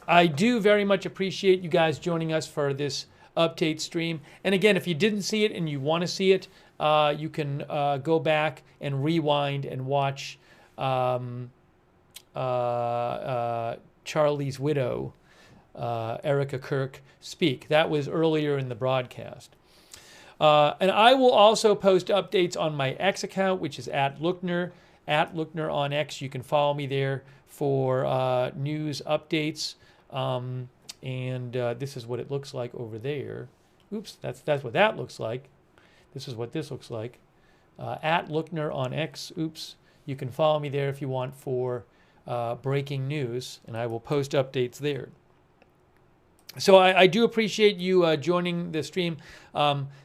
I do very much appreciate you guys joining us for this update stream. And again, if you didn't see it and you want to see it, you can go back and rewind and watch Charlie's widow, Erika Kirk, speak. That was earlier in the broadcast. And I will also post updates on my X account, which is @Lookner on X. You can follow me there for news updates. And this is what it looks like over there. Oops, that's what that looks like. This is what this looks like. @Lookner on X. Oops. You can follow me there if you want for breaking news, and I will post updates there. So I do appreciate you joining the stream.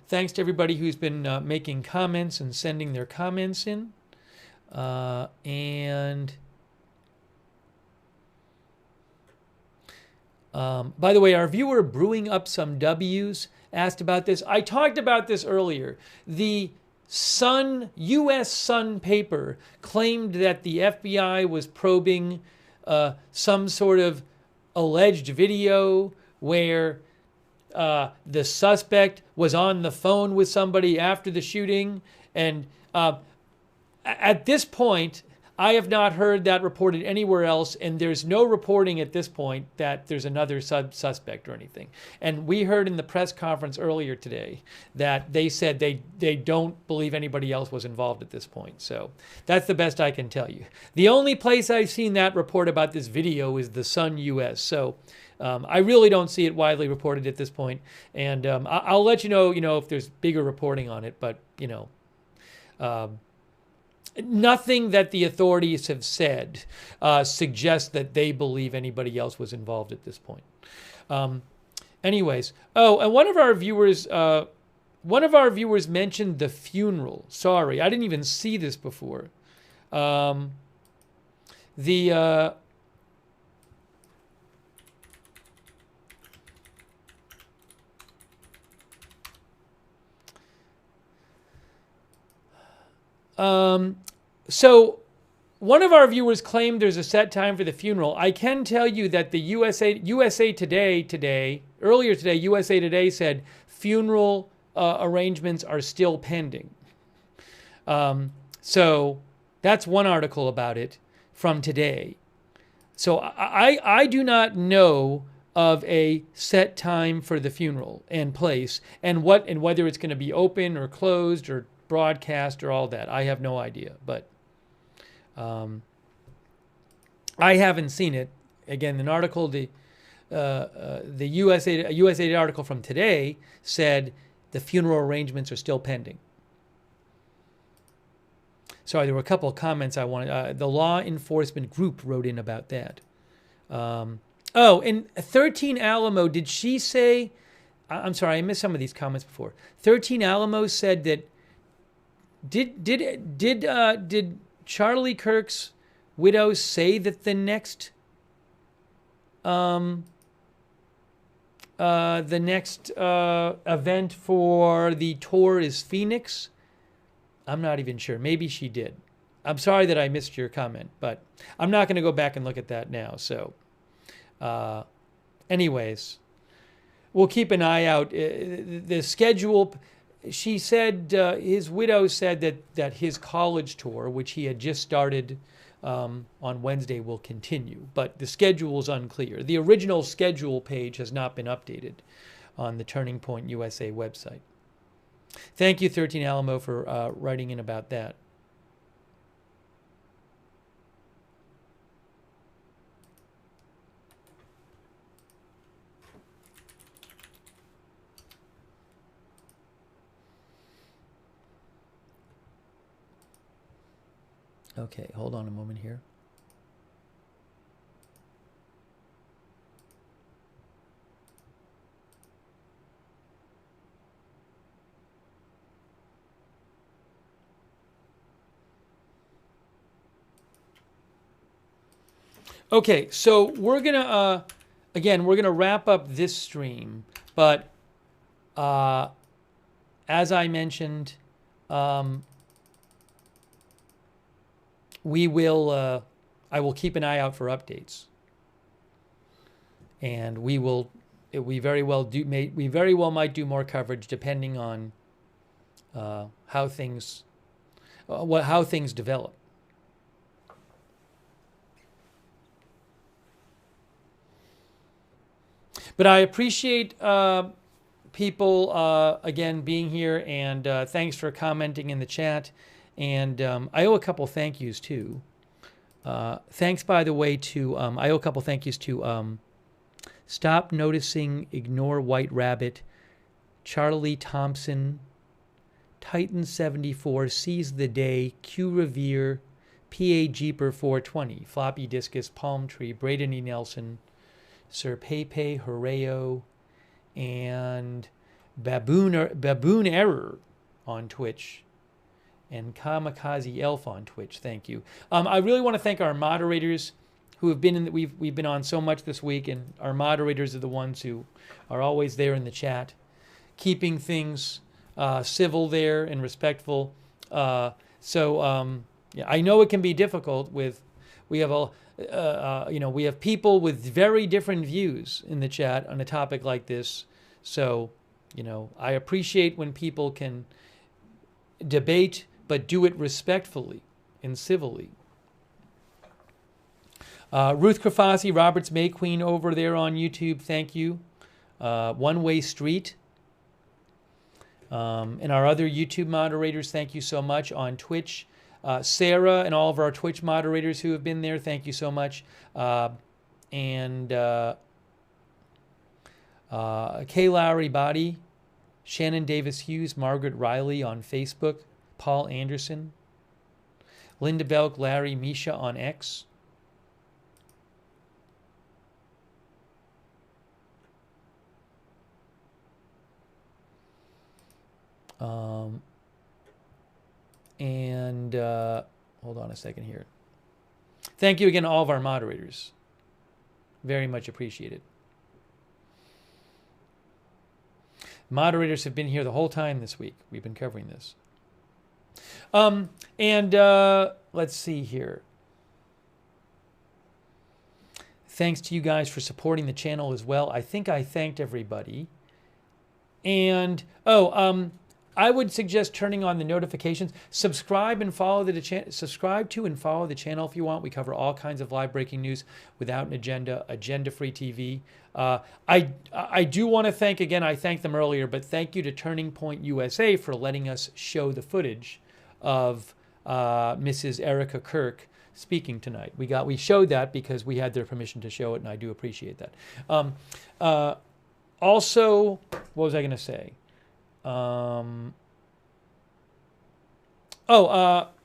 Thanks to everybody who's been making comments and sending their comments in. And by the way, our viewer Brewing Up Some W's asked about this. I talked about this earlier. The U.S. Sun paper claimed that the FBI was probing some sort of alleged video where the suspect was on the phone with somebody after the shooting. And at this point, I have not heard that reported anywhere else, and there's no reporting at this point that there's another suspect or anything. And we heard in the press conference earlier today that they said they don't believe anybody else was involved at this point. So that's the best I can tell you. The only place I've seen that report about this video is the Sun US. So I really don't see it widely reported at this point. And I'll let you know, if there's bigger reporting on it. But, nothing that the authorities have said suggests that they believe anybody else was involved at this point. Anyways, and one of our viewers mentioned the funeral. Sorry, I didn't even see this before. So one of our viewers claimed there's a set time for the funeral. I can tell you that the USA Today said funeral arrangements are still pending. So that's one article about it from today. So I do not know of a set time for the funeral and place and whether it's going to be open or closed or broadcast or all that. I have no idea, but I haven't seen it. Again, an article, the USA article from today said the funeral arrangements are still pending. Sorry, there were a couple of comments I wanted. The law enforcement group wrote in about that. And 13 Alamo, did she say? I'm sorry, I missed some of these comments before. 13 Alamo said that. Did Charlie Kirk's widow say that the next event for the tour is Phoenix? I'm not even sure. Maybe she did. I'm sorry that I missed your comment, but I'm not going to go back and look at that now. So, anyways, we'll keep an eye out. The schedule. She said, his widow said that his college tour, which he had just started on Wednesday, will continue. But the schedule is unclear. The original schedule page has not been updated on the Turning Point USA website. Thank you, 13 Alamo, for writing in about that. Okay, hold on a moment here. Okay, so we're gonna again, we're gonna wrap up this stream, but as I mentioned, we will. I will keep an eye out for updates, and we will. We very well might do more coverage depending on how things develop. But I appreciate people again being here, and thanks for commenting in the chat. And I owe a couple thank yous too. Thanks, by the way, to I owe a couple thank yous to Stop Noticing, Ignore White Rabbit, Charlie Thompson, Titan 74, Seize the Day, Q Revere, PA Jeeper 420, Floppy Discus, Palm Tree, Braden E. Nelson, Sir Pepe Horeo, and Baboon Error on Twitch, and Kamikaze Elf on Twitch. Thank you. I really want to thank our moderators who have been we've been on so much this week, and our moderators are the ones who are always there in the chat, keeping things civil there and respectful. Yeah, I know it can be difficult we have people with very different views in the chat on a topic like this. So, I appreciate when people can debate, but do it respectfully and civilly. Ruth Krafasi, Roberts May Queen over there on YouTube, thank you. One Way Street. And our other YouTube moderators, thank you so much. On Twitch, Sarah and all of our Twitch moderators who have been there, thank you so much. And Kay Lowry Body, Shannon Davis Hughes, Margaret Riley on Facebook, Paul Anderson, Linda Belk, Larry, Misha on X. Hold on a second here. Thank you again to all of our moderators. Very much appreciated. Moderators have been here the whole time this week. We've been covering this. Let's see here. Thanks to you guys for supporting the channel as well. I think I thanked everybody. And I would suggest turning on the notifications. Subscribe to and follow the channel if you want. We cover all kinds of live breaking news without an agenda, agenda-free TV. I do want to thank, again, I thanked them earlier, but thank you to Turning Point USA for letting us show the footage of Mrs. Erika Kirk speaking tonight. We showed that because we had their permission to show it, and I do appreciate that. Also, what was I going to say?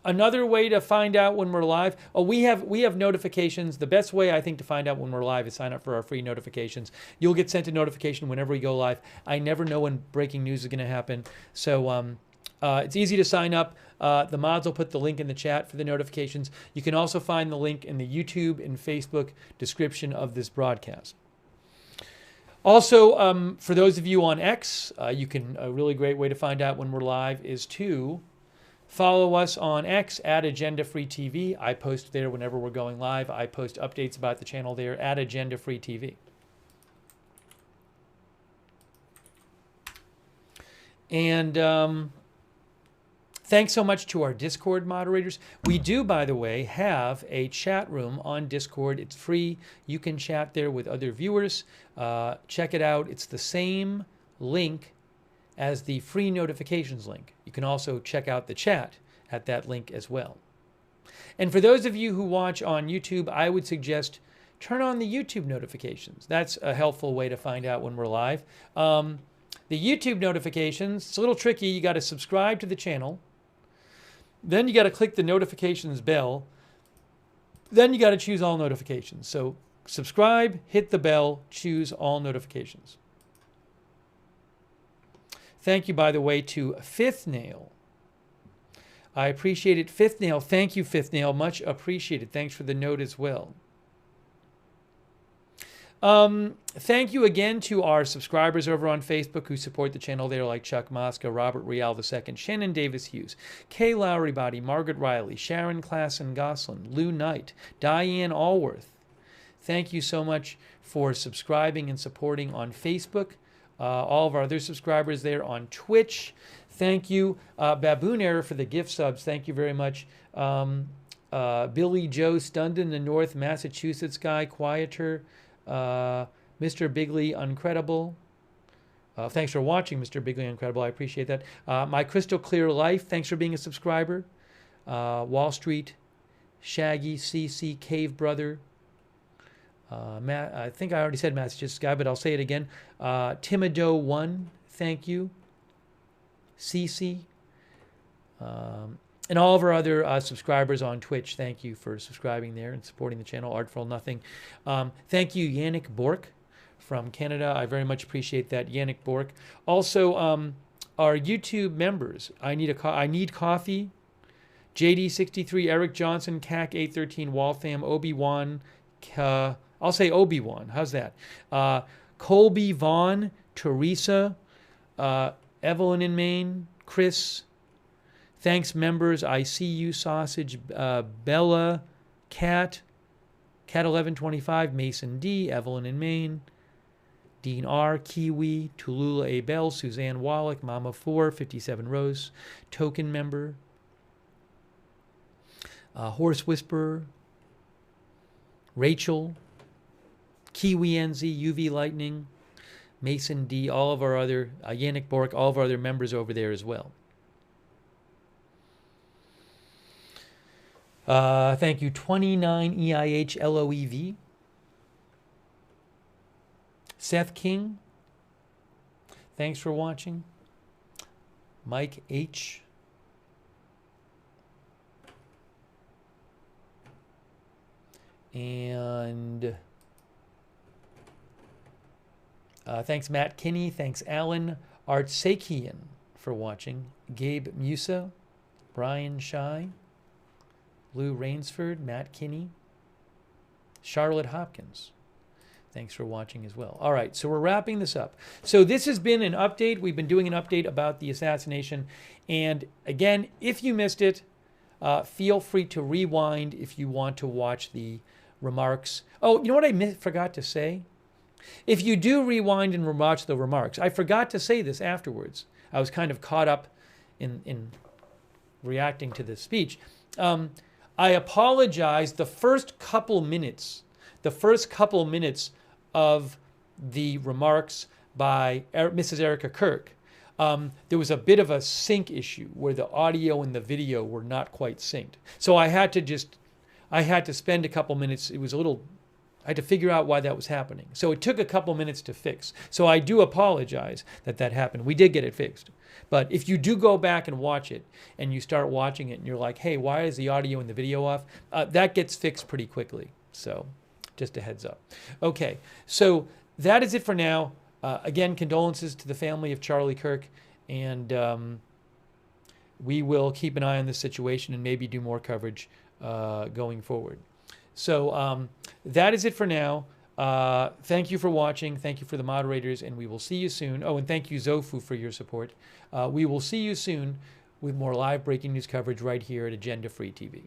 Another way to find out when we're live. We have notifications. The best way, I think, to find out when we're live is sign up for our free notifications. You'll get sent a notification whenever we go live. I never know when breaking news is going to happen. So it's easy to sign up. The mods will put the link in the chat for the notifications. You can also find the link in the YouTube and Facebook description of this broadcast. Also, for those of you on X, a really great way to find out when we're live is to follow us on X at Agenda Free TV. I post there whenever we're going live. I post updates about the channel there at Agenda Free TV. And thanks so much to our Discord moderators. We do, by the way, have a chat room on Discord. It's free. You can chat there with other viewers. Check it out. It's the same link as the free notifications link. You can also check out the chat at that link as well. And for those of you who watch on YouTube, I would suggest turn on the YouTube notifications. That's a helpful way to find out when we're live. The YouTube notifications, it's a little tricky. You got to subscribe to the channel. Then you got to click the notifications bell. Then you got to choose all notifications. So subscribe, hit the bell, choose all notifications. Thank you, by the way, to Fifth Nail. I appreciate it. Fifth Nail, thank you, Fifth Nail. Much appreciated. Thanks for the note as well. Thank you again to our subscribers over on Facebook who support the channel. They're like Chuck Mosca, Robert Real II, Shannon Davis Hughes, Kay Lowry Body, Margaret Riley, Sharon Klassen Goslin, Lou Knight, Diane Allworth. Thank you so much for subscribing and supporting on Facebook. All of our other subscribers there on Twitch. Thank you. Baboon Error for the gift subs. Thank you very much. Billy Joe Stundon, the North Massachusetts guy, Quieter. Mr. Bigley Uncredible. Thanks for watching, Mr. Bigley Uncredible. I appreciate that. My Crystal Clear Life. Thanks for being a subscriber. Wall Street, Shaggy, CC, Cave Brother. I think I already said Massachusetts guy, but I'll say it again. Timido1, thank you. CC. And all of our other subscribers on Twitch, thank you for subscribing there and supporting the channel. Artful Nothing. Thank you, Yannick Bork from Canada. I very much appreciate that, Yannick Bork. Also, our YouTube members, I Need Coffee, JD63, Eric Johnson, CAC813, Waltham, Obi-Wan, I'll say Obi-Wan, how's that? Colby Vaughn, Teresa, Evelyn in Maine, Chris. Thanks, members. I See You Sausage, Bella, Cat 1125, Mason D, Evelyn in Maine, Dean R, Kiwi, Tulula A Bell, Suzanne Wallach, Mama 4, 57 Rose, Token member, Horse Whisperer, Rachel, Kiwi NZ, UV Lightning, Mason D, all of our other, Yannick Bork, all of our other members over there as well. Thank you, 29EIHLOEV. Seth King, thanks for watching. Mike H. And thanks, Matt Kinney. Thanks, Alan Artsakian for watching. Gabe Musa, Brian Shy, Lou Rainsford, Matt Kinney, Charlotte Hopkins. Thanks for watching as well. All right, so we're wrapping this up. So this has been an update. We've been doing an update about the assassination. And again, if you missed it, feel free to rewind if you want to watch the remarks. Oh, you know what I forgot to say? If you do rewind and watch the remarks, I forgot to say this afterwards. I was kind of caught up in reacting to this speech. I apologize. The first couple minutes of the remarks by Mrs. Erika Kirk, there was a bit of a sync issue where the audio and the video were not quite synced. So I had to spend a couple minutes. I had to figure out why that was happening. So it took a couple minutes to fix. So I do apologize that happened. We did get it fixed. But if you do go back and watch it and you start watching it and you're like, hey, why is the audio and the video off? That gets fixed pretty quickly. So just a heads up. Okay, so that is it for now. Again, condolences to the family of Charlie Kirk. And we will keep an eye on this situation and maybe do more coverage going forward. So that is it for now. Thank you for watching. Thank you for the moderators, and we will see you soon. Oh, and thank you, Zofu, for your support. We will see you soon with more live breaking news coverage right here at Agenda Free TV.